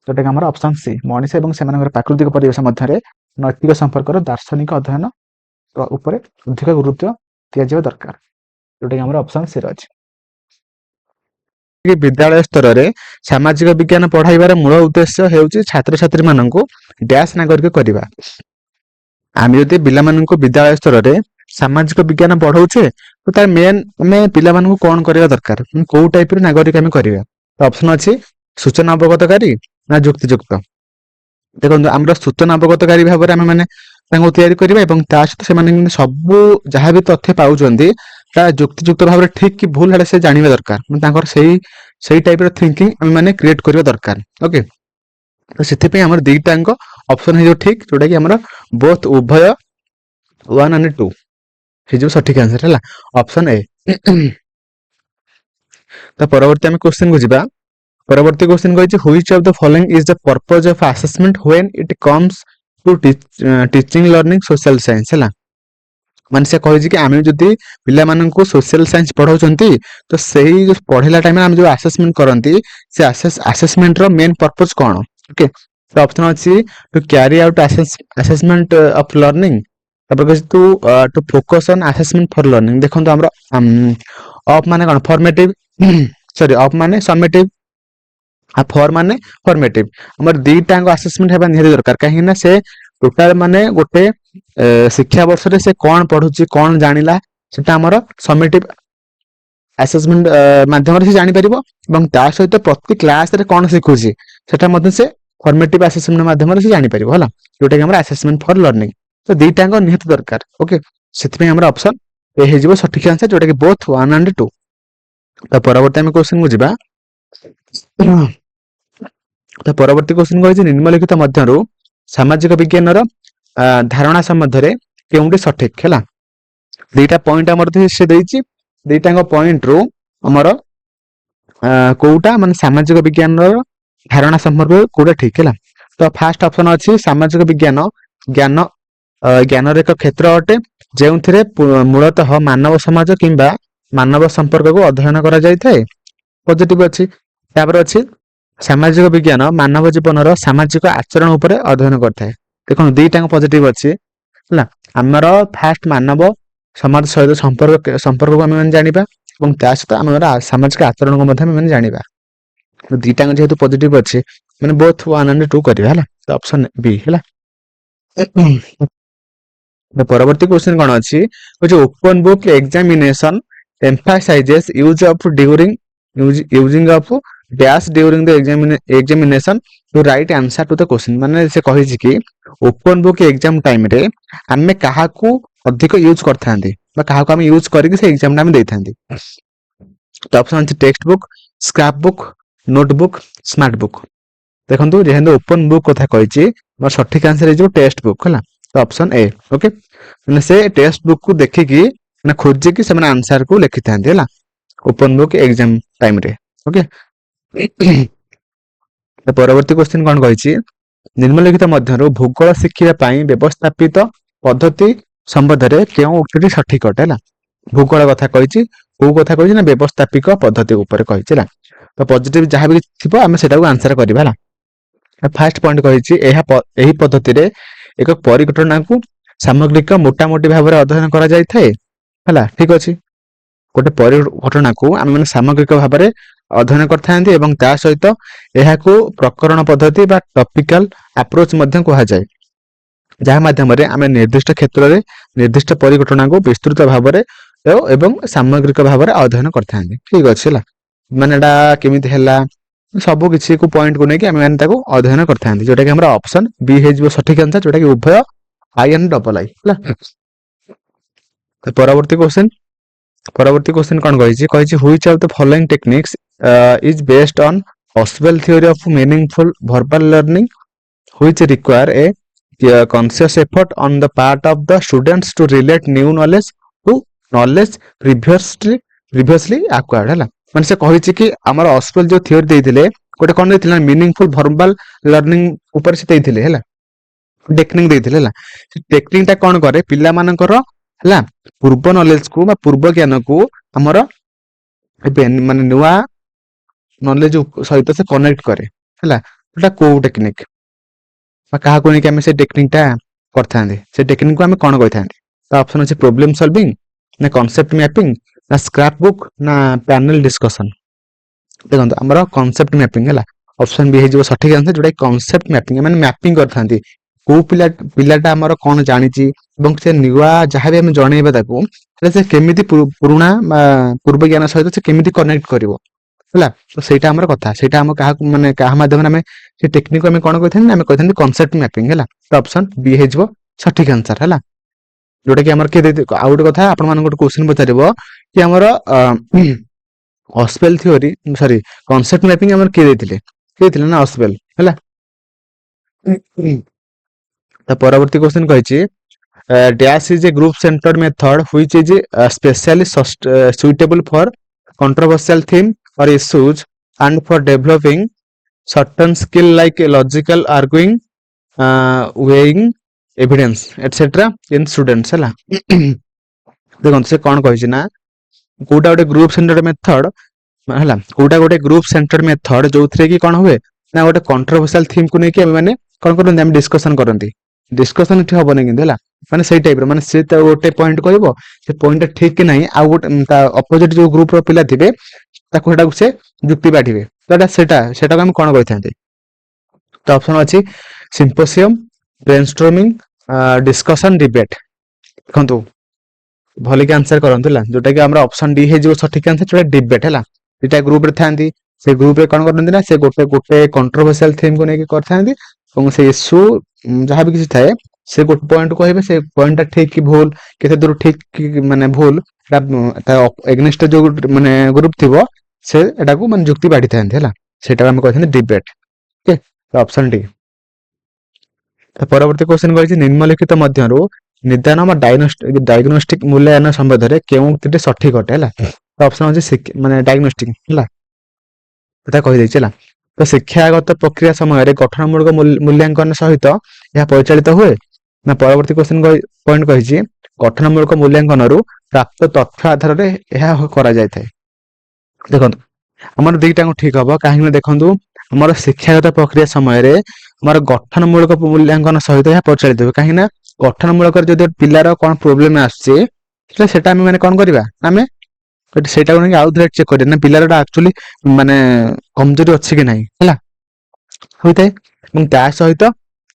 ଯୋଉଟାକି ଆମର ଅପସନ ସି ମଣିଷ ଏବଂ ସେମାନଙ୍କର ପ୍ରାକୃତିକ ପରିବେଶ ମଧ୍ୟରେ ନୈତିକ ସମ୍ପର୍କର ଦାର୍ଶନିକ ଅଧ୍ୟୟନ ଉପରେ ଅଧିକ ଗୁରୁତ୍ୱ ଦିଆଯିବା ଦରକାର ଯୋଉଟାକି ଆମର ଅପସନ ସି ରେ ଅଛି ବିଦ୍ୟାଳୟ ସ୍ତରରେ ସାମାଜିକ ବିଜ୍ଞାନ ପଢାଇବାର ମୂଳ ଉଦ୍ଦେଶ୍ୟ ହେଉଛି ଛାତ୍ରଛାତ୍ରୀ ମାନଙ୍କୁ ଡ୍ୟାସ୍ ନାଗରିକ କରିବା ଆମେ ଯଦି ପିଲାମାନଙ୍କୁ ବିଦ୍ୟାଳୟ ସ୍ତରରେ ସାମାଜିକ ବିଜ୍ଞାନ ପଢଉଛେ ତ ତାର ମେନ୍ ଆମେ ପିଲାମାନଙ୍କୁ କ'ଣ କରିବା ଦରକାର କୋଉ ଟାଇପର ନାଗରିକ ଆମେ କରିବା ଅପସନ ଅଛି ସୂଚନା ଅବଗତକାରୀ ନା ଯୁକ୍ତିଯୁକ୍ତ ଦେଖନ୍ତୁ ଆମର ସୂଚନା ଅବଗତକାରୀ ଭାବରେ ଆମେ ମାନେ ତାଙ୍କୁ ତିଆରି କରିବା ଏବଂ ତା ସହିତ ସେମାନେ ସବୁ ଯାହା ବି ତଥ୍ୟ ପାଉଛନ୍ତି ତା ଯୁକ୍ତିଯୁକ୍ତ ଭାବରେ ଠିକ କି ଭୁଲ ହେଲେ ସେ ଜାଣିବା ଦରକାର ତାଙ୍କର ସେଇ ଟାଇପର ଥିଙ୍କିଂ ଆମେ ମାନେ କ୍ରିଏଟ କରିବା ଦରକାର ଓକେ ତ ସେଥିପାଇଁ ଆମର ଦିଟାଙ୍କ ଅପସନ ହେଇଯିବ ଠିକ ଯୋଉଟା କି ଆମର ବୋଥ ଉଭୟ 1 and 2 ହେଇଯିବ ସଠିକ ଆନ୍ସର ହେଲା ଅପସନ ଏ ତ ପରବର୍ତ୍ତୀ ଆମେ କ୍ୱେଶ୍ଚିନ୍ କୁ ଯିବା ପରବର୍ତ୍ତୀ କ୍ୱେଶ୍ଚିନ୍ କହିଛି which of the following is the purpose of assessment when it comes to teaching learning social science ହେଲା ମାନେ ସେ କହିଛି କି ଆମେ ଯଦି ପିଲାମାନଙ୍କୁ ସୋସିଆଲ ସାଇନ୍ସ ପଢାଉଛନ୍ତି ତ ସେଇ ପଢିଲା ଟାଇମରେ ଆମେ ଯୋଉ ଆସେସମେଣ୍ଟ କରନ୍ତି ସେ ଆସେସମେଣ୍ଟର ମେନ୍ ପର୍ପଜ କ'ଣ ଓକେ ତ ଅପସନ ଅଛି to carry out assessment of learning ତାପରେ କହିଛି to focus on assessment for learning ଦେଖନ୍ତୁ ଆମର ଅଫ୍ ମାନେ କ'ଣ ଫର୍ମେଟିଭ ସରି ଅଫ୍ ମାନେ ସमेटिव ଆଉ ଫର ମାନେ ଫର୍ମେଟିଭ ଆମର ଦିଟାଙ୍କ ଆସେସମେଣ୍ଟ ହେବା ନିହାତି ଦରକାର କାହିଁକି ନା ସେ ଟୋଟାଲ ମାନେ ଗୋଟେ ଶିକ୍ଷା ବର୍ଷରେ ସେ କ'ଣ ପଢୁଛି କ'ଣ ଜାଣିଲା ସେଟା ଆମର ସमेटिव ଆସେସମେଣ୍ଟ ମାଧ୍ୟମରେ ସେ ଜାଣିପାରିବ ଏବଂ ତା ସହିତ ପ୍ରତି କ୍ଲାସରେ କ'ଣ ଶିଖୁଛି ସେଟା ମଧ୍ୟ ସେ ଫର୍ମେଟିଭ ଆସେସମେଣ୍ଟ ମାଧ୍ୟମରେ ସେ ଜାଣିପାରିବ ହେଲା ଯୋଉଟାକି ଆମର ଆସେସମେଣ୍ଟ ଫର ଲର୍ନିଂ ତ ଦିଟାଙ୍କ ନିହାତି ଦରକାର ଓକେ ସେଥିପାଇଁ ଆମର ଅପସନ ଏ ହେଇଯିବ ସଠିକ ଆନ୍ସର ଯୋଉଟାକି ବୋଥ 1 and 2 ତ ପରବର୍ତ୍ତୀ ଆମେ କ୍ୱେଶ୍ଚିନ୍ କୁ ଯିବା ତ ପରବର୍ତ୍ତୀ କ୍ୱେଶ୍ଚିନ୍ କହିଛି ନିମ୍ନଲିଖିତ ମଧ୍ୟରୁ ସାମାଜିକ ବିଜ୍ଞାନର ଧାରଣା ସମ୍ବନ୍ଧରେ କେଉଁଟି ସଠିକ ହେଲା ଦିଟା ପଏଣ୍ଟ ଆମର ସେ ଦେଇଛି ଦିଟାଙ୍କ ପଏଣ୍ଟରୁ ଆମର କୋଉଟା ମାନେ ସାମାଜିକ ବିଜ୍ଞାନର ଧାରଣା ସମ୍ପର୍କରେ କୋଉଟା ଠିକ ହେଲା ତ ଫାର୍ଷ୍ଟ ଅପସନ ଅଛି ସାମାଜିକ ବିଜ୍ଞାନ ଜ୍ଞାନର ଏକ କ୍ଷେତ୍ର ଅଟେ ଯେଉଁଥିରେ ମୂଳତଃ ମାନବ ସମାଜ କିମ୍ବା ମାନବ ସମ୍ପର୍କକୁ ଅଧ୍ୟୟନ କରାଯାଇଥାଏ ପଜିଟିଭ ଅଛି ତାପରେ ଅଛି ସାମାଜିକ ବିଜ୍ଞାନ ମାନବ ଜୀବନର ସାମାଜିକ ଆଚରଣ ଉପରେ ଅଧ୍ୟୟନ କରିଥାଏ ଦେଖନ୍ତୁ ଦିଟାଙ୍କ ପଜିଟିଭ ଅଛି ହେଲା ଆମର ଫାର୍ଷ୍ଟ ମାନବ ସମାଜ ସହିତ ସମ୍ପର୍କକୁ ଆମେ ମାନେ ଜାଣିବା ଏବଂ ତା ସହିତ ଆମର ସାମାଜିକ ଆଚରଣକୁ ମଧ୍ୟ ଆମେ ମାନେ ଜାଣିବା ଦିଟାଙ୍କ ଯେହେତୁ ପଜିଟିଭ ଅଛି ମାନେ ବୋଥ 1 and 2 କରିବା ହେଲା ତ ଅପସନ ବି ହେଲା ପରବର୍ତ୍ତୀ କ୍ୱେଶ୍ଚିନ୍ କ'ଣ ଅଛି open book examination emphasizes using of dash during the examination to write answer to the question ମାନେ ସେ କହିଛି କି ଓପନ ବୁକ୍ ଏକ୍ସାମ ଟାଇମରେ ଆମେ କାହାକୁ ଅଧିକ ୟୁଜ କରିଥାନ୍ତି ବା କାହାକୁ ଆମେ ୟୁଜ କରିକି ସେ ଏକ୍ସାମଟା ଆମେ ଦେଇଥାନ୍ତି ତ ଅପସନ ଅଛି text book scrap book notebook smart book ଦେଖନ୍ତୁ ଯେହେତୁ ଓପନ ବୁକ୍ କଥା କହିଛି ମୋର ସଠିକ ଆନ୍ସର ହେଇଯିବ ଟେକ୍ସଟ ବୁକ୍ ହେଲା ତ ଅପସନ ଏ ଓକେ ମାନେ ସେ ଟେକ୍ସଟ ବୁକ୍ କୁ ଦେଖିକି ମାନେ ଖୋଜିକି ସେମାନେ ଆନ୍ସର କୁ ଲେଖିଥାନ୍ତି ହେଲା ଓପନ ବୁକ୍ ଏକ୍ସାମ ଟାଇମରେ ଓକେ ପରବର୍ତ୍ତୀ କ୍ୱେଶ୍ଚିନ୍ କ'ଣ କହିଛି ନିମ୍ନଲିଖିତ ମଧ୍ୟରୁ ଭୂଗୋଳ ଶିଖିବା ପାଇଁ ବ୍ୟବସ୍ଥାପିତ ପଦ୍ଧତି ସମ୍ବନ୍ଧରେ କେଉଁ ଉକ୍ତିଟି ସଠିକ ଅଟେ ହେଲା ଭୂଗୋଳ କଥା କହିଛି କୋଉ କଥା କହିଛି ନା ବ୍ୟବସ୍ଥାପିକ ପଦ୍ଧତି ଉପରେ କହିଛି ହେଲା ତ ପଜିଟିଭ ଯାହା ବି ଥିବ ଆମେ ସେଟାକୁ ଆନ୍ସର କରିବା ହେଲା ଫାର୍ଷ୍ଟ ପଏଣ୍ଟ କହିଛି ଏହି ପଦ୍ଧତିରେ ଏକ ପରିଘଟଣାକୁ ସାମଗ୍ରିକ ମୋଟାମୋଟି ଭାବରେ ଅଧ୍ୟୟନ କରାଯାଇଥାଏ ହେଲା ଠିକ ଅଛି ଗୋଟେ ପରିଘଟଣାକୁ ଆମେ ମାନେ ସାମଗ୍ରିକ ଭାବରେ ଅଧ୍ୟୟନ କରିଥାନ୍ତି ଏବଂ ତା ସହିତ ଏହାକୁ ପ୍ରକରଣ ପଦ୍ଧତି ବା ଟପିକାଲ ଆପ୍ରୋଚ ମଧ୍ୟ କୁହାଯାଏ ଯାହା ମାଧ୍ୟମରେ ଆମେ ନିର୍ଦ୍ଦିଷ୍ଟ କ୍ଷେତ୍ରରେ ନିର୍ଦ୍ଦିଷ୍ଟ ପରିଘଟଣାକୁ ବିସ୍ତୃତ ଭାବରେ ଏବଂ ସାମଗ୍ରିକ ଭାବରେ ଅଧ୍ୟୟନ କରିଥାନ୍ତି ଠିକ ଅଛି ହେଲା ମାନେ ଏଟା କେମିତି ହେଲା ସବୁ କିଛି କୁ ପଏଣ୍ଟକୁ ନେଇକି ଆମେ ମାନେ ତାକୁ ଅଧ୍ୟୟନ କରିଥାନ୍ତି ଯୋଉଟାକି ଆମର ଅପସନ ବି ହେଇଯିବ ସଠିକ ଆନ୍ସର ଯୋଉଟାକି ଉଭୟ ଆଇ and ଡବଲ ଆଇ ହେଲା ପରବର୍ତ୍ତୀ କ୍ୱେଶ୍ଚିନ୍ କ'ଣ କହିଛି which of the following techniques is based on Auswell theory of meaningful verbal learning, which require a conscious effort on the part of the students to relate new knowledge to knowledge previously acquired ହେଲା ମାନେ ସେ କହିଛି କି ଆମର ଅସ୍ୱେଲ ଯୋଉ theory ଦେଇଥିଲେ ଗୋଟେ କଣ ଦେଇଥିଲେ ନା ମିନିଂଫୁଲ ଭର୍ବାଲ ଲର୍ଣ୍ଣିଂ ଉପରେ ସେ ଦେଇଥିଲେ ହେଲା ଟେକ୍ନିକ ଦେଇଥିଲେ ହେଲା ସେ ଟେକ୍ନିକ ଟା କଣ କରେ ପିଲାମାନଙ୍କର ହେଲା ପୂର୍ବ ନଲେଜ କୁ ବା ପୂର୍ବ ଜ୍ଞାନକୁ ଆମର ଏବେ ମାନେ ନୂଆ ନଲେଜ ସହିତ ସେ କନେକ୍ଟ କରେ ହେଲା ସେଟା କୋଉ ଟେକ୍ନିକ ବା କାହାକୁ ନେଇକି ଆମେ ସେ ଟେକ୍ନିକ ଟା କରିଥାନ୍ତି ସେ ଟେକ୍ନିକ କୁ ଆମେ କଣ କହିଥାନ୍ତି ତ ଅପସନ ଅଛି ପ୍ରୋବ୍ଲେମ ସଲଭିଂ ନା କନସେପ୍ଟ ମ୍ୟାପିଂ ନା ସ୍କ୍ରାପ ବୁକ୍ ନା ପ୍ୟାନେଲ ଡିସ୍କସନ ଦେଖନ୍ତୁ ଆମର କନସେପ୍ଟ ମ୍ୟାପିଂ ହେଲା ଅପସନ ବି ହେଇଯିବ ସଠିକ ଆନ୍ସର ଯୋଉଟା କନସେପ୍ଟ ମ୍ୟାପିଂ ମାନେ ମ୍ୟାପିଂ କରିଥାନ୍ତି କୋଉ ପିଲାଟା ଆମର କଣ ଜାଣିଛି ଏବଂ ସେ ନୂଆ ଯାହା ବି ଆମେ ଜଣେଇବା ତାକୁ ସେ କେମିତି ପୁରୁଣା ବା ପୂର୍ବ ଜ୍ଞାନ ସହିତ ସେ କେମିତି କନେକ୍ଟ କରିବ ହେଲା ତ ସେଇଟା ଆମର କଥା ସେଇଟା ଆମ କାହାକୁ ମାନେ କାହା ମାଧ୍ୟମରେ ଆମେ ସେ ଟେକ୍ନିକ ଆମେ କଣ କହିଥାନ୍ତି ଆମେ କହିଥାନ୍ତି କନସେପ୍ଟ ମ୍ୟାପିଂ ହେଲା ତ ଅପସନ ବି ହେଇଯିବ ସଠିକ ଆନ୍ସର ହେଲା ଯୋଉଟା କି ଆମର କିଏ ଆଉ ଗୋଟେ କଥା ଆପଣମାନଙ୍କୁ ଗୋଟେ କ୍ୱେଶ୍ଚିନ୍ ପଚାରିବ କି ଆମର ଅସ୍ୱେଲ ଥିଓରି ସରି କନସେପ୍ଟ ମ୍ୟାପିଂ ଆମର କିଏ ଦେଇଥିଲେ ନା ଅସ୍ୱେଲ ହେଲା ତ ପରବର୍ତ୍ତୀ କ୍ୱେଶ୍ଚିନ୍ କହିଛି dash is a group centered method which is specially suitable for controversial theme or issues and for developing certain skill like logical arguing weighing evidence etc in students ହେଲା ଦେଖନ୍ତୁ ସେ କଣ କହିଛି ନା କୋଉଟା ଗୋଟେ ଗ୍ରୁପ ସେଣ୍ଟର୍ଡ ମେଥଡ ହେଲା କୋଉଟା ଗୋଟେ ଗ୍ରୁପ ସେଣ୍ଟର୍ଡ ମେଥଡ ଯୋଉଥିରେ କି କଣ ହୁଏ ନା ଗୋଟେ କଣ୍ଟ୍ରୋଭର୍ସିଆଲ ଥିମ୍ କୁ ନେଇକି ଆମେ ମାନେ କଣ କରନ୍ତି ଆମେ ଡିସ୍କସନ କରନ୍ତି ଡିସ୍କସନ ଏଠି ହବନି କିନ୍ତୁ ହେଲା ମାନେ ସେଇ ଟାଇପର ମାନେ ସେ ତ ଗୋଟେ ପଏଣ୍ଟ କହିବ ସେ ପଏଣ୍ଟଟା ଠିକ କି ନାହିଁ ଆଉ ଗୋଟେ ତା ଅପୋଜିଟ ଯୋଉ ଗ୍ରୁପର ପିଲା ଥିବେ ତାକୁ ସେଟାକୁ ସେ ଯୁକ୍ତି ବାଢିବେ ତ ସେଟାକୁ ଆମେ କଣ କହିଥାନ୍ତି ତ ଅପସନ ଅଛି ସିମ୍ପୋସିୟମ ବ୍ରେନଷ୍ଟ୍ରମିଂ ଡିସ୍କସନ ଡିବେଟ ଦେଖନ୍ତୁ ଭଲିକି ଆନ୍ସର କରନ୍ତୁ ହେଲା ଯୋଉଟା କି ଆମର ଅପସନ ଡି ହେଇଯିବ ସଠିକ ଆନ୍ସର ଯୋଉଟା ଡିବେଟ ହେଲା ଦିଟା ଗ୍ରୁପରେ ଥାନ୍ତି ସେ ଗ୍ରୁପରେ କଣ କରନ୍ତି ନା ସେ ଗୋଟେ କଣ୍ଟ୍ରୋଭର୍ସିଆଲ ଥିମ୍ କୁ ନେଇକି କରିଥାନ୍ତି ଏବଂ ସେ ଇସ୍ୟୁ ଯାହା ବି କିଛି ଥାଏ ସେ ଗୋଟେ ପଏଣ୍ଟ କହିବେ ସେ ପଏଣ୍ଟଟା ଠିକ କି ଭୁଲ କେତେ ଦୂର ଠିକ କି ମାନେ ଭୁଲ ତା ଏଗନେଷ୍ଟ ଯୋଉ ମାନେ ଗ୍ରୁପ ଥିବ ସେ ଏଟାକୁ ମାନେ ଯୁକ୍ତି ବାଢିଥାନ୍ତି ହେଲା ସେଇଟାକୁ ଆମେ କହିଥାନ୍ତି ଡିବେଟ ଓକେ ଅପସନ ଡି ପରବର୍ତ୍ତୀ କ୍ୱେଶ୍ଚନ କହିଛି ନିମ୍ନଲିଖିତ ମଧ୍ୟରୁ ନିଦାନ ବା ଡାଇଗ୍ନୋଷ୍ଟିକ ମୂଲ୍ୟାୟନ ସମ୍ବନ୍ଧରେ କେଉଁଟି ସଠିକ ଅଟେ ହେଲା ତ ଅପସନ ଅଛି ମାନେ ଡାଇଗ୍ନୋଷ୍ଟିକ ହେଲା ଏଟା କହିଦେଇଛି ହେଲା ତ ଶିକ୍ଷାଗତ ପ୍ରକ୍ରିୟା ସମୟରେ ଗଠନମୂଳକ ମୂଲ୍ୟାଙ୍କନ ସହିତ ଏହା ପରିଚାଳିତ ହୁଏ ନା ପରବର୍ତ୍ତୀ କ୍ୱେଶ୍ଚନ ପଏଣ୍ଟ କହିଛି ଗଠନମୂଳକ ମୂଲ୍ୟାଙ୍କନରୁ ପ୍ରାପ୍ତ ତଥ୍ୟ ଆଧାରରେ ଏହା କରାଯାଇଥାଏ ଦେଖନ୍ତୁ ଆମର ଦିଟାଙ୍କୁ ଠିକ ହବ କାହିଁକି ଦେଖନ୍ତୁ ଆମର ଶିକ୍ଷାଗତ ପ୍ରକ୍ରିୟା ସମୟରେ ଆମର ଗଠନମୂଳକ ମୂଲ୍ୟାଙ୍କନ ସହିତ ଏହା ପରିଚାଳିତ ହୁଏ କାହିଁକି ନା ଗଠନମୂଳକରେ ଯଦି ପିଲାର କଣ ପ୍ରୋବ୍ଲେମ ଆସୁଛି ସେଟା ଆମେ ମାନେ କଣ କରିବା ଆମେ ସେଇଟାକୁ ନେଇକି ଆଉ ଥରେ ଚେକ୍ କରିବା ନା ପିଲାର ଆକ୍ଚୁଆଲି ମାନେ କମଜୋରି ଅଛି କି ନାହିଁ ହେଲା ହୋଇଥାଏ ଏବଂ ତା ସହିତ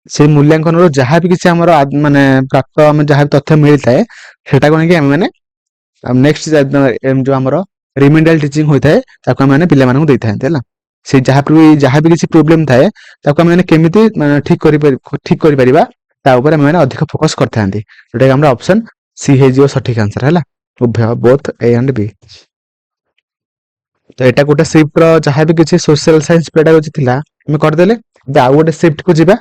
ସେଇ ମୂଲ୍ୟାଙ୍କନରୁ ଯାହା ବି କିଛି ଆମର ମାନେ ପ୍ରାପ୍ତ ଆମେ ଯାହା ବି ତଥ୍ୟ ମିଳିଥାଏ ସେଟାକୁ ନେଇକି ଆମେ ମାନେ ନେକ୍ସଟ ଯୋଉ ଆମର ରିମିଡିଆଲ ଟିଚିଂ ହୋଇଥାଏ ତାକୁ ଆମେ ମାନେ ପିଲାମାନଙ୍କୁ ଦେଇଥାନ୍ତି ହେଲା ସେ ଯାହା ବି କିଛି ପ୍ରୋବ୍ଲେମ ଥାଏ ତାକୁ ଆମେ ମାନେ କେମିତି ଠିକ କରିପାରିବା ତା ଉପରେ ଆମେ ମାନେ ଅଧିକ ଫୋକସ କରିଥାନ୍ତି ଯୋଉଟା କି ଆମର ଅପସନ ସି ହେଇଯିବ ସଠିକ ଆନ୍ସର ହେଲା ଉଭୟ ବୋଥ ଏ ଆଣ୍ଡ ବି ତ ଏଟା ଗୋଟେ ସିଫ୍ଟ ର ଯାହା ବି କିଛି ସୋସିଆଲ ସାଇନ୍ସ ପେଡାଗୋଜି ଥିଲା ଆମେ କରିଦେଲେ ଆଉ ଗୋଟେ ସିଫ୍ଟ କୁ ଯିବା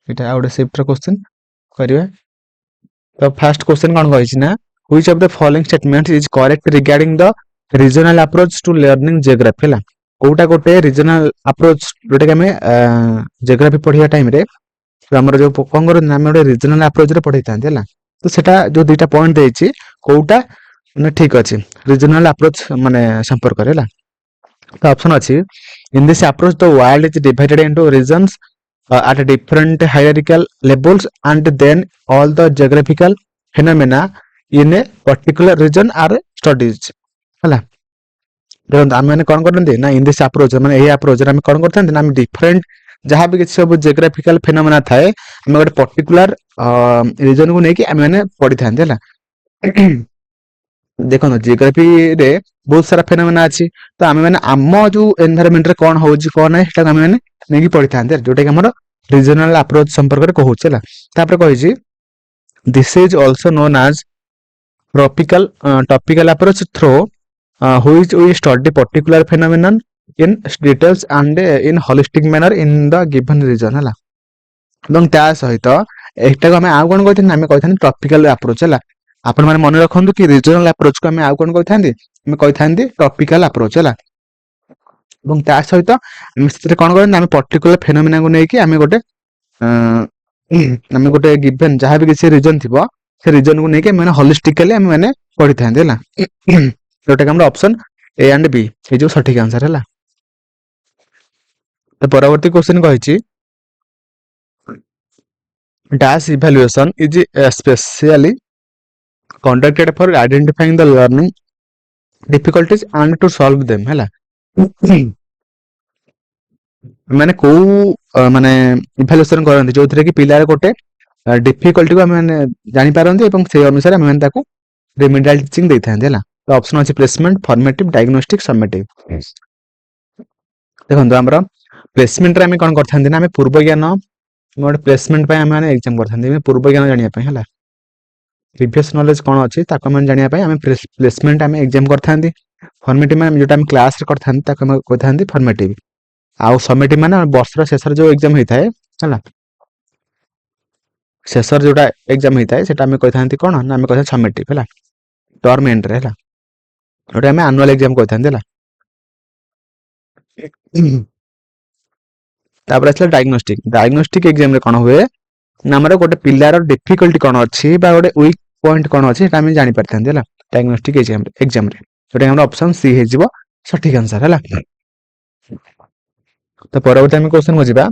ଏଟା ଆଉ ଗୋଟେ ସିଫ୍ଟ ର क्वेश्चन କରିବା ତ ଫାର୍ଷ୍ଟ क्वेश्चन କଣ କହିଛି ନା which of the following statement is correct regarding the regional approach to learning geography ହେଲା କୋଉଟା ଗୋଟେ ରିଜନାଲ ଆପ୍ରୋଚ ଯୋଉଟା କି ଆମେ ଜିଓଗ୍ରାଫି ପଢିବା ଟାଇମ ରେ ଆମର ଯୋଉ କଣ କରନ୍ତି ଆମେ ଗୋଟେ ରିଜନାଲ ଆପ୍ରୋଚ ରେ ପଢେଇଥାନ୍ତି ହେଲା ତ ସେଟା ଯୋଉ ଦିଟା ପଏଣ୍ଟ ଦେଇଛି କୋଉଟା ମାନେ ଠିକ ଅଛି ରିଜନାଲ ଆପ୍ରୋଚ ମାନେ ସମ୍ପର୍କରେ ହେଲା ତ ଅପସନ ଅଛି in this approach the world is divided into regions at different hierarchical levels and then all the geographical phenomena in a particular region are studied ହେଲା ଦେଖନ୍ତୁ ଆମେ ମାନେ କଣ କରନ୍ତି ନା ଇନ୍ ଦିସ୍ ଆପ୍ରୋଚ ମାନେ ଏଇ ଆପ୍ରୋଚରେ ଆମେ କଣ କରିଥାନ୍ତି ନା ଆମେ ଡିଫରେଣ୍ଟ ଯାହା ବି କିଛି ସବୁ ଜିଓଗ୍ରାଫିକାଲ ଫିନୋମେନା ଥାଏ ଆମେ ଗୋଟେ ପର୍ଟିକୁଲାର ରିଜନକୁ ନେଇକି ଆମେ ମାନେ ପଢିଥାନ୍ତି ହେଲା ଦେଖନ୍ତୁ ଜିଓଗ୍ରାଫିରେ बहुत सारा फेनोमेना अच्छी तो आम मैंने आम जो एनवायरमेंट रे कौन होउची कौन है सेटा आम मैंने नहीं पढ़ी था जोटा कि हमर रीजनल अप्रोच संपर्क रे कहूची है तापर कहिची this is also known as topical approach through which we study particular phenomenon in details and in holistic manner in the given region है ଏବଂ ତା ସହିତ ଏଟାକୁ ଆମେ ଆଉ କଣ କହିଥାନ୍ତି ଆମେ କହିଥାନ୍ତି ଟପିକାଲ ଆପ୍ରୋଚ ହେଲା ଆପଣ ମାନେ ମନେ ରଖନ୍ତୁ କି ରିଜନାଲ ଆପ୍ରୋଚ କୁ ଆମେ ଆଉ କଣ କହିଥାନ୍ତି ଆମେ କହିଥାନ୍ତି ଟପିକାଲ ଆପ୍ରୋଚ ହେଲା ଏବଂ ତା ସହିତ ଆମେ ସେଥିରେ କଣ କରନ୍ତି ଆମେ ପର୍ଟିକୁଲାର ଫେନୋମେନା କୁ ନେଇକି ଆମେ ଗୋଟେ गिवन ଯାହା ବି କିଛି ରିଜନ ଥିବ ସେ ରିଜନ କୁ ନେଇକି ଆମେ ହୋଲିଷ୍ଟିକାଲି ଆମେ ମାନେ ପଢିଥାନ୍ତି ହେଲା ଯୋଉଟା କି ଆମର ଅପସନ ए एंड बी ଏ ଯୋଉ ସଠିକ आंसर ହେଲା ତ ପରବର୍ତ୍ତୀ क्वेश्चन କହିଛି dash evaluation is specially conducted for identifying the learning difficulties and to solve them ହେଲା ମାନେ କୋଉ ମାନେ ଇଭାଲୁଏସନ କରନ୍ତି ଯୋଉଥିରେ କି ପିଲାର ଗୋଟେ डिफिकल्टी को आम जापारती से अनुसार आम ताकू रेमेडियल टीचिंग देता है तो ऑप्शन अच्छे प्लेसमेंट फॉर्मेटिव डायग्नोस्टिक समेटिव देखो आम प्लेसमेंट आम कौन करते पूर्व ज्ञान गोटे प्लेसमेंट एग्जाम करते पूर्व ज्ञान जानापी प्रीवियस नॉलेज कौन अच्छी जानापी प्लेसमेंट आम एग्जाम करते फॉर्मेटिव जो क्लास करते कहते फॉर्मेटिव आउ समेटिव मान वर्षर शेष जो एग्जाम होता है शेषर जोटा एग्जाम होता है सेटा आम कहते कौन ना आम कहते समेटिव है टर्म एंड रे जोटा आम एनुअल एग्जाम कहते तापर आसला डायग्नोस्टिक डायग्नोस्टिक एग्जाम रे कौन हुए ना आमर गोटे पिलार डिफिकल्टी कौन अच्छी गोटे वीक पॉइंट कौन अच्छी जानी पारते हैं डायग्नोस्टिक एग्जाम रे जोटा आम ऑप्शन सी हो सठिक आंसर है तो परवर्ती आम क्वेश्चन को जीवा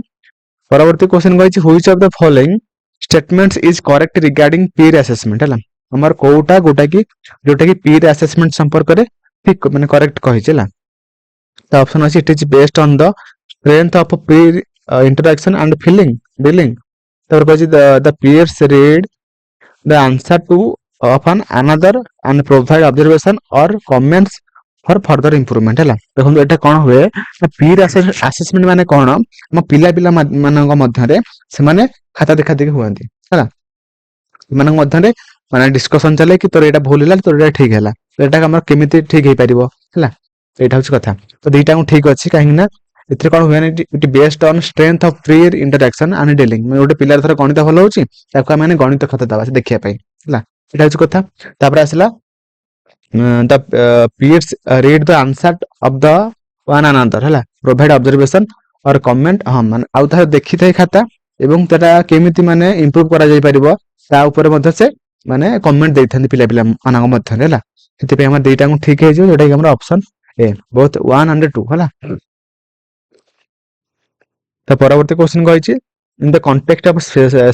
परवर्ती क्वेश्चन कही which of the following statements is correct regarding Pir assessment है हमर कोटा गोटा की जोटा की पीर असेसमेंट संपर्क रे ठीक माने करेक्ट कहि छला तो ऑप्शन अछि it is based on the strength of peer interaction and feeling dealing तो कहि the peers read the answer to of an another and provide observation और कमेंट्स फॉर फर्दर इंप्रूवमेंट है देखो एटा कौन हुए पीर असेसमेंट माने कौन हम पिला पिला मानक मध्य रे से माने खाता देखा देखी हुआ मध्य माने डिस्कशन चले कि तोर एटा भूल है तोर एटा ठीक है तो एटा हमर केमिति ठीक हे परिबो हैला एटा होछ कथा तो दुईटा ठीक अछि काहे ना इतरे कोन हुए it based on strength of peer interaction and dealing मैं गोटे पिलार थर गणित भल होछि ताको माने गणित खाता दबा से देखिया पई हैला एटा होछ कथा तापर आसला the peers read the answer of the one another हैला प्रोवाइड ऑब्जर्वेशन और कमेंट हां माने आउ था देखि थाई खाता एवं तेटा केमिति माने इंप्रूव करा जाय परिबो ता ऊपर मध्ये से माने कमेंट देथांती पिला पिला मानक मध्ये हैला सेति पे हमर देटा को ठीक हे जो जेटा कि हमर ऑप्शन ए बोथ 1 एंड 2 हैला तो परवर्ती क्वेश्चन कहि छी in the context of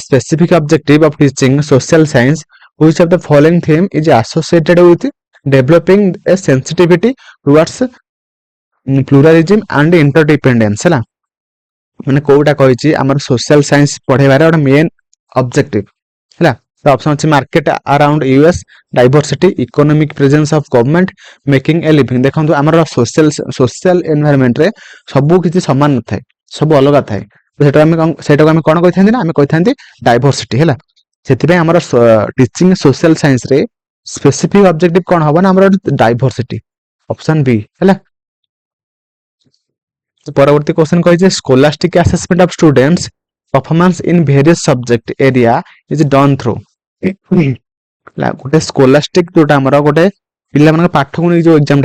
specific objective of teaching social science which of the following theme is associated with developing a sensitivity towards pluralism and interdependence हैला माने कोटा कहि हमर सोशल साइंस पढेबार एक मेन ऑब्जेक्टिव हैला तो ऑप्शन अछि market around US diversity economic presence of government making a living देखंतु हमर सोशल एनवायरनमेंट रे सब किछि समान न थाए सब अलग थाए सेटा हम कोन कहिथांती ना हम कहिथांती डाइवर्सिटी हैला सेति पे हमर टीचिंग सोशल साइंस रे स्पेसिफिक ऑब्जेक्टिव कोन हबो ना हमर डाइवर्सिटी ऑप्शन बी हैला तो परवर्ती क्वेश्चन कहि scholastic assessment of students performance in various subject area is done through गोटे स्कोलास्टिक जोटा हमर गोटे पिला मन पाठ को जो एग्जाम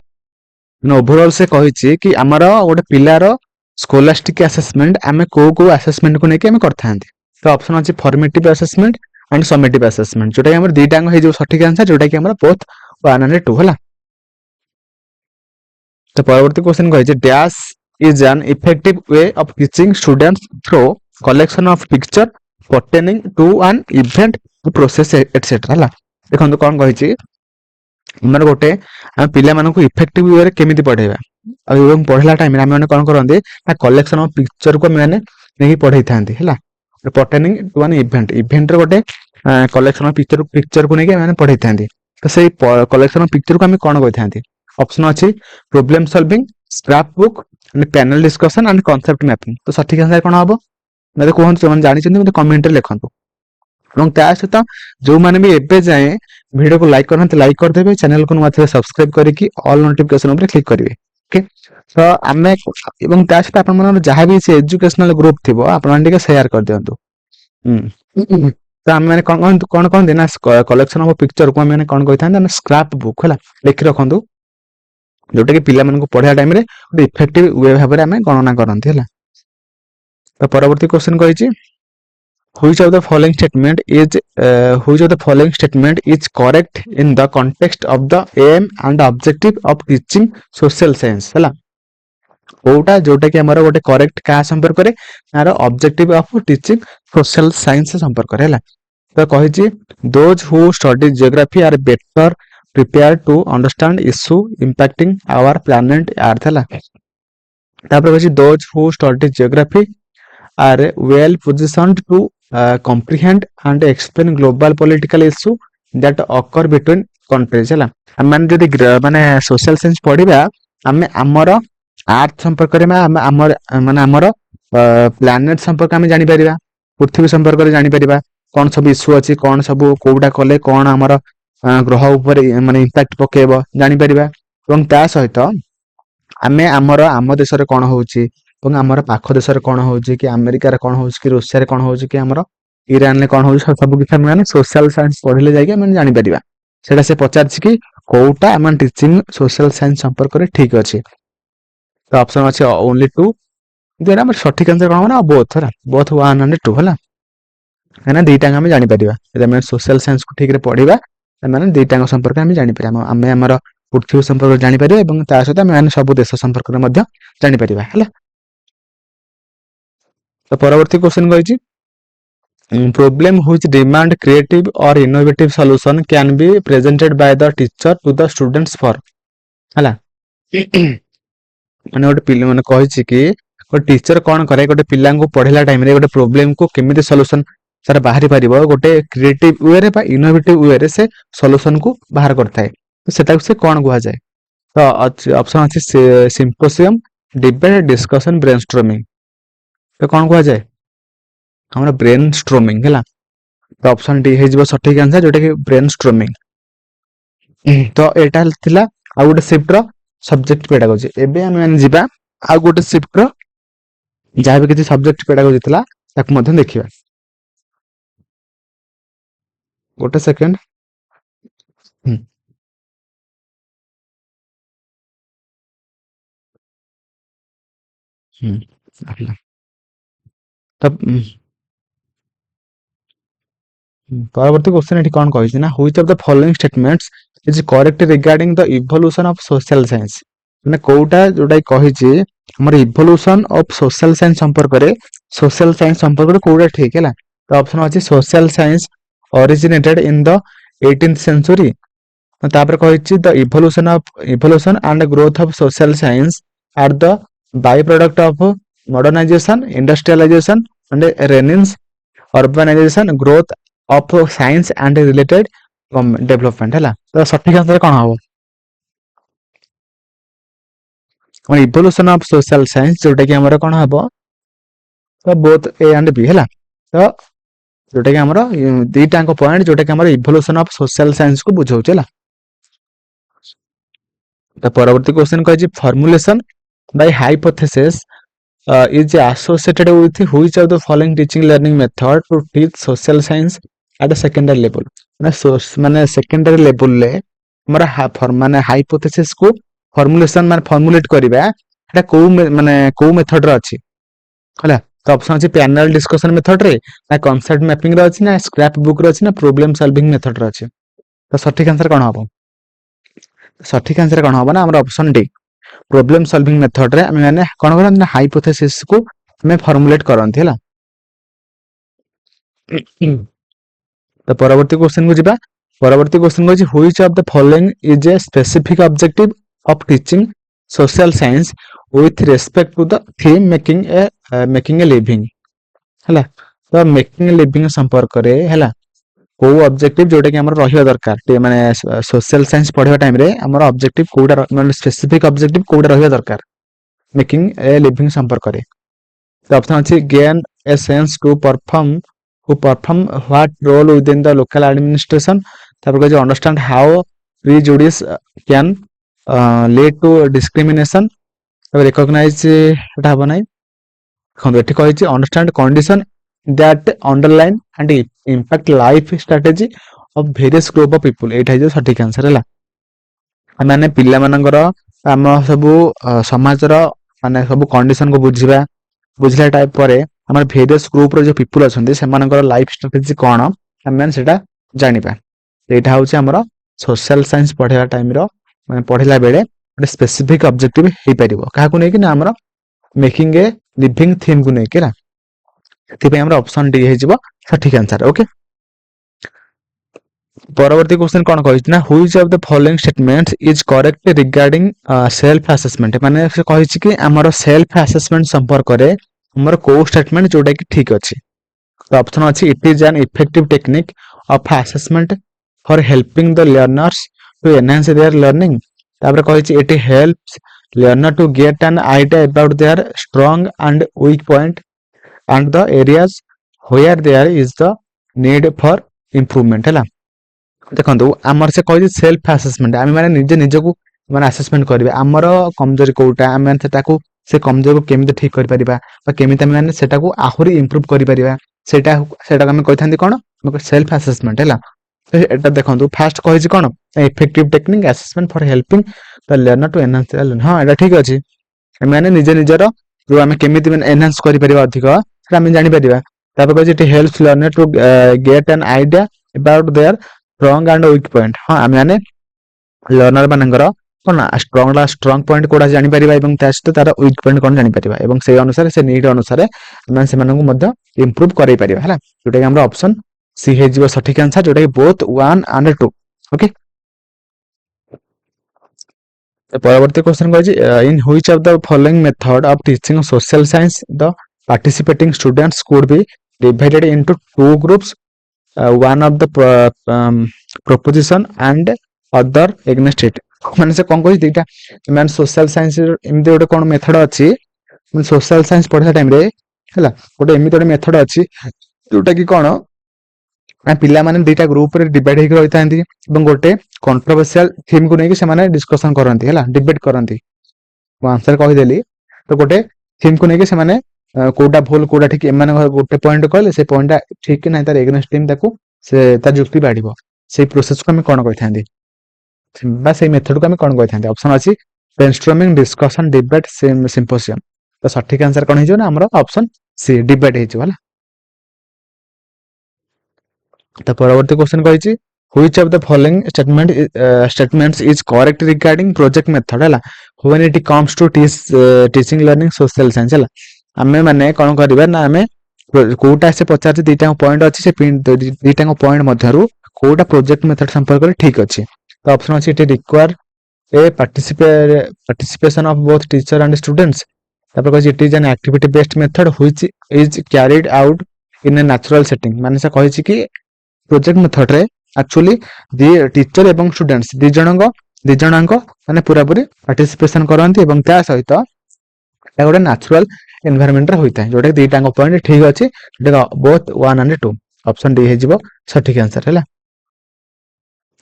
ओवरऑल से कहि कि हमर गोटे पिलार स्कोलास्टिक असेसमेंट आमे को असेसमेंट को नेके हम करथांती तो ऑप्शन अछि formative assessment and summative assessment जोटा हमर दीटांग हे जो सठिक आंसर जोटा कि हमर बोथ 1 एंड 2 होला तो परवर्ती क्वेश्चन कहि dash is an effective way of teaching students through collection of picture pertaining to an event process etc हला देखंतु कोन कहि छी हमर गोटे हम पिला मानन को इफेक्टिव वे रे केमिति पढेबा एवं पढला टाइम रे हम माने कोन करंदे ना कलेक्शन ऑफ पिक्चर को माने नहीं पढै थांती हला pertaining to an event रे गोटे कलेक्शन ऑफ पिक्चर को नहीं माने पढै थांती तो सेही कलेक्शन ऑफ पिक्चर को हम कोन कहि थांती ऑप्शन अच्छी problem solving, scrap book, panel discussion and concept mapping. तो सठिक आंसर कौन हम मत कहूँ जो जानते मत कमेंट लिखु और त्या सहित जो मैंने भी एबे जाए वीडियो को लाइक करना लाइक करदे, चैनल को नुआ सब्सक्राइब करके ऑल नोटिफिकेशन उपर क्लिक करेंगे। ओके तो आम सहित आप जहाँ भी एजुकेशनल ग्रुप थी आप शेयर कर दिंतु। तो आम मैंने कौन कहते ना कलेक्शन ऑफ पिक्चर को मैंने कौन कही था स्क्रैप बुक है लिखि रखु जोटा कि पिला पढ़ा टाइम गोटे इफेक्टिव वे भाव में गणना करती है। तो परवर्ती क्वेश्चन कही which of the following statement is correct in the context of the aim and objective of teaching social science है कोटा जोटा कि हमारा गोटे करेक्ट क्या संपर्क रे यार objective of teaching social science संपर्क रे तो कहि those who study geography are better prepare to understand issue impacting our planet earth है। तापर कहि those who study geography are well positioned to comprehend and explain global political issue that occur between countries है मैंने जदि माने social science पढ़िबा आमे हमर अर्थ संपर्क रे माने हमर प्लैनेट संपर्क आमे जानि परिबा, पृथ्वी संपर्क रे जानि परिबा कोन सब इश्यू अछि कोन सब कोउडा कले कोन हमर ग्रह ऊपर माने इंपैक्ट पकेबो जानि परिबा एवं ता सहित आमे हमर आम देश रे कोन होउची आमर पाख देश कौन हो कि अमेरिका कौन हो कि रूसिया कौन हो कि आमर ईरान में कौन हो सब किसी मैंने सोशल साइंस पढ़ले जाके जापर से से पचार कि कौटा आम टीचिंग सोशल साइंस संपर्क में ठीक अच्छे। तो ऑप्शन अच्छे ओनली टू जो सठिक आंसर कौन ना बोथ है बोथ 1 and 2 है कहीं दुईटा आम जापर सोशल साइंस को ठीक पढ़ा मैंने दुईटा संपर्क में जापर आम आमर पृथ्वी संपर्क जापर सहित आम सब देश संपर्क में जापर है। तो परवर्ती क्वेश्चन कही problem which demand creative or innovative solution can be presented by the teacher to the students for हला माने गोटे पिला माने कहि कि गोटे टीचर कौन करे गोटे पिला को पढ़ेला टाइम रे गोटे प्रॉब्लम को केमिति सॉल्यूशन सारा बाहरी परिबो गोटे क्रिएटिव वे रे बा इनोवेटिव वे रे से सॉल्यूशन को बाहर करता है तो सेटा से कौन कहा जाए। तो ऑप्शन अछि सिम्पोजियम, डिबेट, डिस्कशन, ब्रेनस्टॉर्मिंग। तो कौन कहा जाए हमारा ब्रेन स्ट्रोमिंग है। तो ऑप्शन डी है सठिक आंसर जोटा कि ब्रेन स्ट्रोमिंग। तो एटा थिला आ गोटे शिफ्ट रो सब्जेक्ट पेडागोजी एबे हम माने जिबा आ गोटे शिफ्ट रो जहाँ भी किसी सब्जेक्ट पेडागोजी थिला ताकू मध्यम देखिबा गोटे सेकंड। तब परवर्ती क्वेश्चन एठी कोन कहि ना which of the following statements is correct regarding the evolution of social science माने कोउटा जोटा कहि जे हमर इवोल्यूशन ऑफ सोशल साइंस संपर्क रे कोउटा ठीक हैला। तो ऑप्शन अछि social science originated in the 18th century. तापर कहि the evolution and growth of social science are the byproduct of modernisation, industrialisation and renaissance, urbanisation, growth of science and related development है। तो सठिक answer कौन हम evolution of social science जोटा कि हमर कौन हम तो बोथ ए एंड बी है। तो जोटा कि हमर दुईटा पॉइंट जोटा कि हमर इवोल्यूशन ऑफ सोशल साइंस को बुझाउछ है। तो परवर्ती क्वेश्चन कहि formulation by hypothesis is associated with which of the following teaching learning method to teach social science at a secondary level माने secondary level ले हमारा माने हाइपोथेसिस को फॉर्मुलेशन माने फॉर्मुलेट करबा एटा को माने को मेथड रे अछि हला। तो ऑप्शन अछि पैनल डिस्कशन मेथड रे ना कांसेप्ट मैपिंग रे अछि ना स्क्रैप बुक रे अछि ना प्रॉब्लम सॉल्विंग मेथड रे अछि। तो सठिक आंसर कोन हबो सठिक आंसर कोन हबो ना हमरा option D problem solving method रे हम माने कोन करन हाइपोथेसिस को हमें फॉर्मुलेट करनथि हला। तो परवर्ती क्वेश्चन को जिबा परवर्ती क्वेश्चन को which of the following is a specific objective of teaching social science with respect to the theme making a living हला। तो मेकिंग ए लिविंग संपर्क रे हला କୋଉ ଅବଜେକ୍ଟିଭ ଯୋଉଟା କି ଆମର ରହିବା ଦରକାର ମାନେ ସୋସିଆଲ ସାଇନ୍ସ ପଢିବା ଟାଇମ ରେ ଆମର ଅବଜେକ୍ଟିଭ କୋଉଟା ମାନେ ସ୍ପେସିଫିକ ଅବଜେକ୍ଟିଭ କୋଉଟା ରହିବା ଦରକାର ମେକିଂ ଏ ଲିଭିଂ ସମ୍ପର୍କରେ। ଅପସନ ଅଛି gain A sense who perform what role within the local administration। ତାପରେ କହିଛି understand how prejudice can lead to discrimination। ତାପରେ recognize ଏଟା ହବ ନାହିଁ। ଦେଖନ୍ତୁ ଏଠି କହିଛି understand condition that underline and impact life strategy of various group of people। ଏଇଟା ହେଇଯିବ ସଠିକ ଆନ୍ସର ହେଲା। ମାନେ ପିଲାମାନଙ୍କର ଆମ ସବୁ ସମାଜର ମାନେ ସବୁ କଣ୍ଡିସନ କୁ ବୁଝିଲା ଟାଇପ ପରେ ଆମର ଭେରିୟସ୍ ଗ୍ରୁପ ର ଯୋଉ ପିପୁଲ ଅଛନ୍ତି ସେମାନଙ୍କର ଲାଇଫ ଷ୍ଟ୍ରାଟେଜି କଣ ଆମେ ସେଟା ଜାଣିବା। ଏଇଟା ହଉଛି ଆମର ସୋସିଆଲ ସାଇନ୍ସ ପଢିବା ଟାଇମ ର ମାନେ ପଢିଲା ବେଳେ ଗୋଟେ ସ୍ପେସିଫିକ ଅବଜେକ୍ଟିଭ ହେଇପାରିବ କାହାକୁ ନେଇକି ନା ଆମର ମେକିଂ ଏ ଲିଭିଂ ଥିମ୍ କୁ ନେଇକି ହେଲା। ସେଥିପାଇଁ ଆମର ଅପସନ ଡି ହେଇଯିବ ସଠିକ ଆନ୍ସର। ଓକେ, ପରବର୍ତ୍ତୀ କ୍ୱେଶ୍ଚନ କଣ କହିଛି ନା ହୁଇଚ of the following statement is correct regarding self assessment. ମାନେ ସେ କହିଛି କି ଆମର ସେଲ୍ଫ ଆସେସମେଣ୍ଟ ସମ୍ପର୍କରେ ଆମର କୋଉ ଷ୍ଟେଟମେଣ୍ଟ ଯୋଉଟା କି ଠିକ ଅଛି। ତ ଅପସନ ଅଛି it is an effective technique of assessment for helping the learners to enhance their learning. ତାପରେ କହିଛି it helps learner to get an idea about their strong and weak point and the areas where there is the need for improvement ହେଲା। ଦେଖନ୍ତୁ ଆମର ସେ କହିଛି self assessment ଆମେ ମାନେ ନିଜକୁ ମାନେ ଆସେସମେଣ୍ଟ କରିବା ଆମର କମଜୋରି କୋଉଟା ଆମେ ସେଟାକୁ ସେ କମଜୋରିକୁ କେମିତି ଠିକ କରିପାରିବା ବା କେମିତି ଆମେ ମାନେ ସେଟାକୁ ଆହୁରି ଇମ୍ପ୍ରୁଭ କରିପାରିବା ସେଟାକୁ ଆମେ କହିଥାନ୍ତି କଣ ସେଲ୍ଫ ଆସେସମେଣ୍ଟ ହେଲା। ଏଟା ଦେଖନ୍ତୁ ଫାଷ୍ଟ କହିଛି କଣ effective technique assessment for helping the learner to enhance their learning. ହଁ ଏଟା ଠିକ ଅଛି। ଆମେ ନିଜର ଯୋଉ ଆମେ କେମିତି ମାନେ ଏନହାନ୍ସ କରିପାରିବା ଅଧିକ ସେଟା ଆମେ ଜାଣିପାରିବା। ତାପରେ କହିଛି it helps learner to get an idea about their strong and weak point. ହଁ ଆମେ ମାନେ ଲର୍ନର ମାନଙ୍କର କଣ ଷ୍ଟ୍ରଙ୍ଗ ପଏଣ୍ଟ କୋଉଟା ଜାଣିପାରିବା ଏବଂ ତା ସହିତ ତାର ୱିକ୍ ପଏଣ୍ଟ କଣ ଜାଣିପାରିବା ଏବଂ ସେଇ ଅନୁସାରେ ସେ ନିଡ୍ ଅନୁସାରେ ଆମେ ସେମାନଙ୍କୁ ମଧ୍ୟ ଇମ୍ପ୍ରୁଭ କରାଇ ପାରିବା ହେଲା। ଯୋଉଟା କି ଆମର ଅପସନ ସି ହେଇଯିବ ସଠିକ ଆନ୍ସର ଯୋଉଟା କି ବୋଥ 1 and 2। ଓକେ, ପରବର୍ତ୍ତୀ କ୍ୱେଶ୍ଚନ କହିଛି in ହୁଇଚ of the following method of teaching social science the participating students could be divided into two groups, one of the proposition and other against it। ମାନେ ସେ କଣ କହିଛି ଦିଟା ମାନେ ସୋସିଆଲ ସାଇନ୍ସ ଏମିତି ଗୋଟେ କଣ ମେଥଡ ଅଛି ମାନେ ସୋସିଆଲ ସାଇନ୍ସ ପଢିଲା ଟାଇମରେ ହେଲା ଗୋଟେ ଏମିତି ଗୋଟେ ମେଥଡ ଅଛି ଯୋଉଟା କି କଣ ନା ପିଲାମାନେ ଦିଟା ଗ୍ରୁପରେ ଡିଭାଇଡ ହେଇକି ରହିଥାନ୍ତି ଏବଂ ଗୋଟେ କଣ୍ଟ୍ରୋଭର୍ସିଆଲ ଥିମ୍ କୁ ନେଇକି ସେମାନେ ଡିସ୍କସନ କରନ୍ତି ହେଲା ଡିବେଟ କରନ୍ତି। ମୁଁ ଆନ୍ସର କହିଦେଲି ତ ଗୋଟେ ଥିମ୍ କୁ ନେଇକି ସେମାନେ କୋଉଟା ଭୁଲ କୋଉଟା ଠିକ ଏମାନଙ୍କ ଗୋଟେ ପଏଣ୍ଟ କହିଲେ ସେ ପଏଣ୍ଟଟା ଠିକ କି ନାହିଁ ତାର ଏଗେନଷ୍ଟ ଟିମ୍ ତାକୁ ସେ ତା ଯୁକ୍ତି ବାଢିବ। ସେଇ ପ୍ରୋସେସକୁ ଆମେ କଣ କହିଥାନ୍ତି ବା ସେଇ ମେଥଡକୁ ଆମେ କଣ କହିଥାନ୍ତି। ଅପସନ ଅଛି ବ୍ରେନଷ୍ଟ୍ରମିଂ ଡିସ୍କସନ ଡିବେଟ ସିମ୍ପୋସିୟମ। ତ ସଠିକ ଆନ୍ସର କଣ ହେଇଯିବ ନା ଆମର ଅପସନ ସି ଡିବେଟ ହେଇଯିବ ହେଲା। ତ ପରବର୍ତ୍ତୀ କ୍ୱେଶ୍ଚନ କହିଛି which of the following statements is correct regarding project method ହେଲା when it comes to teaching learning social science ହେଲା। ଆମେ ମାନେ କଣ କରିବା ନା ଆମେ କୋଉଟା ସେ ପଚାରୁଛି ଦିଟାଙ୍କ ପଏଣ୍ଟ ଅଛି ସେ ଦିଟାଙ୍କ ପଏଣ୍ଟ ମଧ୍ୟରୁ କୋଉଟା ପ୍ରୋଜେକ୍ଟ ମେଥଡ ସମ୍ପର୍କରେ ଠିକ ଅଛି। ତ ଅପସନ ଅଛି ଏଠି require A participation of both teacher and students। ତାପରେ କହିଛି it is an activity based method which is carried out in a natural setting। ମାନେ ସେ କହିଛି କି ପ୍ରୋଜେକ୍ଟ ମେଥଡରେ ଆକ୍ଚୁଆଲି ଟିଚର ଏବଂ ଷ୍ଟୁଡେଣ୍ଟସ ଦି ଜଣଙ୍କ ମାନେ ପୁରାପୁରି ପାର୍ଟିସିପେସନ କରନ୍ତି ଏବଂ ତା ସହିତ এটা ଗୋଟେ ନ୍ୟାଚୁରାଲ ଏନଭାୟରମେଣ୍ଟରେ ହୋଇଥାଏ ଯୋଉଟା କି ଦିଟାଙ୍କ ପଏଣ୍ଟ ଠିକ ଅଛି ଯୋଉଟା ବୋଥ 1 and 2 ଅପସନ ଡି ହେଇଯିବ ସଠିକ ଆନ୍ସର ହେଲା।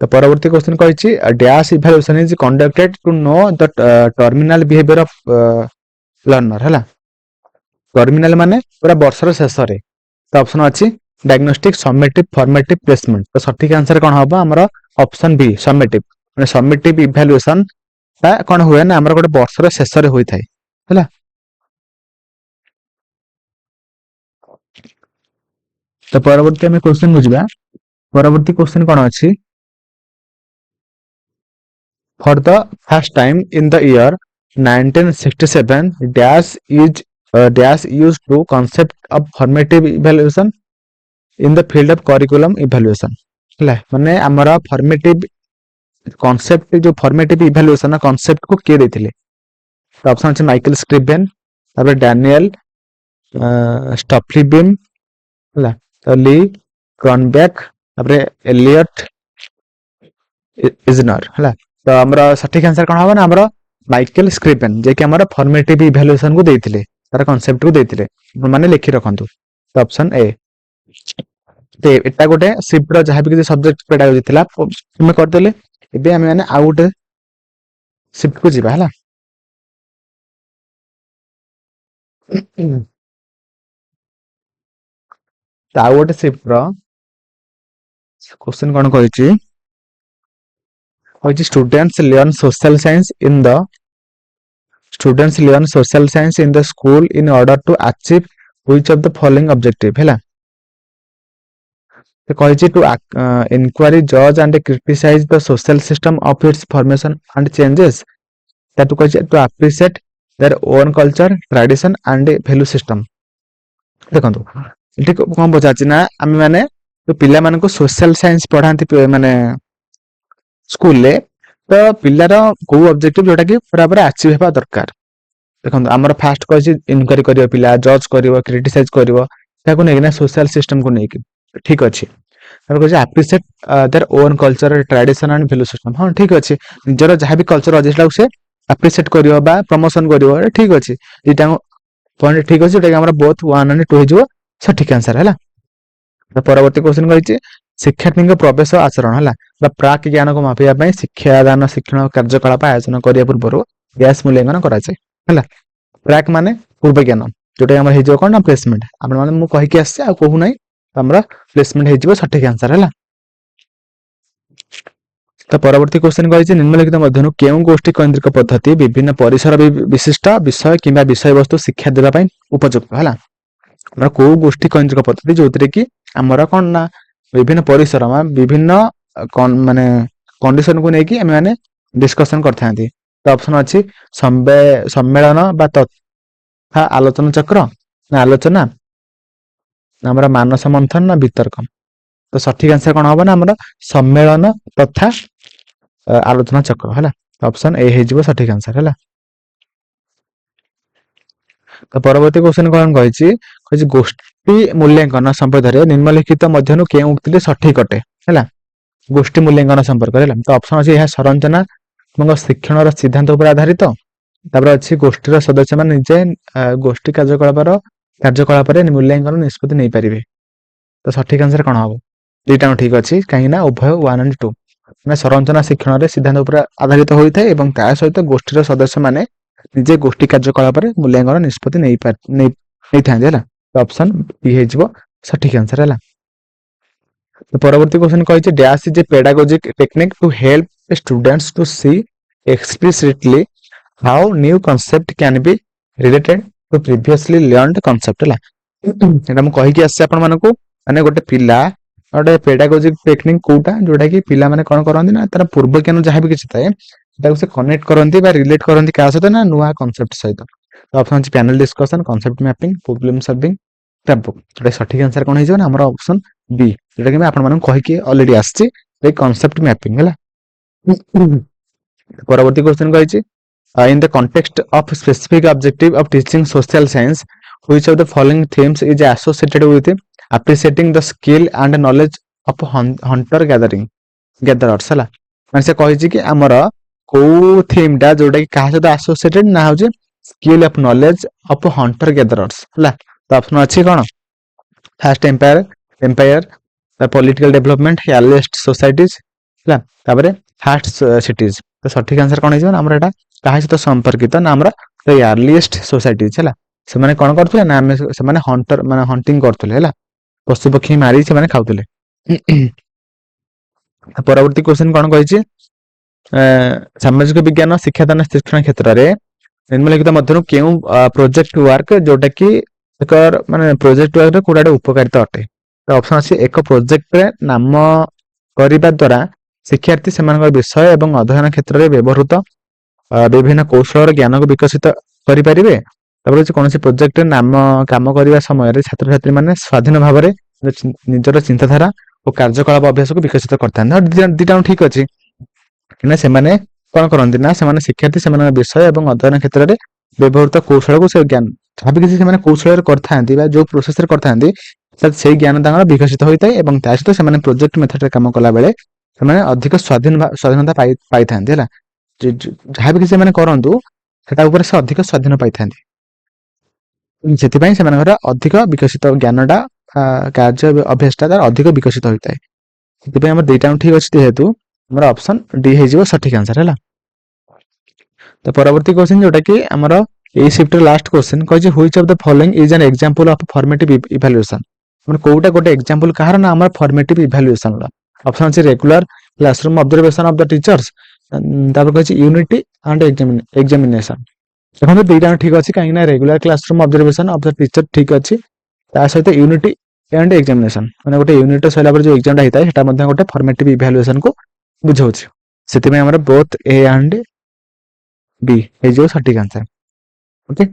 ତ ପରବର୍ତ୍ତୀ କ୍ୱେଶ୍ଚନ କହିଛି dash evaluation is conducted to know the terminal behaviour of learner ହେଲା। ଟର୍ମିନାଲ ମାନେ ପୁରା ବର୍ଷର ଶେଷରେ। ତ ଅପସନ ଅଛି डायग्नोस्टिक समेटिव फॉर्मेटिव प्लेसमेंट। तो सठिक आंसर कौन हम आमर ऑप्शन बी समेटिव माने समेटिव इवैल्यूएशन ता कौन हुए ना आमर गोटे वर्षर शेष रे होई थाए हैला। तो परवर्ती आम क्वेश्चन बुझा परवर्ती क्वेश्चन कौन अच्छी for the first time in the year 1967 dash used to concept of formative evaluation in the field of curriculum evaluation है माने आमर फॉर्मेटिव कॉन्सेप्ट जो फॉर्मेटिव इवैल्यूएशन कॉन्सेप्ट को किए देथिले। तो ऑप्शन अछि माइकल स्क्रिबेन तापर डैनियल स्टफलीबिम है ली क्रॉनबैक ତାପରେ ଏଲିଅଟ ଇଜନର ହେଲା। ତ ଆମର ସଠିକ ଆନ୍ସର କଣ ହବ ନା ଆମର ମାଇକେଲ ସ୍କ୍ରିପେନ, ଯିଏକି ଆମର ଫର୍ମେଟିଭ ଇଭାଲୁଏସନ କୁ ଦେଇଥିଲେ, ତାର କନସେପ୍ଟ କୁ ଦେଇଥିଲେ, ମାନେ ଲେଖି ରଖନ୍ତୁ। ଅପସନ ଏ। ଏଟା ଗୋଟେ ସିଫ୍ଟ ର ଯାହାବି କିଛି ସବଜେକ୍ଟ ପେଡାଗୋଜି ଥିଲା ତୁମେ କରିଦେଲେ। ଏବେ ଆମେ ମାନେ ଆଉ ଗୋଟେ ସିଫ୍ଟ କୁ ଯିବା ହେଲା। ତ ଆଉ ଗୋଟେ ସିଫ୍ଟ ର କ୍ୱେଶ୍ଚନ କଣ କହିଛି, students learn social science in the school in order two achieve which of the following objective ହେଲା। ସେ କହିଛି two inquiry, judge and criticize the social system of its formation and changes। ତାଠୁ କହିଛି two appreciate their own culture, tradition and value system। ଦେଖନ୍ତୁ ଏଠି କଣ ପଚାରିଛି ନା ଆମେ ମାନେ ପିଲାମାନଙ୍କୁ ସୋସିଆଲ ସାଇନ୍ସ ପଢାନ୍ତି ମାନେ ସ୍କୁଲରେ, ତ ପିଲାର କୋଉ ଅବଜେକ୍ଟିଭ ଯୋଉଟା କି ପୁରା ଆଚିଭ୍ ହେବା ଦରକାର। ଦେଖନ୍ତୁ ଆମର ଫାଷ୍ଟ କହିଛି ଇନକ୍ୱାରି କରିବ, ପିଲା ଜଜ୍ କରିବ, କ୍ରିଟିସାଇଜ କରିବ, ତାକୁ ନେଇକିନା ସୋସିଆଲ ସିଷ୍ଟମକୁ ନେଇକି, ଠିକ ଅଛି। ତାପରେ କହିଛି appreciate their own culture, tradition and value system. ହଁ ଠିକ ଅଛି, ନିଜର ଯାହାବି କଲଚର ଅଛି ସେଟାକୁ ସେ ଆପ୍ରିସିଏଟ କରିବ ବା ପ୍ରମୋସନ କରିବ, ଠିକ ଅଛି। ଏଇଟା ପଏଣ୍ଟ ଠିକ ଅଛି, ଯୋଉଟା କି ଆମର ବୋଥ 1 and 2 ହେଇଯିବ ସଠିକ ଆନ୍ସର ହେଲା। ପରବର୍ତ୍ତୀ କ୍ୱେଶ୍ଚନ କହିଛି ଶିକ୍ଷାର୍ଥୀଙ୍କ ପ୍ରବେଶ ଆଚରଣ ହେଲା ବା ପ୍ରାକ୍ ଜ୍ଞାନକୁ ମାପିବା ପାଇଁ ଶିକ୍ଷାଦାନ ଶିକ୍ଷଣ କାର୍ଯ୍ୟକଳାପ ଆୟୋଜନ କରିବା ପୂର୍ବରୁ ଗ୍ୟାସ ମୂଲ୍ୟାଙ୍କନ କରାଯାଏ ହେଲା। ପ୍ରାକ୍ ମାନେ ପୂର୍ବ ଜ୍ଞାନ, ଯୋଉଟା ଆମର ହେଇଯିବ କଣ ନା ପ୍ଲେସମେଣ୍ଟ। ଆପଣ ମାନେ ମୁଁ କହିକି ଆସିଛି ଆଉ କହୁନାହିଁ, ଆମର ପ୍ଲେସମେଣ୍ଟ ହେଇଯିବ ସଠିକ ଆନ୍ସର ହେଲା। ତ ପରବର୍ତ୍ତୀ କ୍ୱେଶ୍ଚନ କହିଛି ନିମ୍ନଲିଖିତ ମଧ୍ୟରୁ କେଉଁ ଗୋଷ୍ଠୀ କୈନ୍ଦ୍ରିକ ପଦ୍ଧତି ବିଭିନ୍ନ ପରିସର ବିଶିଷ୍ଟ ବିଷୟ କିମ୍ବା ବିଷୟବସ୍ତୁ ଶିକ୍ଷା ଦେବା ପାଇଁ ଉପଯୁକ୍ତ ହେଲା। ଆମର କୋଉ ଗୋଷ୍ଠୀ କୈନ୍ଦ୍ରିକ ପଦ୍ଧତି ଯୋଉଥିରେ କି ଆମର କଣ ନା ବିଭିନ୍ନ ପରିସର ବିଭିନ୍ନ ମାନେ କଣ୍ଡିସନକୁ ନେଇକି ଆମେ ମାନେ ଡିସ୍କସନ କରିଥାନ୍ତି। ତ ଅପସନ ଅଛି ସମ୍ମେଳନ ବା ତଥା ଆଲୋଚନା ଚକ୍ର, ନା ଆଲୋଚନା, ନା ଆମର ମାନସ ମନ୍ଥନ, ନା ବିତର୍କ। ତ ସଠିକ ଆନ୍ସର କଣ ହବ ନା ଆମର ସମ୍ମେଳନ ତଥା ଆଲୋଚନା ଚକ୍ର ହେଲା। ଅପସନ ଏ ହେଇଯିବ ସଠିକ ଆନ୍ସର ହେଲା। ତ ପରବର୍ତ୍ତୀ କ୍ୱେଶ୍ଚନ କଣ କହିଛି, ଗୋଷ୍ଠୀ ମୂଲ୍ୟାଙ୍କନ ସମ୍ବନ୍ଧରେ ନିମ୍ନଲିଖିତ ମଧ୍ୟରୁ କେଉଁ ଉକ୍ତିଟି ସଠିକ ଅଟେ ହେଲା। ଗୋଷ୍ଠୀ ମୂଲ୍ୟାଙ୍କନ ସମ୍ପର୍କରେ ହେଲା। ତ ଅପସନ ଅଛି ଏହା ସରଞ୍ଚନାତ୍ମକ ଶିକ୍ଷଣର ସିଦ୍ଧାନ୍ତ ଉପରେ ଆଧାରିତ। ତାପରେ ଅଛି ଗୋଷ୍ଠୀର ସଦସ୍ୟ ମାନେ ନିଜେ ଗୋଷ୍ଠୀ କାର୍ଯ୍ୟକଳାପରେ ମୂଲ୍ୟାଙ୍କନ ନିଷ୍ପତ୍ତି ନେଇପାରିବେ। ତ ସଠିକ ଆନ୍ସର କଣ ହବ? ଦୁଇଟା ଠିକ ଅଛି, କାହିଁକି ନା ଉଭୟ 1 and 2 ମାନେ ସଂରଚନା ଶିକ୍ଷଣରେ ସିଦ୍ଧାନ୍ତ ଉପରେ ଆଧାରିତ ହୋଇଥାଏ ଏବଂ ତା ସହିତ ଗୋଷ୍ଠୀର ସଦସ୍ୟ ମାନେ ନିଜେ ଗୋଷ୍ଠୀ କାର୍ଯ୍ୟକଳାପରେ ମୂଲ୍ୟାଙ୍କନ ନିଷ୍ପତ୍ତି ନେଇଥାନ୍ତି ହେଲା। ଅପସନ ବି ହେଇଯିବ ସଠିକ ଆନ୍ସର ହେଲା। ପରବର୍ତ୍ତୀ କ୍ୱେଶ୍ଚନ କହିଛି dash is a pedagogic technique to help students to see explicitly how new concept can be related to previously learned concept ହେଲା। ଏଟା ମୁଁ କହିକି ଆସିଛି ଆପଣ ମାନଙ୍କୁ, ମାନେ ଗୋଟେ ପିଲା ଗୋଟେ pedagogic technique କୋଉଟା ଯୋଉଟା କି ପିଲାମାନେ କଣ କରନ୍ତି ନା ତାର ପୂର୍ବ ଜ୍ଞାନ ଯାହାବି କିଛି ଥାଏ ସେଟାକୁ ସେ କନେକ୍ଟ କରନ୍ତି ବା ରିଲେଟ କରନ୍ତି କାହା ସହିତ ନା ନୂଆ କନସେପ୍ଟ ସହିତ। ଅପସନ ଅଛି panel discussion, concept mapping, problem solving, tempo. ଯୋଉଟା ସଠିକ ଆନ୍ସର କଣ ହେଇଯିବ ନା ଆମର ଅପସନ ବି, ଯୋଉଟା କି ମୁଁ ଆପଣମାନଙ୍କୁ କହିକି ଅଲରେଡି ଆସିଛି, କନସେପ୍ଟ ମ୍ୟାପିଂ ହେଲା। ପରବର୍ତ୍ତୀ କ୍ୱେଶ୍ଚନ କହିଛି in the context of specific objective of teaching social science which of the following themes is associated with appreciating the skill and knowledge of hunter gatherers ହେଲା। ମାନେ ସେ କହିଛି କି ଆମର କୋଉ ଥିମ୍ ଟା ଯୋଉଟା କି କାହା ସହିତ ଆସୋସିଏଟେଡ ନା ହଉଛି skill of knowledge of hunter gatherers ହେଲା। ତ ଅପସନ ଅଛି କଣ first empire, political development, earliest societies ହେଲା, ତାପରେ ଫାଷ୍ଟ ସିଟିଜ। ତ ସଠିକ ଆନ୍ସର କଣ ହେଇଯିବ ନା ଆମର ଏଟା କାହା ସହିତ ସମ୍ପର୍କିତ ନା ଆମର ଆର୍ଲିଏଷ୍ଟ ସୋସାଇଟିଜ ହେଲା। ସେମାନେ କଣ କରୁଥିଲେ ନା ସେମାନେ ହଣ୍ଟର ମାନେ ହଣ୍ଟିଂ କରୁଥିଲେ ହେଲା, ପଶୁ ପକ୍ଷୀ ମାରି ସେମାନେ ଖାଉଥିଲେ। ପରବର୍ତ୍ତୀ କ୍ୱେଶ୍ଚନ କଣ କହିଛି ସାମାଜିକ ବିଜ୍ଞାନ ଶିକ୍ଷାଦାନ ଶିକ୍ଷଣ କ୍ଷେତ୍ରରେ ନିମ୍ନଲିଖିତ ମଧ୍ୟରୁ କେଉଁ ପ୍ରୋଜେକ୍ଟ ୱାର୍କ ଯୋଉଟା କି ଏକ ମାନେ ପ୍ରୋଜେକ୍ଟ ୱାର୍କର କୋଉଟା ଗୋଟେ ଉପକାରିତା ଅଟେ। ତ ଅପସନ ଅଛି ଏକ ପ୍ରୋଜେକ୍ଟରେ ନାମ କରିବା ଦ୍ୱାରା ଶିକ୍ଷାର୍ଥୀ ସେମାନଙ୍କର ବିଷୟ ଏବଂ ଅଧ୍ୟୟନ କ୍ଷେତ୍ରରେ ବ୍ୟବହୃତ ବିଭିନ୍ନ କୌଶଳର ଜ୍ଞାନକୁ ବିକଶିତ କରିପାରିବେ। ତାପରେ କୌଣସି ପ୍ରୋଜେକ୍ଟରେ କାମ କରିବା ସମୟରେ ଛାତ୍ରଛାତ୍ରୀ ମାନେ ସ୍ୱାଧୀନ ଭାବରେ ନିଜର ଚିନ୍ତାଧାରା ଓ କାର୍ଯ୍ୟକଳାପ ଅଭ୍ୟାସକୁ ବିକଶିତ କରିଥାନ୍ତି। ଦିଟା ଠିକ ଅଛି, କିନା ସେମାନେ କଣ କରନ୍ତି ନା ସେମାନେ ଶିକ୍ଷାର୍ଥୀ ସେମାନଙ୍କ ବିଷୟ ଏବଂ ଅଧ୍ୟୟନ କ୍ଷେତ୍ରରେ ବ୍ୟବହୃତ କୌଶଳକୁ ସେ ଜ୍ଞାନ ଯାହାବି କିଛି ସେମାନେ କୌଶଳରେ କରିଥାନ୍ତି ବା ଯୋଉ ପ୍ରୋସେସରେ କରିଥାନ୍ତି ସେଇ ଜ୍ଞାନ ତାଙ୍କର ବିକଶିତ ହୋଇଥାଏ ଏବଂ ତା ସହିତ ସେମାନେ ପ୍ରୋଜେକ୍ଟ ମେଥଡରେ କାମ କଲା ବେଳେ ସେମାନେ ଅଧିକ ସ୍ୱାଧୀନତା ପାଇଥାନ୍ତି ହେଲା। ଯାହାବି କିଛି ସେମାନେ କରନ୍ତୁ ସେଟା ଉପରେ ସେ ଅଧିକ ସ୍ୱାଧୀନ ପାଇଥାନ୍ତି। ସେଥିପାଇଁ ସେମାନଙ୍କର ଅଧିକ ବିକଶିତ ଜ୍ଞାନଟା କାର୍ଯ୍ୟ ଅଭ୍ୟାସଟା ତାର ଅଧିକ ବିକଶିତ ହୋଇଥାଏ। ସେଥିପାଇଁ ଆମର ଦୁଇଟା ଠିକ ଅଛି, ଯେହେତୁ ଆମର ଅପସନ ଡି ହେଇଯିବ ସଠିକ ଆନ୍ସର ହେଲା। ତ ପରବର୍ତ୍ତୀ କ୍ୱେଶ୍ଚନ ଯୋଉଟା କି ଆମର ଏଇ ସିଫ୍ଟର ଲାଷ୍ଟ କ୍ୱେଶ୍ଚନ କହିଛି, which of the following is ଆନ୍ ଏକ୍ସାମ୍ପଲ ଅଫ ଫର୍ମେଟିଭ ଇଭାଲୁଏସନ। ମାନେ କୋଉଟା ଗୋଟେ ଏକ୍ସାମ୍ପଲ କାହାର ନା ଆମର ଫର୍ମେଟିଭ ଇଭାଲୁଏସନର। ଅପସନ ଅଛି regular classroom observation of the teachers, ତାପରେ କହିଛି ୟୁନିଟି ଆଣ୍ଡ ଏକ୍ସାମିନେସନ। ଦେଖନ୍ତୁ ଦୁଇଟା ଠିକ ଅଛି, କାହିଁକି ନା regular classroom observation of the teacher ଠିକ ଅଛି, ତା ସହିତ ୟୁନିଟି ଆଣ୍ଡ ଏକ୍ସାମିନେସନ ମାନେ ଗୋଟେ ୟୁନିଟ ସରିଲା ପରେ ଯୋଉ ଏକ୍ସାମଟା ହେଇଥାଏ ସେଟା ମଧ୍ୟ ଗୋଟେ ଫର୍ମେଟିଭ ଇଭାଲୁଏସନକୁ ବୁଝାଉଛି। ସେଥିପାଇଁ ଆମର ବୋଥ ଏ ଆଣ୍ଡ ବି ହେଇଯିବ ସଠିକ ଆନ୍ସର। ଓକେ,